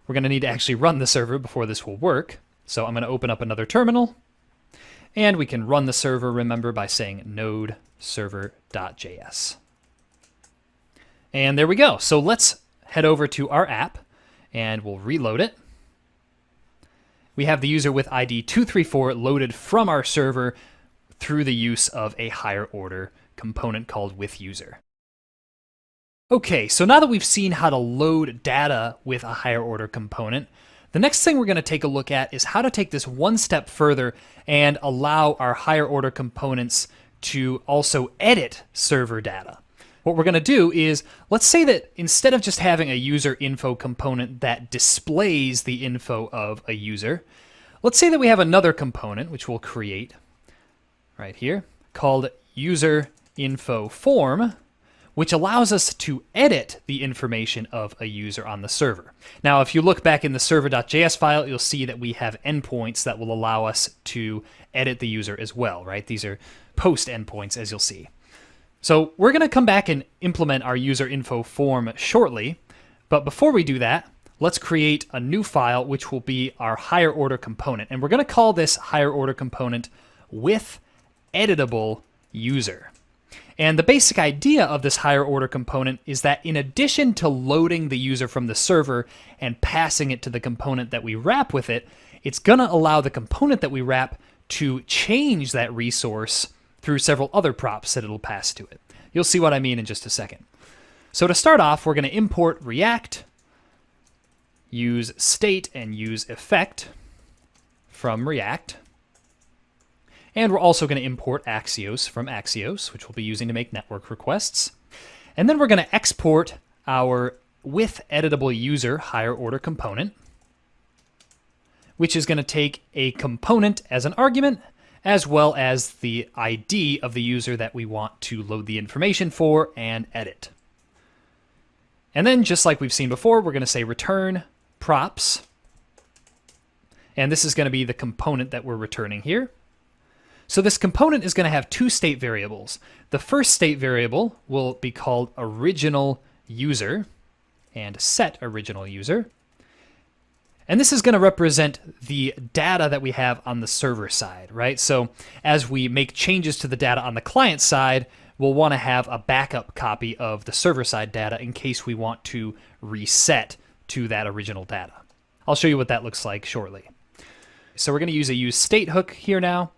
we're going to need to actually run the server before this will work. So I'm going to open up another terminal. And we can run the server, remember, by saying node server.js. And there we go. So let's head over to our app, and we'll reload it. We have the user with ID 234 loaded from our server through the use of a higher order component called with user. Okay, so now that we've seen how to load data with a higher order component, the next thing we're going to take a look at is how to take this one step further and allow our higher order components to also edit server data. What we're going to do is, let's say that instead of just having a user info component that displays the info of a user, let's say that we have another component, which we'll create right here, called user info form, which allows us to edit the information of a user on the server. Now, if you look back in the server.js file, you'll see that we have endpoints that will allow us to edit the user as well, right? These are post endpoints, as you'll see. So we're going to come back and implement our user info form shortly. But before we do that, let's create a new file, which will be our higher order component. And we're going to call this higher order component with editable user. And the basic idea of this higher order component is that in addition to loading the user from the server and passing it to the component that we wrap with it, it's going to allow the component that we wrap to change that resource through several other props that it'll pass to it. You'll see what I mean in just a second. So to start off, we're going to import React, use state and use effect from React. And we're also going to import Axios from Axios, which we'll be using to make network requests. And then we're going to export our with editable user higher order component, which is going to take a component as an argument, as well as the ID of the user that we want to load the information for and edit. And then, just like we've seen before, we're going to say return props. And this is going to be the component that we're returning here. So this component is going to have two state variables. The first state variable will be called original user and set original user. And this is going to represent the data that we have on the server side, right? So as we make changes to the data on the client side, we'll want to have a backup copy of the server side data in case we want to reset to that original data. I'll show you what that looks like shortly. So we're going to use a useState hook here now.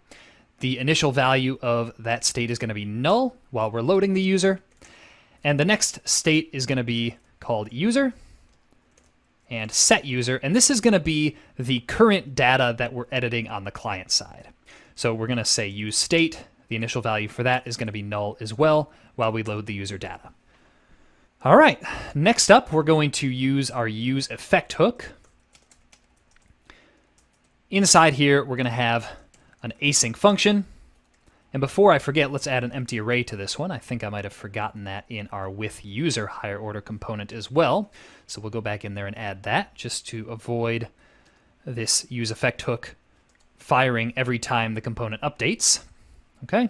The initial value of that state is going to be null while we're loading the user. And the next state is going to be called user and set user. And this is going to be the current data that we're editing on the client side. So we're going to say useState. The initial value for that is going to be null as well while we load the user data. All right, next up, we're going to use our useEffect hook. Inside here, we're going to have an async function. And before I forget, let's add an empty array to this one. I think I might have forgotten that in our with user higher order component as well. So we'll go back in there and add that just to avoid this useEffect hook firing every time the component updates. Okay.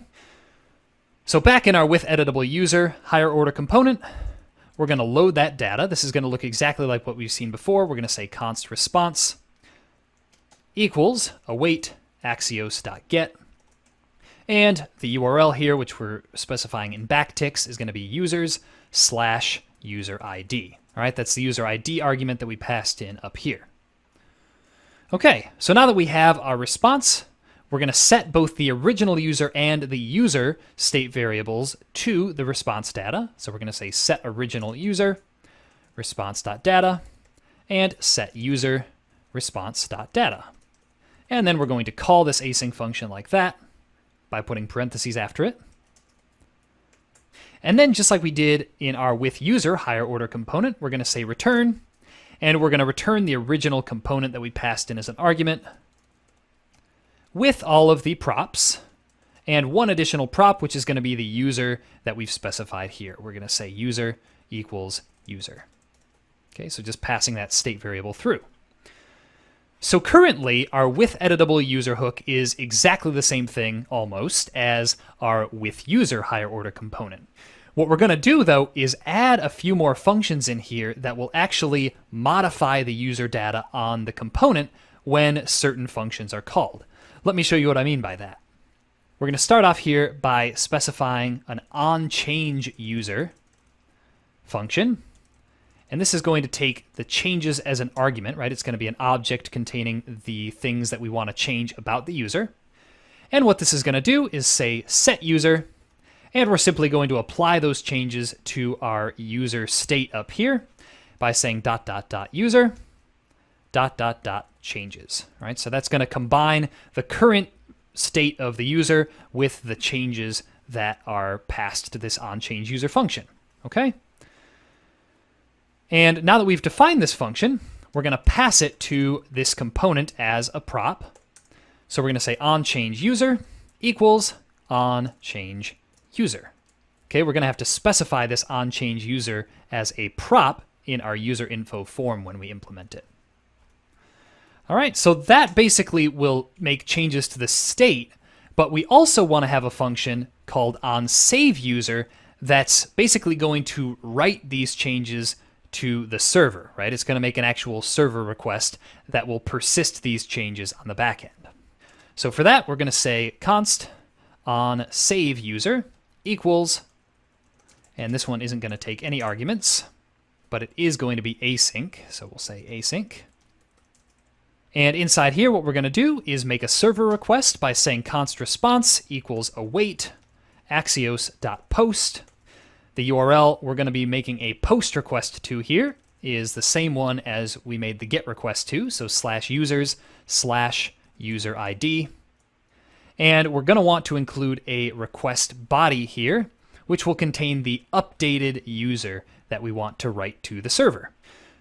So back in our with editable user higher order component, we're going to load that data. This is going to look exactly like what we've seen before. We're going to say const response equals await axios.get. And the URL here, which we're specifying in backticks, is going to be users/user ID. All right, that's the user ID argument that we passed in up here. Okay, so now that we have our response, we're going to set both the original user and the user state variables to the response data. So we're going to say set original user response.data and set user response.data. And then we're going to call this async function like that by putting parentheses after it. And then just like we did in our with user higher order component, we're going to say return, and we're going to return the original component that we passed in as an argument with all of the props and one additional prop, which is going to be the user that we've specified here. We're going to say user equals user. Okay, so just passing that state variable through. So currently, our with editable user hook is exactly the same thing, almost, as our with user higher order component. What we're going to do, though, is add a few more functions in here that will actually modify the user data on the component when certain functions are called. Let me show you what I mean by that. We're going to start off here by specifying an onChangeUser function. And this is going to take the changes as an argument, right? It's going to be an object containing the things that we want to change about the user. And what this is going to do is say set user, and we're simply going to apply those changes to our user state up here by saying ..user .changes, right? So that's going to combine the current state of the user with the changes that are passed to this onChangeUser function, okay? And now that we've defined this function, we're going to pass it to this component as a prop. So we're going to say onChangeUser equals onChangeUser. Okay, we're going to have to specify this onChangeUser as a prop in our user info form when we implement it. All right, so that basically will make changes to the state, but we also want to have a function called onSaveUser that's basically going to write these changes to the server, right? It's going to make an actual server request that will persist these changes on the back end. So for that, we're going to say const onSaveUser equals And this one isn't going to take any arguments, but it is going to be async. So we'll say async. And inside here, what we're going to do is make a server request by saying const response equals await axios.post. The URL we're going to be making a post request to here is the same one as we made the GET request to, so /users/user ID. And we're going to want to include a request body here, which will contain the updated user that we want to write to the server.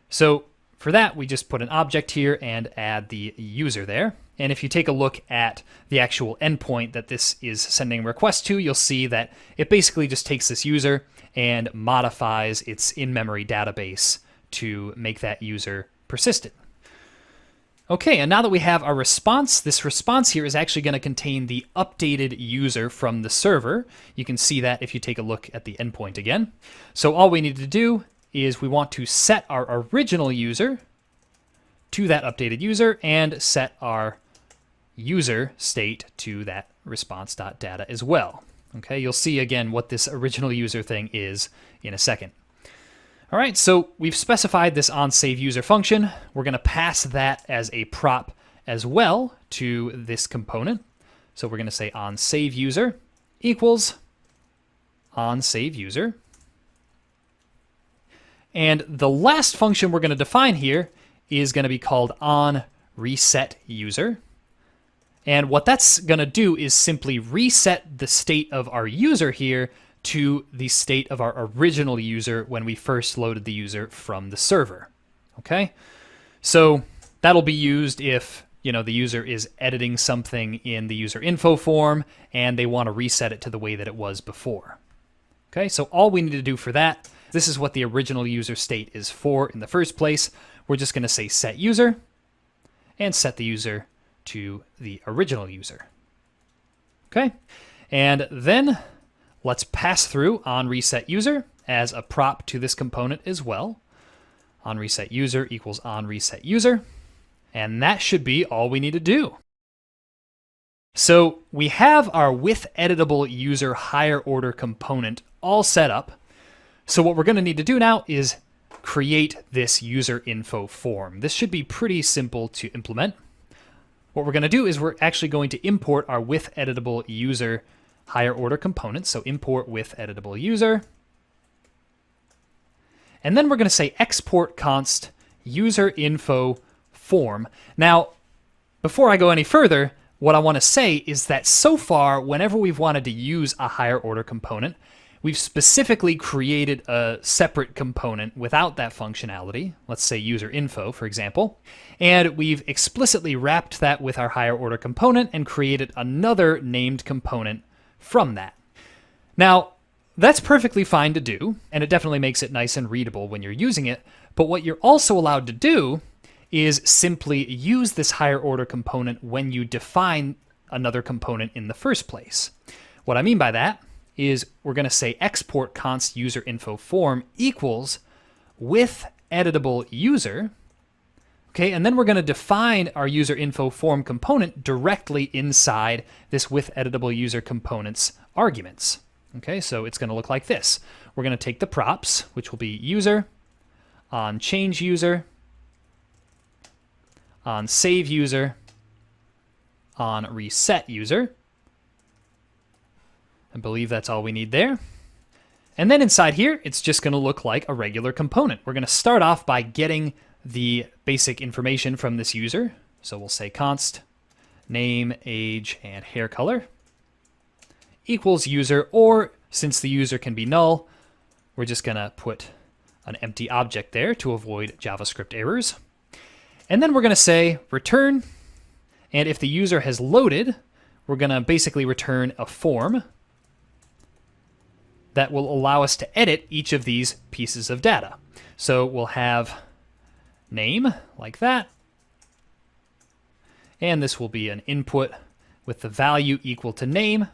So for that, we just put an object here and add the user there. And if you take a look at the actual endpoint that this is sending a request to, you'll see that it basically just takes this user and modifies its in-memory database to make that user persistent. Okay, and now that we have our response, this response here is actually going to contain the updated user from the server. You can see that if you take a look at the endpoint again. So all we need to do is we want to set our original user to that updated user and set our user state to that response.data as well. Okay, you'll see again what this original user thing is in a second. All right, so we've specified this onSaveUser function. We're going to pass that as a prop as well to this component. So we're going to say onSaveUser equals onSaveUser. And the last function we're going to define here is going to be called onResetUser. And what that's going to do is simply reset the state of our user here to the state of our original user when we first loaded the user from the server. Okay? So that'll be used if, the user is editing something in the user info form and they want to reset it to the way that it was before. Okay? So all we need to do for that, this is what the original user state is for in the first place. We're just going to say set user and set the user to the original user. Okay? And then let's pass through onResetUser as a prop to this component as well. OnResetUser equals onResetUser. And that should be all we need to do. So we have our withEditable higher order component all set up. So what we're going to need to do now is create this user info form. This should be pretty simple to implement. What we're going to do is we're actually going to import our withEditable higher order component. So import withEditable. And then we're going to say export const user info form. Now, before I go any further, what I want to say is that so far, whenever we've wanted to use a higher order component, we've specifically created a separate component without that functionality. Let's say user info, for example. And we've explicitly wrapped that with our higher order component and created another named component from that. Now, that's perfectly fine to do, and it definitely makes it nice and readable when you're using it. But what you're also allowed to do is simply use this higher order component when you define another component in the first place. What I mean by that is we're going to say export const user info form equals withEditable. Okay, and then we're going to define our user info form component directly inside this withEditable component's arguments. Okay, so it's going to look like this. We're going to take the props, which will be user, onChangeUser, onSaveUser, onResetUser. I believe that's all we need there. And then inside here, it's just going to look like a regular component. We're going to start off by getting the basic information from this user. So we'll say const name, age, and hair color equals user, or since the user can be null, we're just going to put an empty object there to avoid JavaScript errors. And then we're going to say return, and if the user has loaded, we're going to basically return a form that will allow us to edit each of these pieces of data. So we'll have name, like that, and this will be an input with the value equal to name.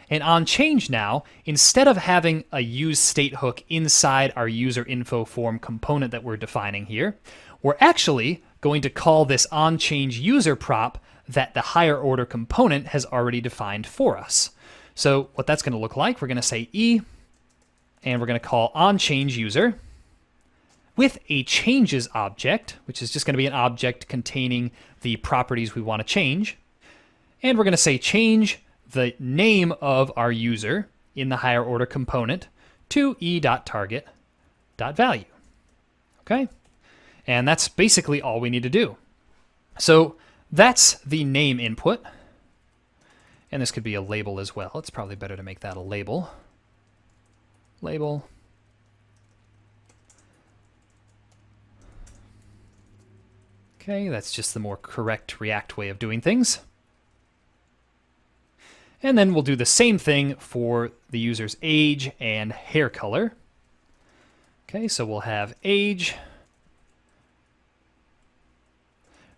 And on change now, instead of having a useStateHook inside our user info form component that we're defining here, we're actually going to call this onChangeUser prop that the higher order component has already defined for us. So what that's going to look like, we're going to say e, and we're going to call onChangeUser with a changes object, which is just going to be an object containing the properties we want to change. And we're going to say change the name of our user in the higher order component to e.target.value. Okay? And that's basically all we need to do. So that's the name input. And this could be a label as well. It's probably better to make that a label. Label. Okay, that's just the more correct React way of doing things. And then we'll do the same thing for the user's age and hair color. Okay, so we'll have age.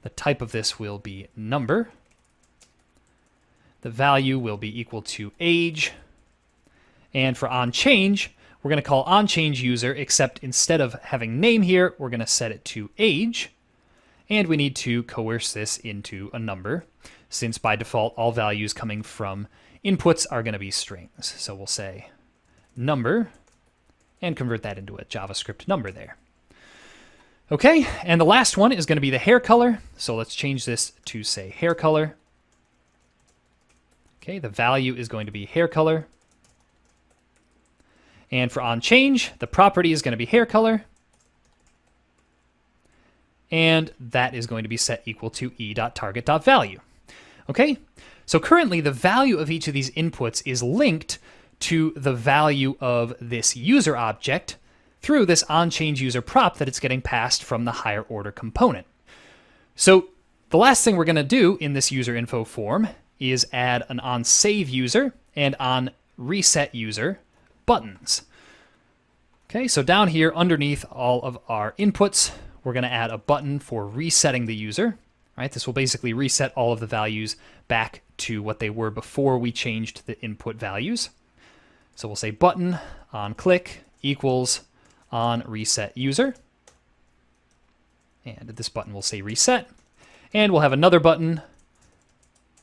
The type of this will be number. The value will be equal to age. And for onChange, we're going to call onChangeUser, except instead of having name here, we're going to set it to age. And we need to coerce this into a number, since by default all values coming from inputs are going to be strings. So we'll say number and convert that into a JavaScript number there. Okay, and the last one is going to be the hair color. So let's change this to say hair color. Okay, the value is going to be hair color. And for onChange, the property is going to be hair color. And that is going to be set equal to e.target.value. Okay, so currently the value of each of these inputs is linked to the value of this user object through this onChangeUser prop that it's getting passed from the higher order component. So the last thing we're going to do in this user info form is add an onSaveUser and onResetUser buttons. Okay, so down here underneath all of our inputs, we're going to add a button for resetting the user. Right? This will basically reset all of the values back to what they were before we changed the input values. So we'll say button on click equals on reset user. And this button will say reset. And we'll have another button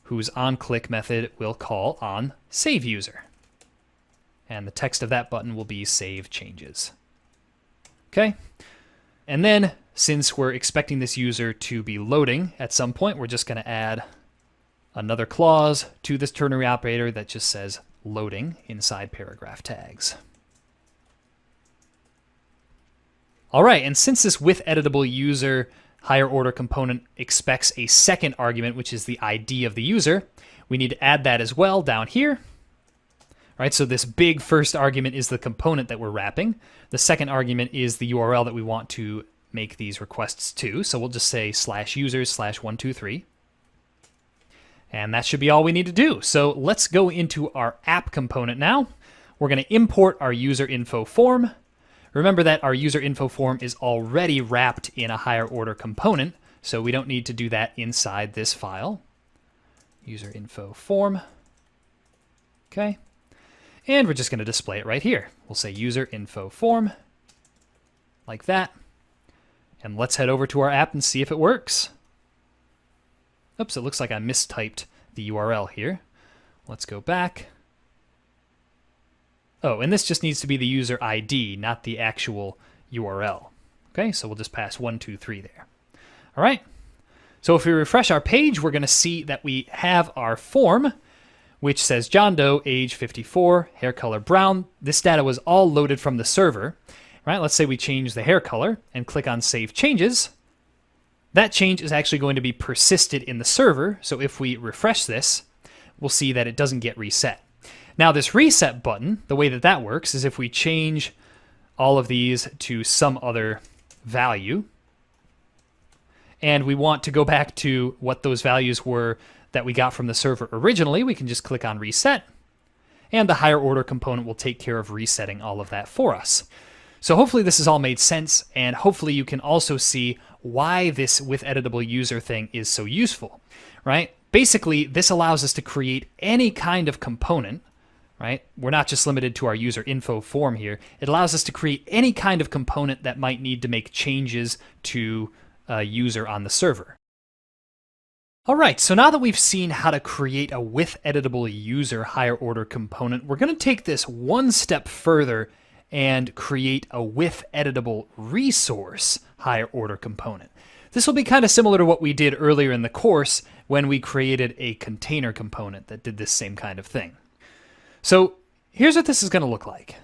whose on click method we'll call on save user. And the text of that button will be save changes. Okay? And then, since we're expecting this user to be loading at some point, we're just going to add another clause to this ternary operator that just says loading inside paragraph tags. All right, and since this with editable user higher order component expects a second argument, which is the ID of the user, we need to add that as well down here. Right, so this big first argument is the component that we're wrapping. The second argument is the URL that we want to make these requests to. So we'll just say /users/123. And that should be all we need to do. So let's go into our app component now. We're going to import our user info form. Remember that our user info form is already wrapped in a higher order component, so we don't need to do that inside this file. User info form. Okay. And we're just going to display it right here. We'll say user info form, like that. And let's head over to our app and see if it works. Oops, it looks like I mistyped the URL here. Let's go back. Oh, and this just needs to be the user ID, not the actual URL. Okay, so we'll just pass 123 there. All right. So if we refresh our page, we're going to see that we have our form, which says John Doe, age 54, hair color brown. This data was all loaded from the server. Right? Let's say we change the hair color and click on Save Changes. That change is actually going to be persisted in the server. So if we refresh this, we'll see that it doesn't get reset. Now this reset button, the way that that works is if we change all of these to some other value, and we want to go back to what those values were that we got from the server originally, we can just click on Reset, and the higher order component will take care of resetting all of that for us. So hopefully this has all made sense, and hopefully you can also see why this with editable user thing is so useful, right? Basically, this allows us to create any kind of component, right? We're not just limited to our user info form here. It allows us to create any kind of component that might need to make changes to a user on the server. All right, so now that we've seen how to create a with editable user higher order component, we're going to take this one step further and create a with editable resource higher order component. This will be kind of similar to what we did earlier in the course when we created a container component that did this same kind of thing. So here's what this is going to look like.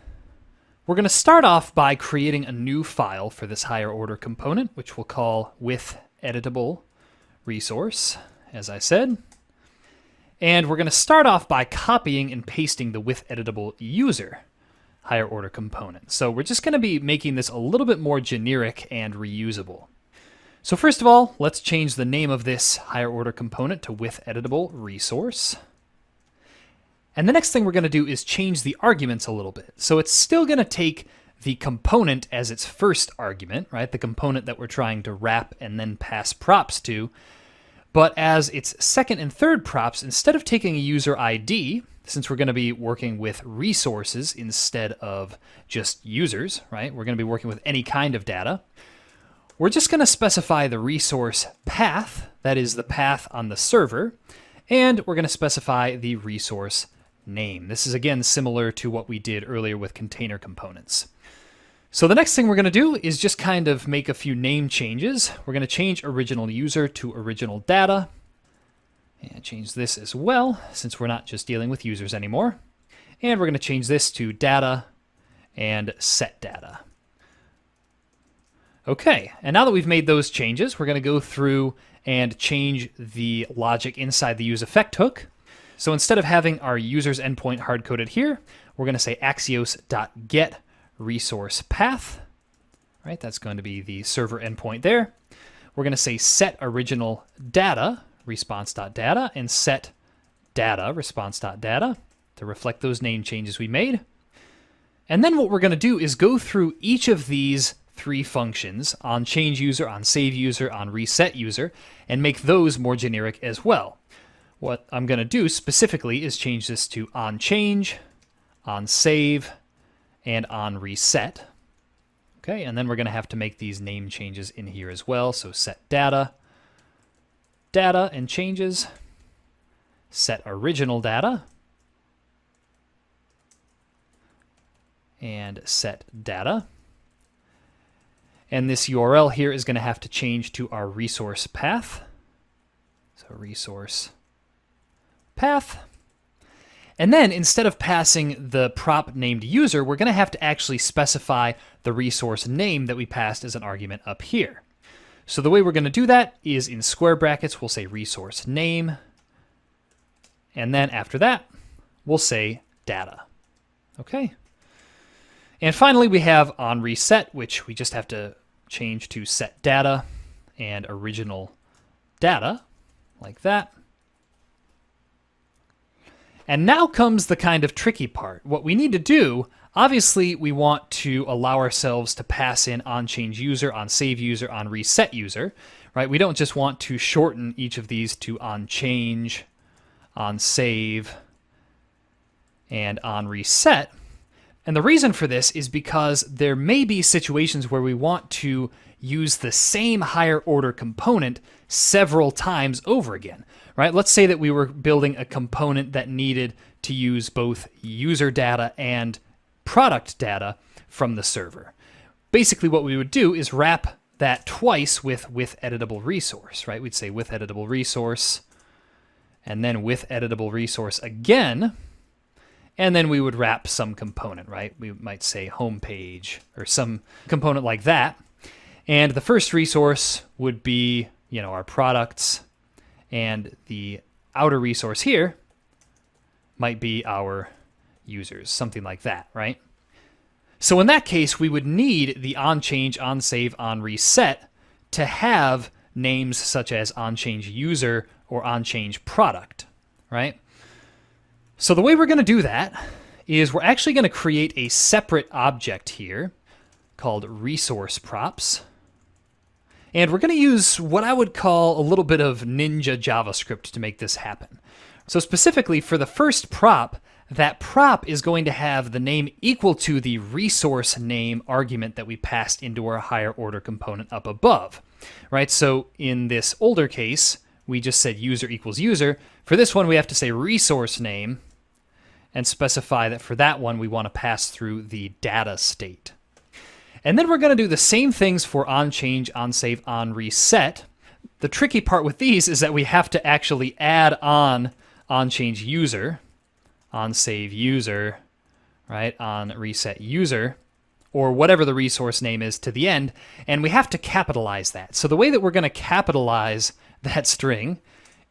We're going to start off by creating a new file for this higher order component, which we'll call with editable resource, as I said. And we're going to start off by copying and pasting the with editable user higher order component. So we're just going to be making this a little bit more generic and reusable. So first of all, let's change the name of this higher order component to with editable resource. And the next thing we're going to do is change the arguments a little bit. So it's still going to take the component as its first argument, right? The component that we're trying to wrap and then pass props to. But as its second and third props, instead of taking a user ID, since we're going to be working with resources instead of just users, right? We're going to be working with any kind of data. We're just going to specify the resource path, that is the path on the server, and we're going to specify the resource name. This is again similar to what we did earlier with container components. So the next thing we're going to do is just kind of make a few name changes. We're going to change original user to original data, and change this as well, since we're not just dealing with users anymore. And we're going to change this to data and set data. Okay, and now that we've made those changes, we're going to go through and change the logic inside the useEffect hook. So instead of having our user's endpoint hard-coded here, we're going to say axios.get resource path, right? That's going to be the server endpoint there. We're going to say set original data response.data and set data response.data to reflect those name changes we made. And then what we're going to do is go through each of these three functions, on change user, on save user, on reset user, and make those more generic as well. What I'm going to do specifically is change this to on change, on save, and on reset. Okay, and then we're going to have to make these name changes in here as well. So set data, data and changes, set original data, and set data. And this URL here is going to have to change to our resource path. So resource path. And then instead of passing the prop named user, we're going to have to actually specify the resource name that we passed as an argument up here. So the way we're going to do that is in square brackets, we'll say resource name. And then after that, we'll say data. Okay. And finally, we have on reset, which we just have to change to set data and original data, like that. And now comes the kind of tricky part. What we need to do, obviously, we want to allow ourselves to pass in on change user, on save user, on reset user, right? We don't just want to shorten each of these to on change, on save, and on reset. And the reason for this is because there may be situations where we want to use the same higher order component several times over again, right? Let's say that we were building a component that needed to use both user data and product data from the server. Basically what we would do is wrap that twice with editable resource, right? We'd say with editable resource, and then with editable resource again, and then we would wrap some component, right? We might say homepage or some component like that. And the first resource would be, our products, and the outer resource here might be our users, something like that, right? So in that case, we would need the on change, on save, on reset to have names such as on change user or on change product, right? So the way we're going to do that is we're actually going to create a separate object here called resource props. And we're going to use what I would call a little bit of ninja JavaScript to make this happen. So specifically for the first prop, that prop is going to have the name equal to the resource name argument that we passed into our higher order component up above, right? So in this older case, we just said user equals user. For this one, we have to say resource name, and specify that for that one we want to pass through the data state. And then we're going to do the same things for onChange, onSave, onReset. The tricky part with these is that we have to actually add on onChange user, onSave user, right, onReset user, or whatever the resource name is to the end, and we have to capitalize that. So the way that we're going to capitalize that string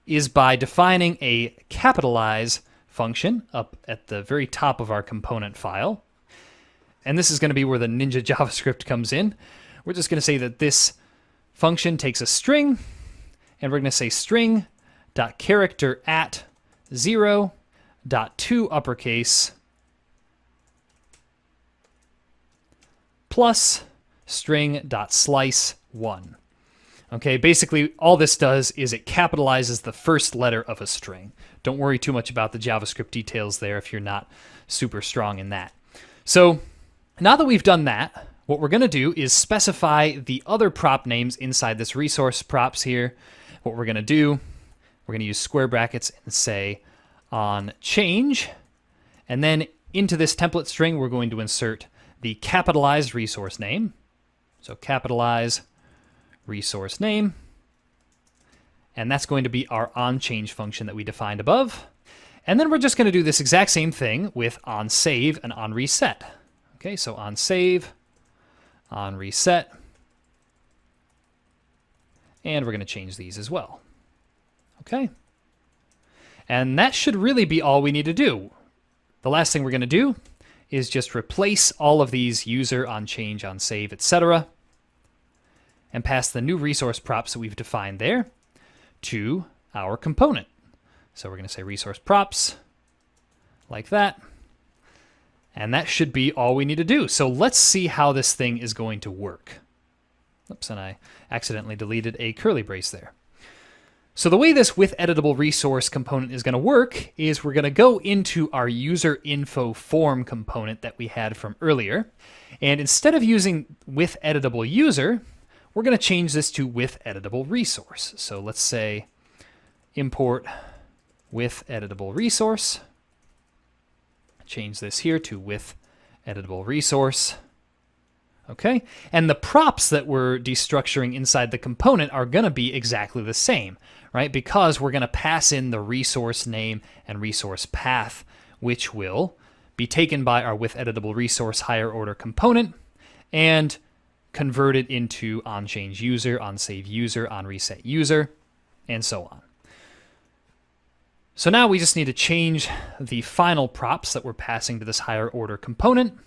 is by defining a capitalize function up at the very top of our component file. And this is going to be where the Ninja JavaScript comes in. We're just going to say that this function takes a string, and we're going to say string.character at 0.to uppercase plus string.slice1. Okay, basically all this does is it capitalizes the first letter of a string. Don't worry too much about the JavaScript details there if you're not super strong in that. So now that we've done that, what we're going to do is specify the other prop names inside this resource props here. What we're going to do, we're going to use square brackets and say onChange, and then into this template string we're going to insert the capitalized resource name. So capitalize resource name, and that's going to be our onChange function that we defined above. And then we're just going to do this exact same thing with onSave and onReset. Okay, so onSave, onReset, and we're going to change these as well. Okay, and that should really be all we need to do. The last thing we're going to do is just replace all of these user, onChange, onSave, etc., and pass the new resource props that we've defined there to our component. So we're going to say resource props like that. And that should be all we need to do. So let's see how this thing is going to work. Oops, and I accidentally deleted a curly brace there. So the way this with editable resource component is going to work is we're going to go into our user info form component that we had from earlier. And instead of using with editable user, we're going to change this to with editable resource. So let's say import with editable resource. Change this here to with editable resource. Okay, and the props that we're destructuring inside the component are going to be exactly the same, right? Because we're going to pass in the resource name and resource path, which will be taken by our with editable resource higher order component and converted into onChange user, onSave user, onReset user, and so on. So now we just need to change the final props that we're passing to this higher order component.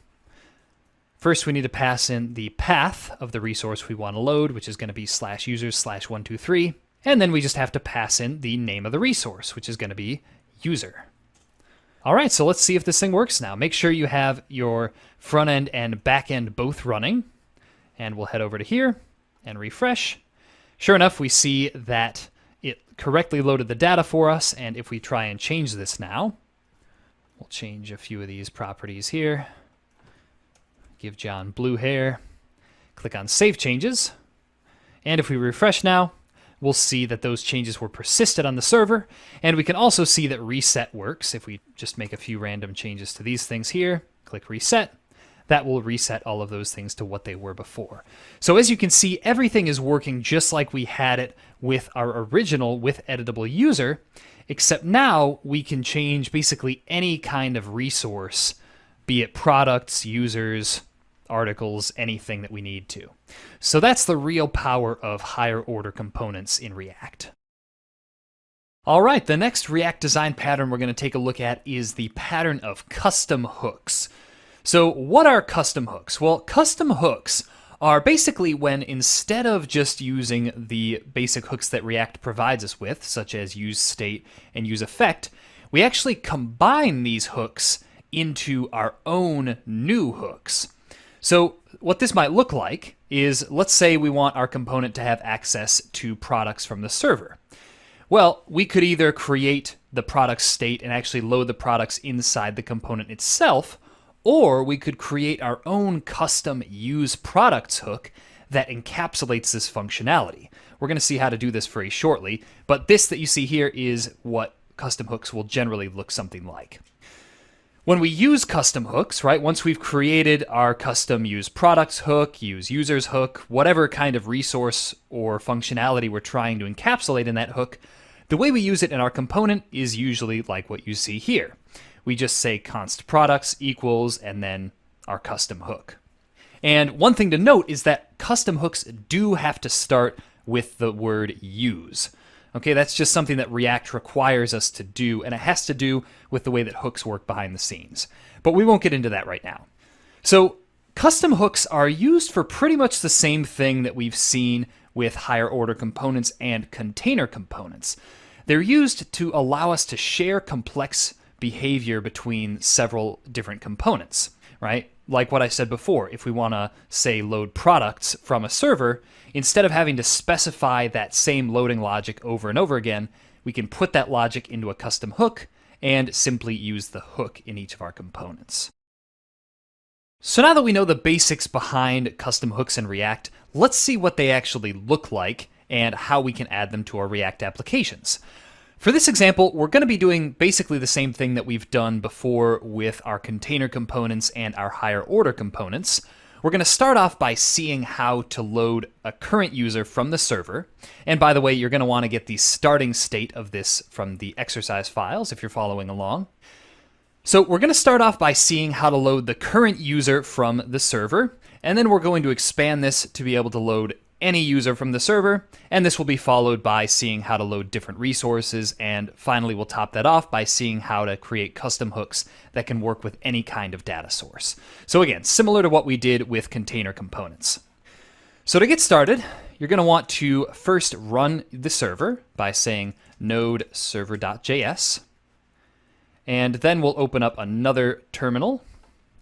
First, we need to pass in the path of the resource we want to load, which is going to be /users/123. And then we just have to pass in the name of the resource, which is going to be user. All right, so let's see if this thing works now. Make sure you have your front end and back end both running. And we'll head over to here and refresh. Sure enough, we see that it correctly loaded the data for us. And if we try and change this now, we'll change a few of these properties here. Give John blue hair. Click on Save Changes. And if we refresh now, we'll see that those changes were persisted on the server. And we can also see that reset works. If we just make a few random changes to these things here, click Reset. That will reset all of those things to what they were before. So as you can see, everything is working just like we had it with our original with editable user, except now we can change basically any kind of resource, be it products, users, articles, anything that we need to. So that's the real power of higher order components in React. All right, the next React design pattern we're going to take a look at is the pattern of custom hooks. So what are custom hooks? Well, custom hooks are basically when instead of just using the basic hooks that React provides us with, such as useState and useEffect, we actually combine these hooks into our own new hooks. So what this might look like is, let's say we want our component to have access to products from the server. Well, we could either create the product state and actually load the products inside the component itself, or we could create our own custom useProducts hook that encapsulates this functionality. We're going to see how to do this very shortly, but this that you see here is what custom hooks will generally look something like. When we use custom hooks, right, once we've created our custom use products hook, use users hook, whatever kind of resource or functionality we're trying to encapsulate in that hook, the way we use it in our component is usually like what you see here. We just say const products equals and then our custom hook. And one thing to note is that custom hooks do have to start with the word use. Okay, that's just something that React requires us to do, and it has to do with the way that hooks work behind the scenes. But we won't get into that right now. So custom hooks are used for pretty much the same thing that we've seen with higher order components and container components. They're used to allow us to share complex behavior between several different components, right? Like what I said before, if we want to, say, load products from a server, instead of having to specify that same loading logic over and over again, we can put that logic into a custom hook and simply use the hook in each of our components. So now that we know the basics behind custom hooks in React, let's see what they actually look like and how we can add them to our React applications. For this example, we're going to be doing basically the same thing that we've done before with our container components and our higher order components. We're going to start off by seeing how to load a current user from the server. And by the way, you're going to want to get the starting state of this from the exercise files if you're following along. So we're going to start off by seeing how to load the current user from the server. And then we're going to expand this to be able to load any user from the server, and this will be followed by seeing how to load different resources, and finally we'll top that off by seeing how to create custom hooks that can work with any kind of data source. So again, similar to what we did with container components. So to get started, you're going to want to first run the server by saying node server.js, and then we'll open up another terminal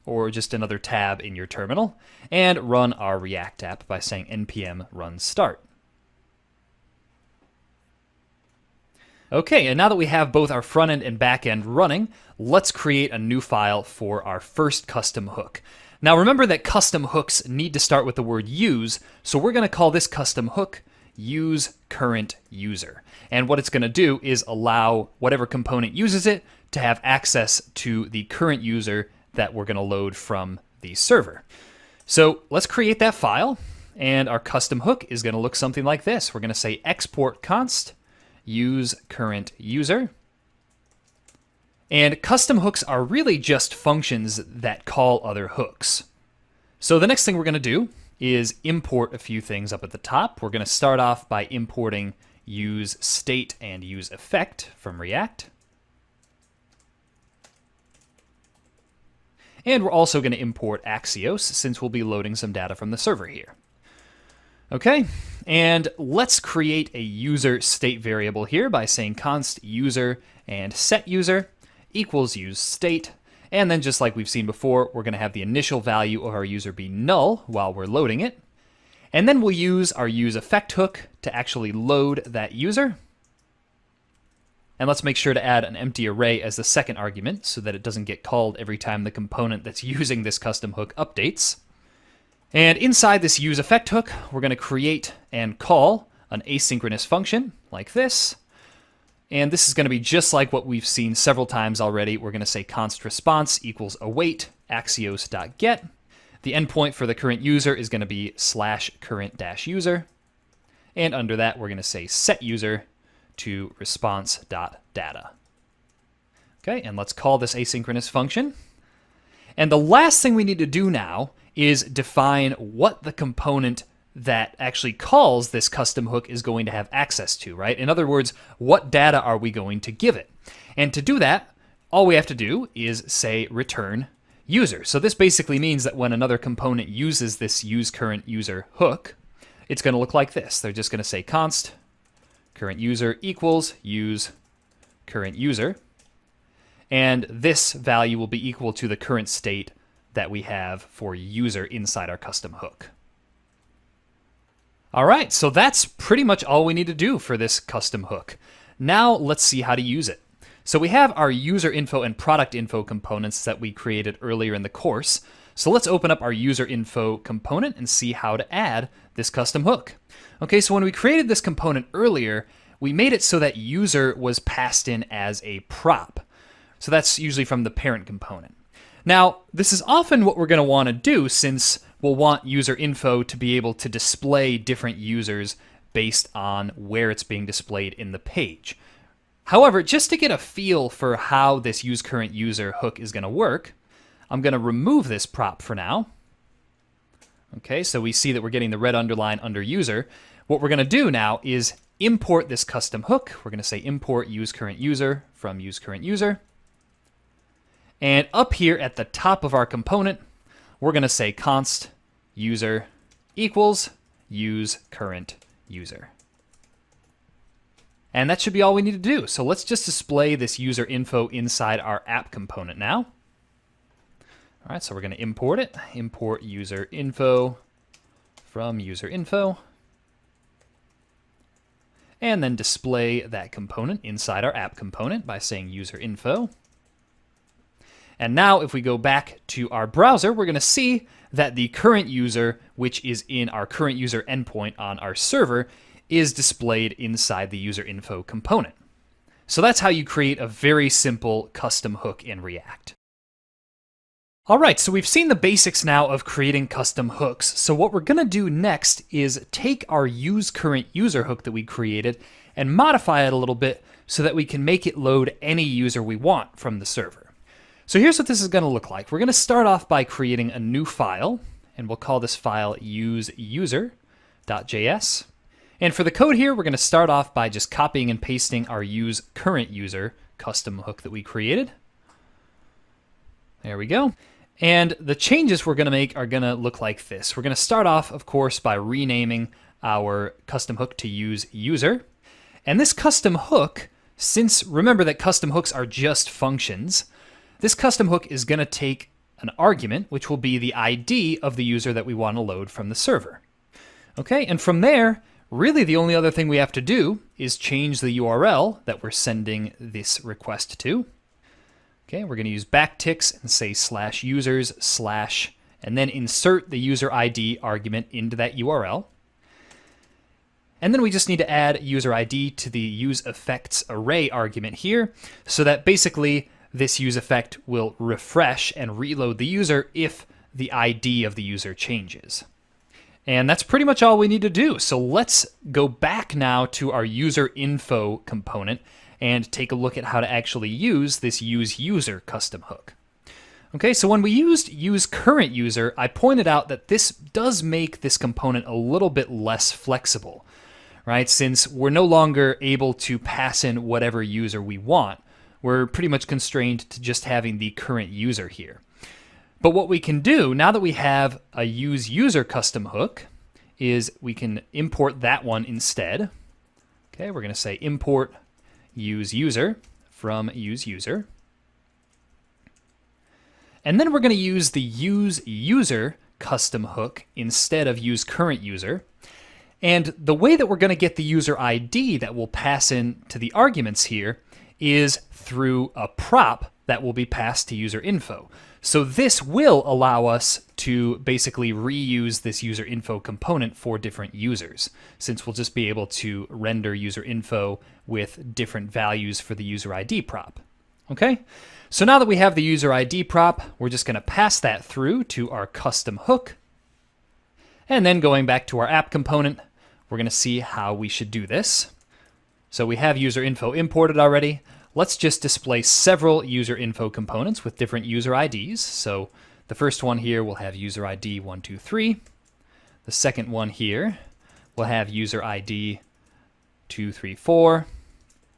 or just another tab in your terminal, and run our React app by saying npm run start. Okay, and now that we have both our front end and back end running, let's create a new file for our first custom hook. Now remember that custom hooks need to start with the word use, so we're going to call this custom hook useCurrentUser. And what it's going to do is allow whatever component uses it to have access to the current user that we're going to load from the server. So let's create that file, and our custom hook is going to look something like this. We're going to say export const useCurrentUser. And custom hooks are really just functions that call other hooks. So the next thing we're going to do is import a few things up at the top. We're going to start off by importing useState and useEffect from React. And we're also going to import Axios since we'll be loading some data from the server here. Okay, and let's create a user state variable here by saying const user and set user equals use state. And then just like we've seen before, we're going to have the initial value of our user be null while we're loading it. And then we'll use our useEffect hook to actually load that user. And let's make sure to add an empty array as the second argument so that it doesn't get called every time the component that's using this custom hook updates. And inside this useEffect hook, we're going to create and call an asynchronous function like this. And this is going to be just like what we've seen several times already. We're going to say const response equals await axios.get. The endpoint for the current user is going to be /current-user. And under that, we're going to say set user to response.data. Okay, and let's call this asynchronous function. And the last thing we need to do now is define what the component that actually calls this custom hook is going to have access to, right? In other words, what data are we going to give it? And to do that, all we have to do is say return user. So this basically means that when another component uses this useCurrentUser hook, it's going to look like this. They're just going to say const current user equals useCurrentUser. And this value will be equal to the current state that we have for user inside our custom hook. All right, so that's pretty much all we need to do for this custom hook. Now let's see how to use it. So we have our user info and product info components that we created earlier in the course. So let's open up our user info component and see how to add this custom hook. Okay, so when we created this component earlier, we made it so that user was passed in as a prop. So that's usually from the parent component. Now, this is often what we're going to want to do since we'll want user info to be able to display different users based on where it's being displayed in the page. However, just to get a feel for how this useCurrentUser hook is going to work, I'm going to remove this prop for now. Okay, so we see that we're getting the red underline under user. What we're going to do now is import this custom hook. We're going to say import useCurrentUser from useCurrentUser. And up here at the top of our component, we're going to say const user equals useCurrentUser. And that should be all we need to do. So let's just display this user info inside our app component now. All right, so we're going to import it. Import user info from user info. And then display that component inside our app component by saying user info. And now if we go back to our browser, we're going to see that the current user, which is in our current user endpoint on our server, is displayed inside the user info component. So that's how you create a very simple custom hook in React. All right, so we've seen the basics now of creating custom hooks. So what we're going to do next is take our useCurrentUser hook that we created and modify it a little bit so that we can make it load any user we want from the server. So here's what this is going to look like. We're going to start off by creating a new file, and we'll call this file useUser.js. And for the code here, we're going to start off by just copying and pasting our useCurrentUser custom hook that we created. There we go. And the changes we're going to make are going to look like this. We're going to start off, of course, by renaming our custom hook to useUser. And this custom hook, since remember that custom hooks are just functions, this custom hook is going to take an argument, which will be the ID of the user that we want to load from the server. Okay, and from there, really the only other thing we have to do is change the URL that we're sending this request to. Okay, we're going to use backticks and say /users/ and then insert the user ID argument into that URL. And then we just need to add user ID to the useEffectsArray argument here so that basically this useEffect will refresh and reload the user if the ID of the user changes. And that's pretty much all we need to do. So let's go back now to our user info component and take a look at how to actually use this useUser custom hook. Okay, so when we used useCurrentUser, I pointed out that this does make this component a little bit less flexible, right? Since we're no longer able to pass in whatever user we want, we're pretty much constrained to just having the current user here. But what we can do, now that we have a useUser custom hook, is we can import that one instead. Okay, we're going to say import useUser from useUser. And then we're going to use the useUser custom hook instead of useCurrentUser. And the way that we're going to get the user ID that we'll pass in to the arguments here is through a prop that will be passed to user info. So this will allow us to basically reuse this user info component for different users, since we'll just be able to render user info with different values for the user ID prop. Okay? So now that we have the user ID prop, we're just going to pass that through to our custom hook. And then going back to our app component, we're going to see how we should do this. So we have user info imported already. Let's just display several user info components with different user IDs. So the first one here will have user ID 123. The second one here will have user ID 234.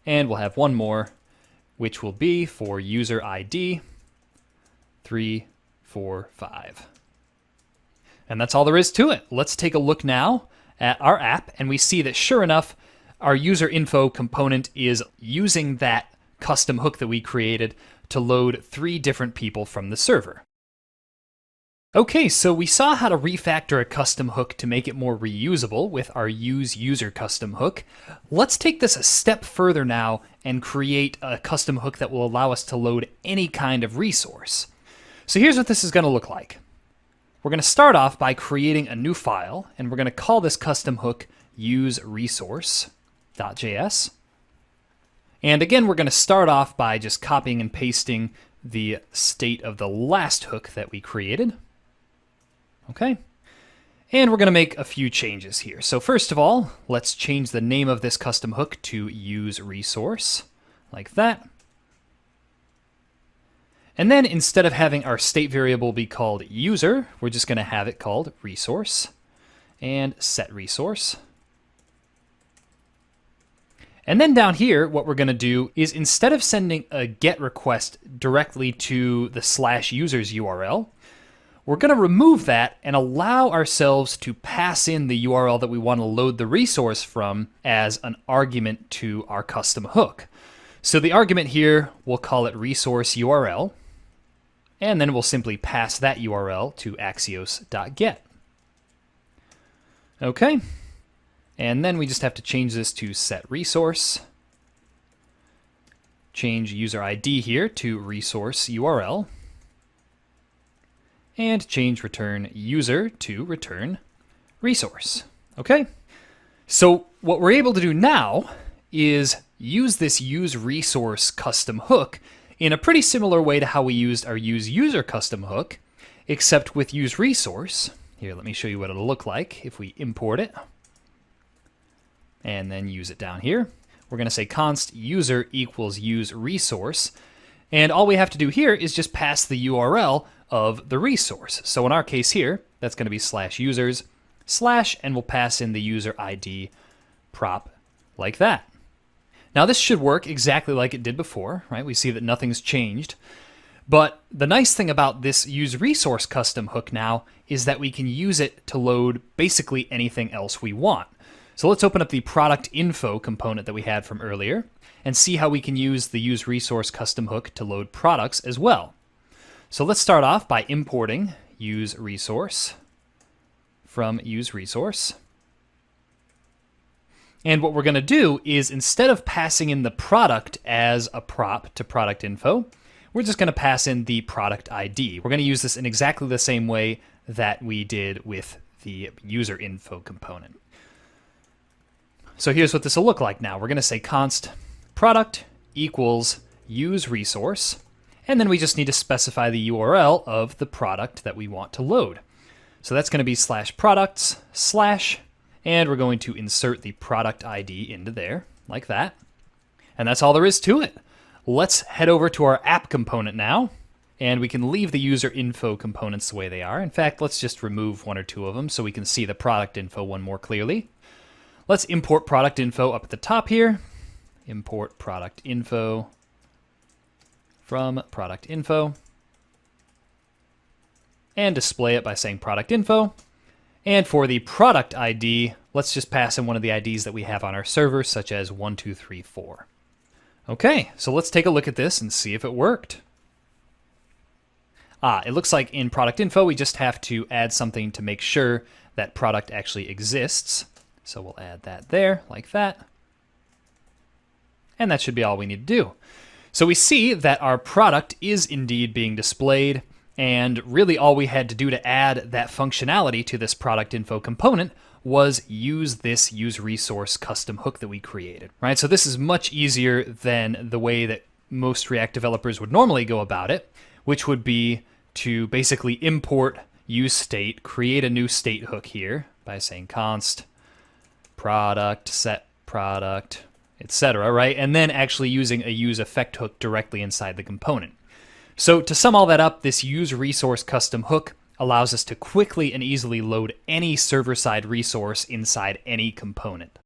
And we'll have one more, which will be for user ID 345. And that's all there is to it. Let's take a look now at our app, and we see that sure enough, our user info component is using that custom hook that we created to load 3 different people from the server. Okay, so we saw how to refactor a custom hook to make it more reusable with our useUser custom hook. Let's take this a step further now and create a custom hook that will allow us to load any kind of resource. So here's what this is going to look like. We're going to start off by creating a new file, and we're going to call this custom hook useResource.js. And again, we're going to start off by just copying and pasting the state of the last hook that we created. Okay. And we're going to make a few changes here. So first of all, let's change the name of this custom hook to useResource, like that. And then instead of having our state variable be called user, we're just going to have it called resource and set resource. And then down here, what we're going to do is instead of sending a GET request directly to the /users URL, we're going to remove that and allow ourselves to pass in the URL that we want to load the resource from as an argument to our custom hook. So the argument here, we'll call it resource URL, and then we'll simply pass that URL to axios.get. Okay, and then we just have to change this to set resource, change user ID here to resource URL, and change return user to return resource. Okay, so what we're able to do now is use this useResource custom hook in a pretty similar way to how we used our useUser custom hook, except with useResource. Here, let me show you what it'll look like if we import it and then use it down here. We're going to say const user equals useResource, and all we have to do here is just pass the URL of the resource. So in our case here, that's going to be /users/ and we'll pass in the user ID prop like that. Now this should work exactly like it did before, right? We see that nothing's changed. But the nice thing about this useResource custom hook now is that we can use it to load basically anything else we want. So let's open up the product info component that we had from earlier and see how we can use the useResource custom hook to load products as well. So let's start off by importing useResource from useResource. And what we're going to do is instead of passing in the product as a prop to product info, we're just going to pass in the product ID. We're going to use this in exactly the same way that we did with the user info component. So here's what this will look like now. We're going to say const product equals useResource, and then we just need to specify the URL of the product that we want to load. So that's going to be /products/ and we're going to insert the product ID into there, like that. And that's all there is to it. Let's head over to our app component now, and we can leave the user info components the way they are. In fact, let's just remove one or two of them so we can see the product info one more clearly. Let's import product info up at the top here. Import product info from product info. And display it by saying product info. And for the product ID, let's just pass in one of the IDs that we have on our server, such as 1234. Okay, so let's take a look at this and see if it worked. It looks like in product info, we just have to add something to make sure that product actually exists. So we'll add that there, like that. And that should be all we need to do. So we see that our product is indeed being displayed, and really all we had to do to add that functionality to this product info component was use this useResource custom hook that we created, right? So this is much easier than the way that most React developers would normally go about it, which would be to basically import useState, create a new state hook here by saying const product, set product, etc., right? And then actually using a useEffect hook directly inside the component. So to sum all that up, this useResource custom hook allows us to quickly and easily load any server-side resource inside any component.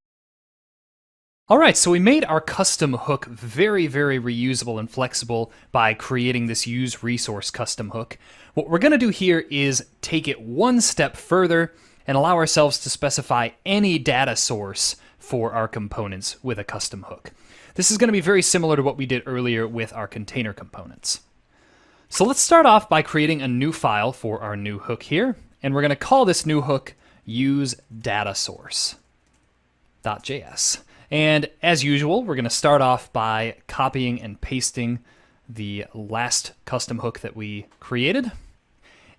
All right, so we made our custom hook very, very reusable and flexible by creating this useResource custom hook. What we're going to do here is take it one step further and allow ourselves to specify any data source for our components with a custom hook. This is going to be very similar to what we did earlier with our container components. So let's start off by creating a new file for our new hook here, and we're going to call this new hook useDataSource.js. And as usual, we're going to start off by copying and pasting the last custom hook that we created.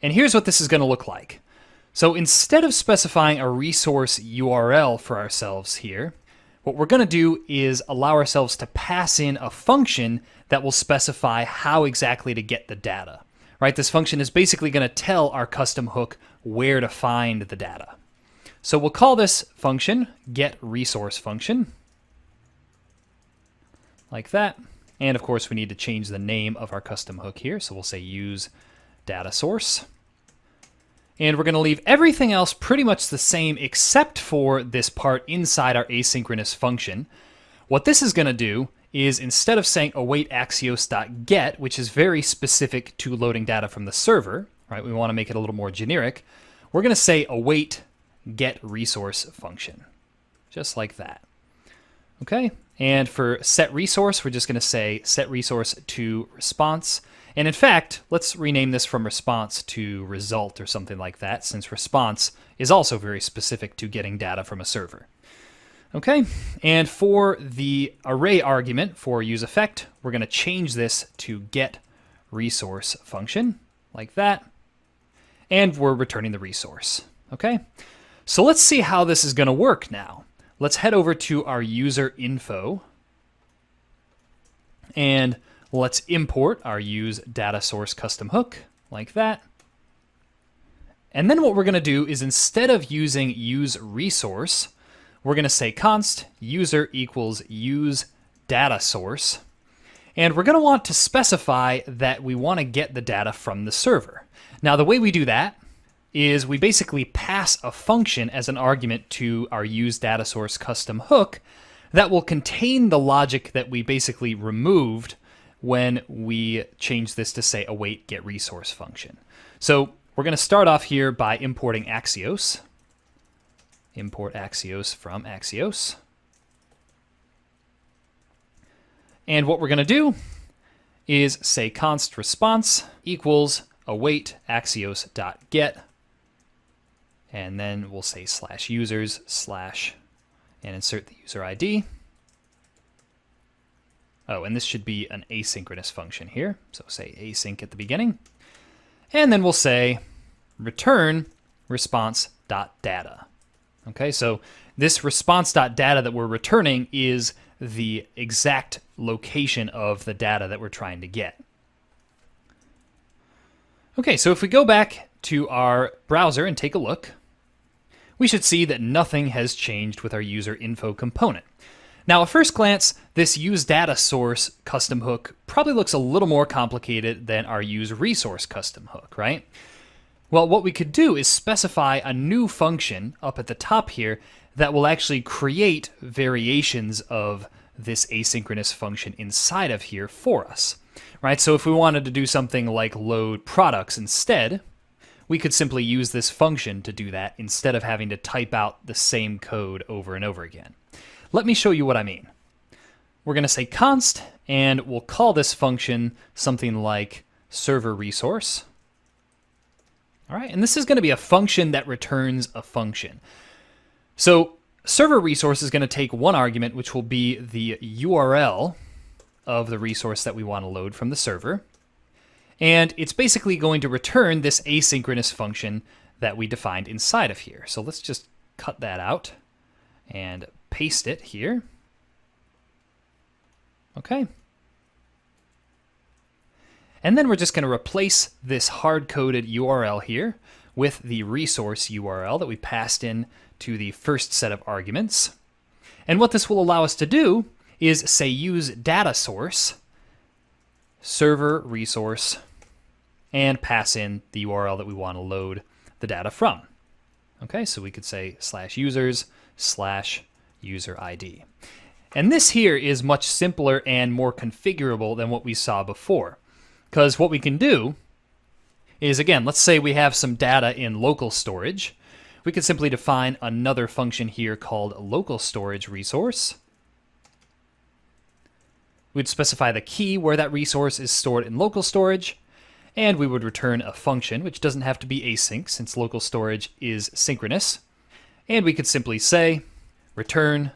And here's what this is going to look like. So instead of specifying a resource URL for ourselves here, what we're going to do is allow ourselves to pass in a function that will specify how exactly to get the data. Right? This function is basically going to tell our custom hook where to find the data. So we'll call this function getResource function, like that. And of course, we need to change the name of our custom hook here. So we'll say useDataSource. And we're going to leave everything else pretty much the same except for this part inside our asynchronous function. What this is going to do is instead of saying await axios.get, which is very specific to loading data from the server, right? We want to make it a little more generic. We're going to say await getResource function, just like that. Okay, and for setResource, we're just going to say setResource to response. And in fact, let's rename this from response to result or something like that, since response is also very specific to getting data from a server. Okay, and for the array argument for useEffect, we're going to change this to getResource function, like that, and we're returning the resource. Okay, so let's see how this is going to work now. Let's head over to our user info, and let's import our useDataSource custom hook, like that. And then what we're going to do is instead of using useResource, we're going to say const user equals useDataSource. And we're going to want to specify that we want to get the data from the server. Now, the way we do that is we basically pass a function as an argument to our useDataSource custom hook that will contain the logic that we basically removed when we change this to say await getResource function. So we're going to start off here by importing Axios. Import Axios from Axios. And what we're going to do is say const response equals await axios.get. And then we'll say /users/ and insert the user ID. Oh, and this should be an asynchronous function here. So say async at the beginning. And then we'll say return response.data. Okay, so this response.data that we're returning is the exact location of the data that we're trying to get. Okay, so if we go back to our browser and take a look, we should see that nothing has changed with our user info component. Now, at first glance, this useDataSource custom hook probably looks a little more complicated than our useResource custom hook, right? Well, what we could do is specify a new function up at the top here that will actually create variations of this asynchronous function inside of here for us, right? So if we wanted to do something like load products instead, we could simply use this function to do that instead of having to type out the same code over and over again. Let me show you what I mean. We're going to say const, and we'll call this function something like server resource. All right, and this is going to be a function that returns a function. So server resource is going to take one argument, which will be the URL of the resource that we want to load from the server. And it's basically going to return this asynchronous function that we defined inside of here. So let's just cut that out and paste it here. Okay. And then we're just going to replace this hard-coded URL here with the resource URL that we passed in to the first set of arguments. And what this will allow us to do is say useDataSource, server resource, and pass in the URL that we want to load the data from. Okay, so we could say /users/user ID. And this here is much simpler and more configurable than what we saw before. Because what we can do is, again, let's say we have some data in local storage. We could simply define another function here called localStorage resource. We'd specify the key where that resource is stored in local storage, and we would return a function, which doesn't have to be async since local storage is synchronous. And we could simply say return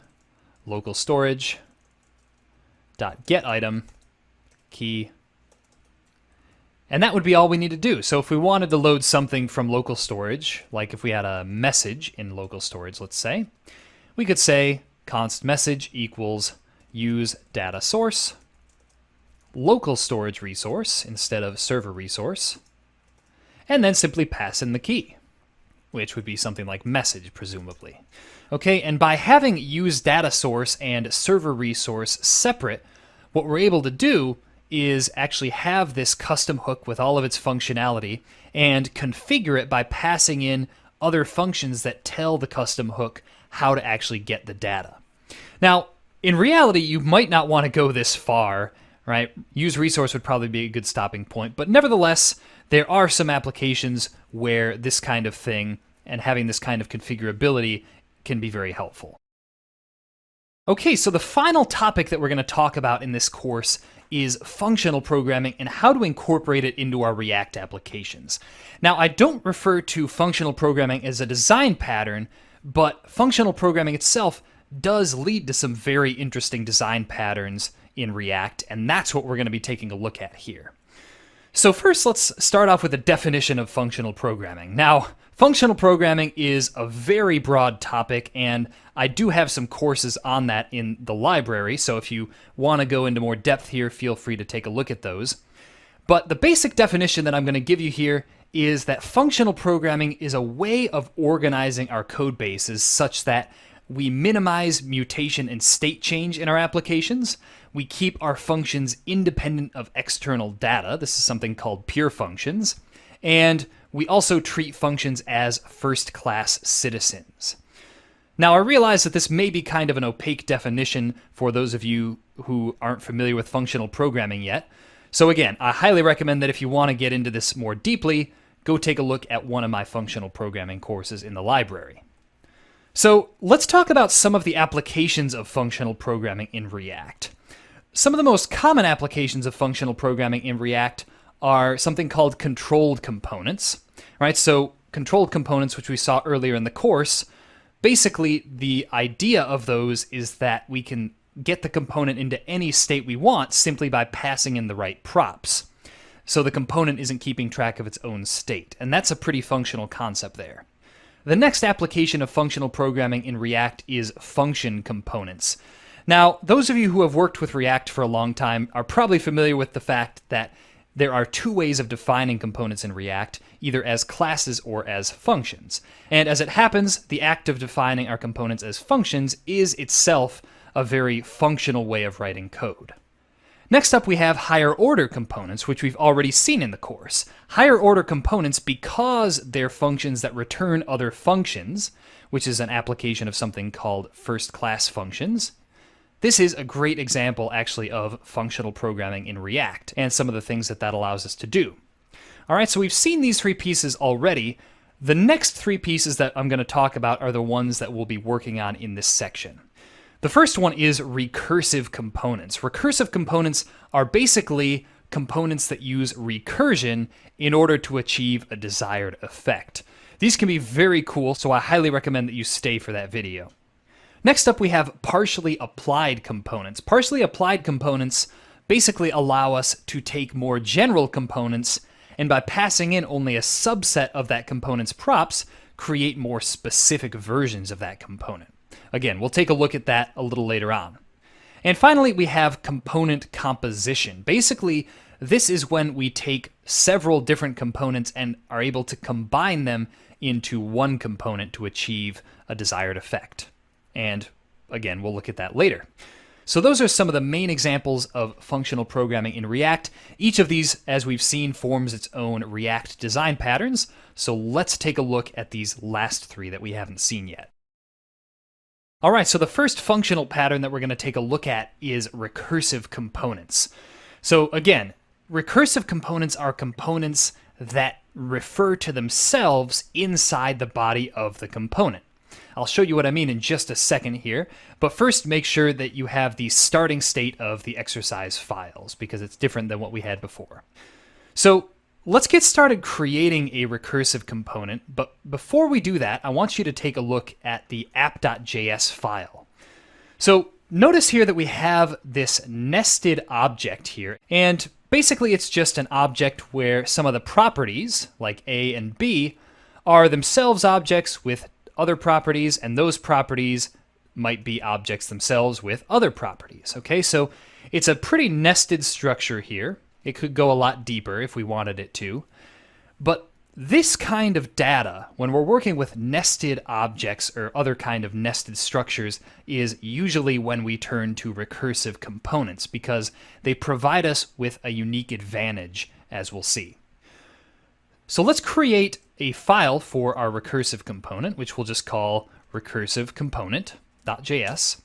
localStorage.getItem key. And that would be all we need to do. So if we wanted to load something from local storage, like if we had a message in local storage, let's say, we could say const message equals useDataSource, local storage resource instead of server resource, and then simply pass in the key, which would be something like message, presumably. Okay, and by having useDataSource and server resource separate, what we're able to do is actually have this custom hook with all of its functionality and configure it by passing in other functions that tell the custom hook how to actually get the data. Now, in reality, you might not want to go this far, right? useResource would probably be a good stopping point, but nevertheless, there are some applications where this kind of thing and having this kind of configurability can be very helpful. Okay, so the final topic that we're going to talk about in this course is functional programming and how to incorporate it into our React applications. Now, I don't refer to functional programming as a design pattern, but functional programming itself does lead to some very interesting design patterns in React, and that's what we're going to be taking a look at here. So first, let's start off with a definition of functional programming. Now, functional programming is a very broad topic, and I do have some courses on that in the library, so if you want to go into more depth here, feel free to take a look at those. But the basic definition that I'm going to give you here is that functional programming is a way of organizing our code bases such that we minimize mutation and state change in our applications. We keep our functions independent of external data. This is something called pure functions. And we also treat functions as first-class citizens. Now, I realize that this may be kind of an opaque definition for those of you who aren't familiar with functional programming yet. So again, I highly recommend that if you want to get into this more deeply, go take a look at one of my functional programming courses in the library. So let's talk about some of the applications of functional programming in React. Some of the most common applications of functional programming in React are something called controlled components, right? So controlled components, which we saw earlier in the course, basically the idea of those is that we can get the component into any state we want simply by passing in the right props. So the component isn't keeping track of its own state, and that's a pretty functional concept there. The next application of functional programming in React is function components. Now, those of you who have worked with React for a long time are probably familiar with the fact that there are two ways of defining components in React, either as classes or as functions. And as it happens, the act of defining our components as functions is itself a very functional way of writing code. Next up, we have higher order components, which we've already seen in the course. Higher order components, because they're functions that return other functions, which is an application of something called first-class functions. This is a great example, actually, of functional programming in React and some of the things that that allows us to do. All right, so we've seen these three pieces already. The next three pieces that I'm going to talk about are the ones that we'll be working on in this section. The first one is recursive components. Recursive components are basically components that use recursion in order to achieve a desired effect. These can be very cool, so I highly recommend that you stay for that video. Next up, we have partially applied components. Partially applied components basically allow us to take more general components and by passing in only a subset of that component's props, create more specific versions of that component. Again, we'll take a look at that a little later on. And finally, we have component composition. Basically, this is when we take several different components and are able to combine them into one component to achieve a desired effect. And again, we'll look at that later. So those are some of the main examples of functional programming in React. Each of these, as we've seen, forms its own React design patterns. So let's take a look at these last three that we haven't seen yet. All right, so the first functional pattern that we're going to take a look at is recursive components. So again, recursive components are components that refer to themselves inside the body of the component. I'll show you what I mean in just a second here, but first make sure that you have the starting state of the exercise files because it's different than what we had before. So let's get started creating a recursive component, but before we do that, I want you to take a look at the app.js file. So notice here that we have this nested object here, and basically it's just an object where some of the properties, like A and B, are themselves objects with other properties, and those properties might be objects themselves with other properties. Okay, so it's a pretty nested structure here. It could go a lot deeper if we wanted it to. But this kind of data, when we're working with nested objects or other kind of nested structures, is usually when we turn to recursive components because they provide us with a unique advantage, as we'll see. So let's create a file for our recursive component, which we'll just call recursive component.js.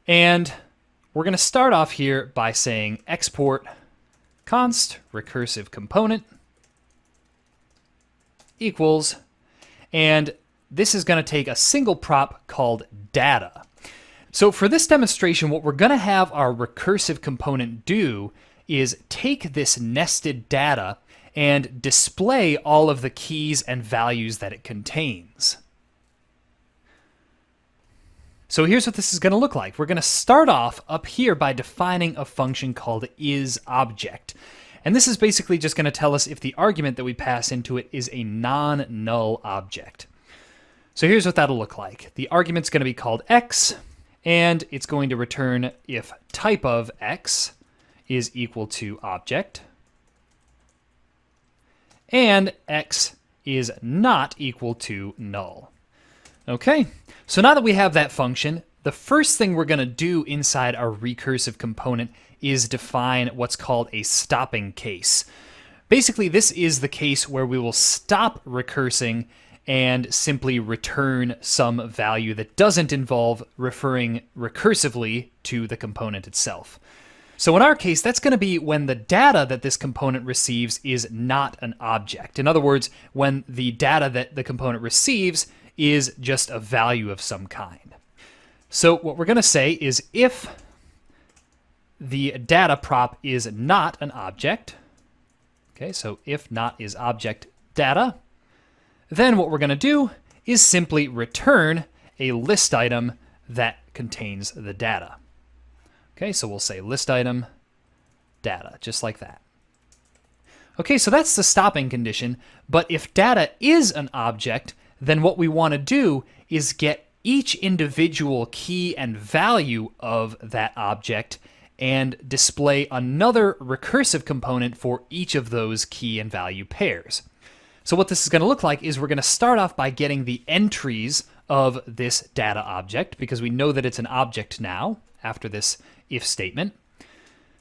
And we're going to start off here by saying export const recursive component equals, and this is going to take a single prop called data. So for this demonstration, what we're going to have our recursive component do is take this nested data and display all of the keys and values that it contains. So here's what this is going to look like. We're going to start off up here by defining a function called isObject. And this is basically just going to tell us if the argument that we pass into it is a non-null object. So here's what that'll look like. The argument's going to be called x, and it's going to return if type of x is equal to object, and x is not equal to null. Okay, so now that we have that function, the first thing we're going to do inside our recursive component is define what's called a stopping case. Basically, this is the case where we will stop recursing and simply return some value that doesn't involve referring recursively to the component itself. So in our case, that's going to be when the data that this component receives is not an object. In other words, when the data that the component receives is just a value of some kind. So what we're going to say is if the data prop is not an object, okay, so if not is object data, then what we're going to do is simply return a list item that contains the data. Okay, so we'll say list item data, just like that. Okay, so that's the stopping condition, but if data is an object, then what we want to do is get each individual key and value of that object and display another recursive component for each of those key and value pairs. So what this is going to look like is we're going to start off by getting the entries of this data object, because we know that it's an object now after this if statement.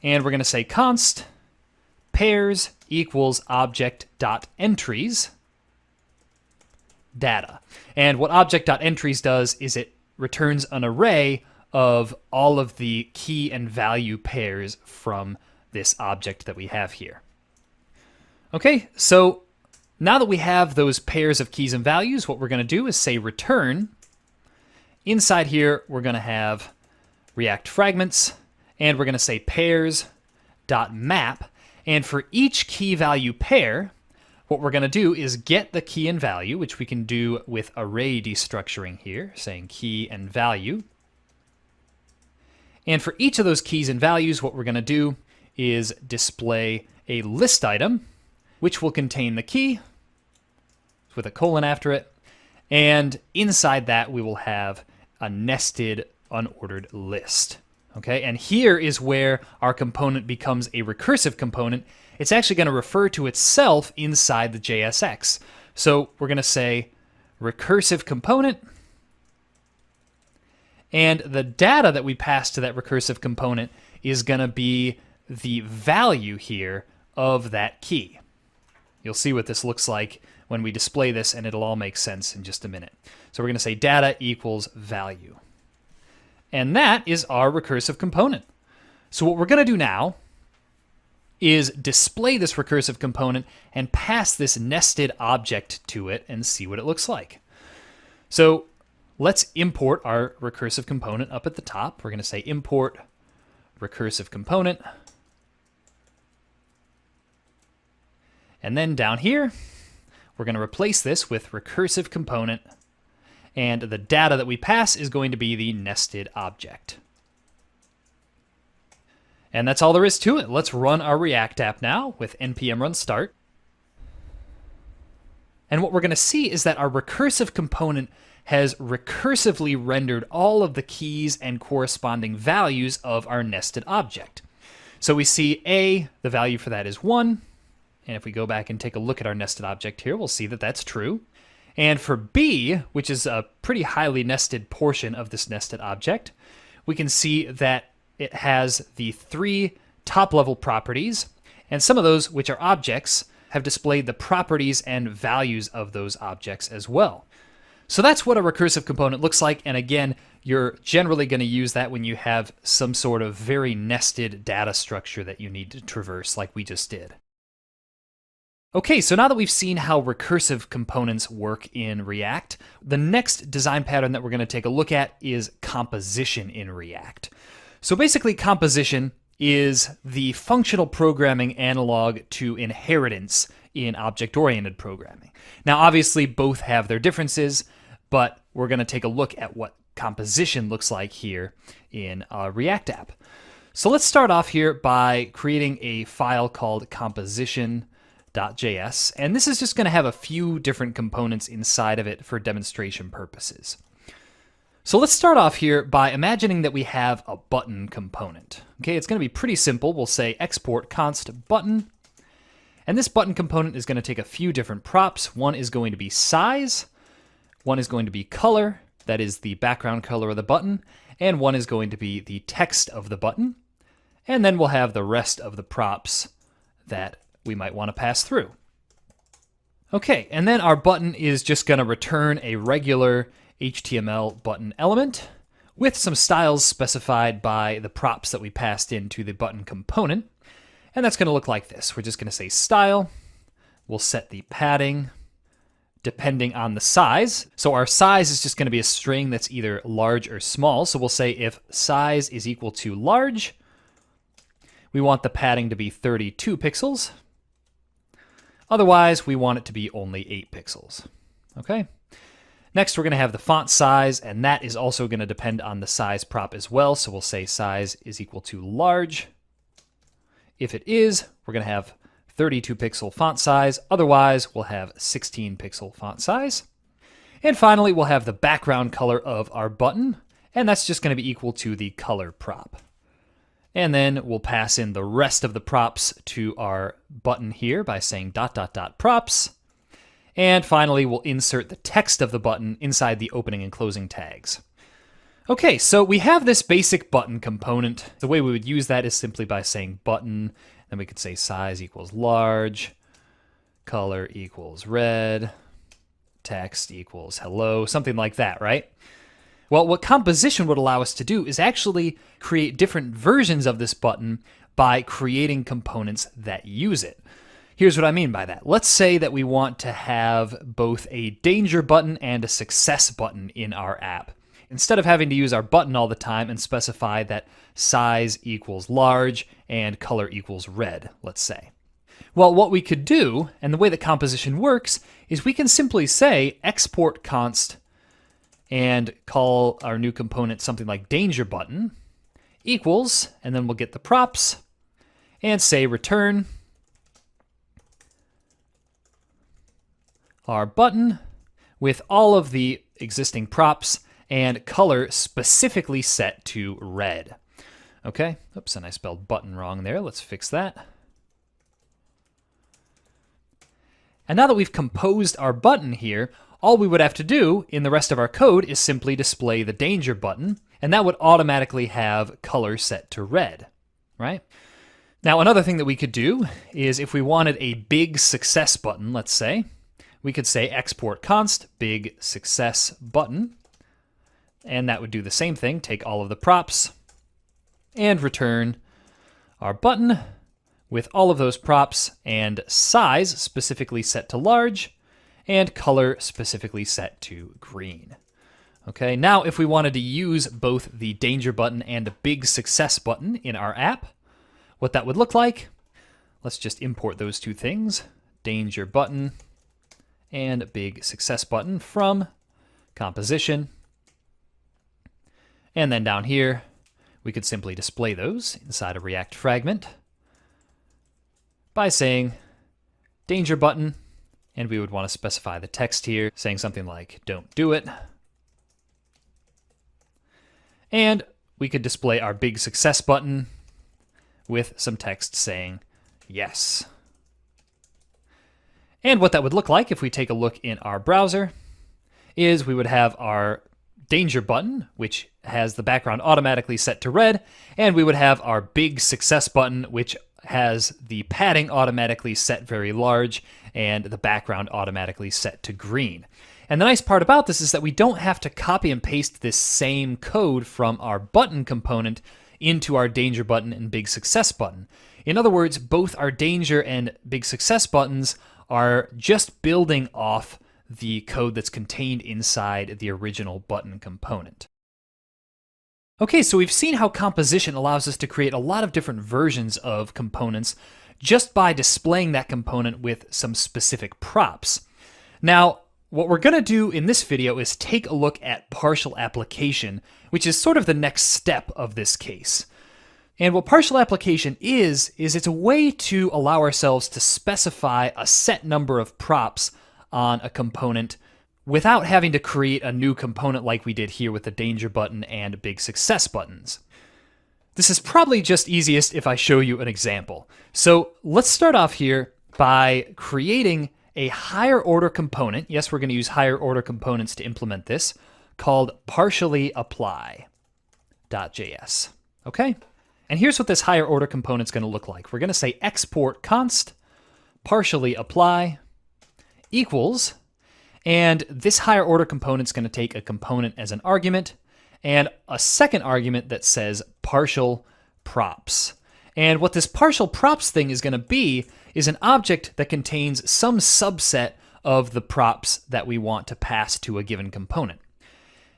And we're going to say const pairs equals object.entries data. And what object.entries does is it returns an array of all of the key and value pairs from this object that we have here. Okay, so now that we have those pairs of keys and values, what we're going to do is say return. Inside here, we're going to have React fragments, and we're going to say pairs.map. And for each key value pair, what we're going to do is get the key and value, which we can do with array destructuring here, saying key and value. And for each of those keys and values, what we're going to do is display a list item, which will contain the key with a colon after it. And inside that, we will have a nested unordered list. Okay, and here is where our component becomes a recursive component. It's actually going to refer to itself inside the JSX. So we're going to say recursive component, and the data that we pass to that recursive component is going to be the value here of that key. You'll see what this looks like when we display this, and it'll all make sense in just a minute. So we're going to say data equals value. And that is our recursive component. So what we're going to do now is display this recursive component and pass this nested object to it and see what it looks like. So let's import our recursive component up at the top. We're going to say import recursive component. And then down here, we're going to replace this with recursive component, and the data that we pass is going to be the nested object. And that's all there is to it. Let's run our React app now with npm run start. And what we're going to see is that our recursive component has recursively rendered all of the keys and corresponding values of our nested object. So we see A, the value for that is 1. And if we go back and take a look at our nested object here, we'll see that that's true. And for B, which is a pretty highly nested portion of this nested object, we can see that it has the 3 top-level properties, and some of those, which are objects, have displayed the properties and values of those objects as well. So that's what a recursive component looks like, and again, you're generally going to use that when you have some sort of very nested data structure that you need to traverse like we just did. Okay, so now that we've seen how recursive components work in React, the next design pattern that we're going to take a look at is composition in React. So basically, composition is the functional programming analog to inheritance in object-oriented programming. Now, obviously, both have their differences, but we're going to take a look at what composition looks like here in a React app. So let's start off here by creating a file called composition.js, and this is just going to have a few different components inside of it for demonstration purposes. So let's start off here by imagining that we have a button component. Okay, it's going to be pretty simple. We'll say export const button, and this button component is going to take a few different props. One is going to be size, one is going to be color, that is the background color of the button, and one is going to be the text of the button, and then we'll have the rest of the props that we might want to pass through. Okay, and then our button is just going to return a regular HTML button element with some styles specified by the props that we passed into the button component. And that's going to look like this. We're just going to say style. We'll set the padding depending on the size. So our size is just going to be a string that's either large or small. So we'll say if size is equal to large, we want the padding to be 32 pixels. Otherwise, we want it to be only 8 pixels. Okay. Next, we're going to have the font size, and that is also going to depend on the size prop as well. So we'll say size is equal to large. If it is, we're going to have 32 pixel font size. Otherwise, we'll have 16 pixel font size. And finally, we'll have the background color of our button, and that's just going to be equal to the color prop. And then we'll pass in the rest of the props to our button here by saying ... props. And finally, we'll insert the text of the button inside the opening and closing tags. Okay, so we have this basic button component. The way we would use that is simply by saying button, then we could say size equals large, color equals red, text equals hello, something like that, right? Well, what composition would allow us to do is actually create different versions of this button by creating components that use it. Here's what I mean by that. Let's say that we want to have both a danger button and a success button in our app. Instead of having to use our button all the time and specify that size equals large and color equals red, let's say. Well, what we could do, and the way that composition works, is we can simply say export const and call our new component something like danger button equals, and then we'll get the props and say return our button with all of the existing props and color specifically set to red. Okay, oops, and I spelled button wrong there. Let's fix that. And now that we've composed our button here, all we would have to do in the rest of our code is simply display the danger button, and that would automatically have color set to red, right? Now, another thing that we could do is if we wanted a big success button, let's say, we could say export const big success button, and that would do the same thing, take all of the props and return our button with all of those props and size specifically set to large and color specifically set to green. Okay, now if we wanted to use both the danger button and a big success button in our app, what that would look like, let's just import those two things, danger button and a big success button from composition. And then down here, we could simply display those inside a React fragment by saying danger button, and we would want to specify the text here, saying something like don't do it, And we could display our big success button with some text saying yes. And what that would look like if we take a look in our browser is we would have our danger button, which has the background automatically set to red, and we would have our big success button, which has the padding automatically set very large and the background automatically set to green. And the nice part about this is that we don't have to copy and paste this same code from our button component into our danger button and big success button. In other words, both our danger and big success buttons are just building off the code that's contained inside the original button component. Okay, so we've seen how composition allows us to create a lot of different versions of components just by displaying that component with some specific props. Now, what we're going to do in this video is take a look at partial application, which is sort of the next step of this case. And what partial application is it's a way to allow ourselves to specify a set number of props on a component without having to create a new component like we did here with the danger button and big success buttons. This is probably just easiest if I show you an example. So let's start off here by creating a higher order component. Yes, we're going to use higher order components to implement this, called partiallyApply.js. Okay? And here's what this higher order component's going to look like. We're going to say export const partiallyApply equals, and this higher order component's going to take a component as an argument and a second argument that says partial props. And what this partial props thing is going to be is an object that contains some subset of the props that we want to pass to a given component.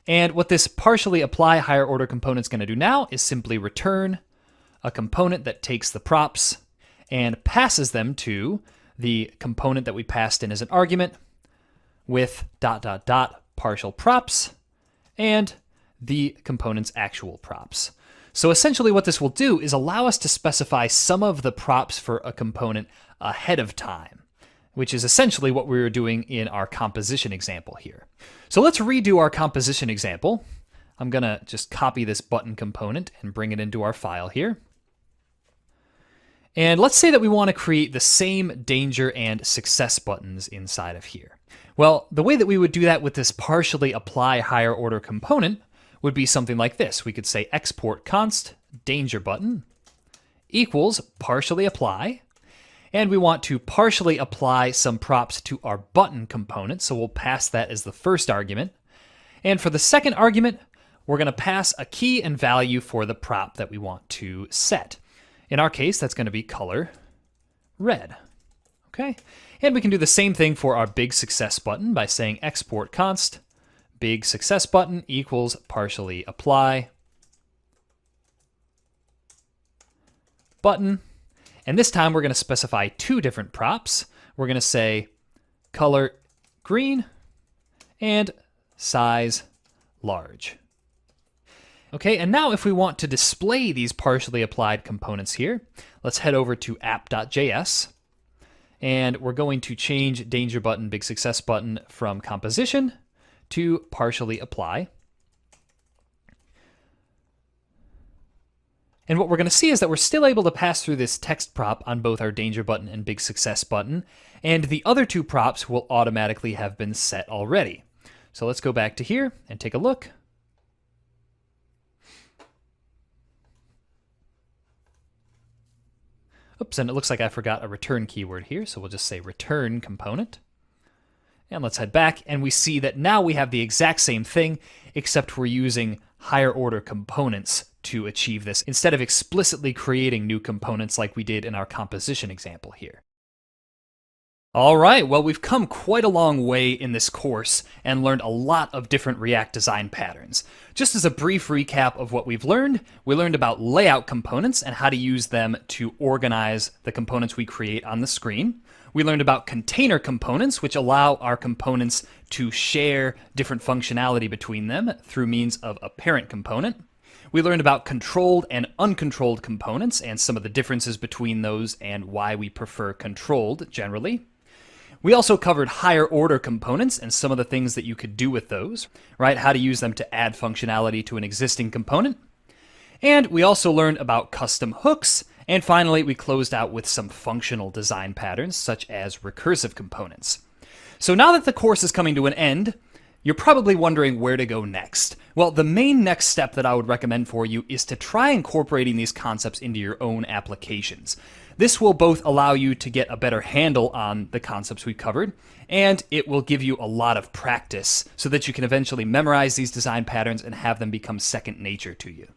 And what this partiallyApply higher order component is going to do now is simply return a component that takes the props and passes them to the component that we passed in as an argument with ... partial props and the component's actual props. So essentially what this will do is allow us to specify some of the props for a component ahead of time, which is essentially what we were doing in our composition example here. So let's redo our composition example. I'm going to just copy this button component and bring it into our file here. And let's say that we want to create the same danger and success buttons inside of here. Well, the way that we would do that with this partiallyApply higher order component would be something like this. We could say export const danger button equals partiallyApply, and we want to partially apply some props to our button component, so we'll pass that as the first argument. And for the second argument, we're going to pass a key and value for the prop that we want to set. In our case, that's going to be color red. Okay, and we can do the same thing for our big success button by saying export const big success button equals partiallyApply button. And this time we're going to specify two different props. We're going to say color green and size large. Okay, and now if we want to display these partially applied components here, let's head over to app.js, and we're going to change danger button, big success button from composition to partiallyApply. And what we're going to see is that we're still able to pass through this text prop on both our danger button and big success button, and the other two props will automatically have been set already. So let's go back to here and take a look. Oops, and it looks like I forgot a return keyword here, so we'll just say return component. And let's head back, and we see that now we have the exact same thing, except we're using higher order components to achieve this, instead of explicitly creating new components like we did in our composition example here. All right, well, we've come quite a long way in this course and learned a lot of different React design patterns. Just as a brief recap of what we've learned, we learned about layout components and how to use them to organize the components we create on the screen. We learned about container components, which allow our components to share different functionality between them through means of a parent component. We learned about controlled and uncontrolled components and some of the differences between those and why we prefer controlled generally. We also covered higher order components and some of the things that you could do with those, right? How to use them to add functionality to an existing component. And we also learned about custom hooks. And finally, we closed out with some functional design patterns, such as recursive components. So now that the course is coming to an end, you're probably wondering where to go next. Well, the main next step that I would recommend for you is to try incorporating these concepts into your own applications. This will both allow you to get a better handle on the concepts we covered, and it will give you a lot of practice so that you can eventually memorize these design patterns and have them become second nature to you.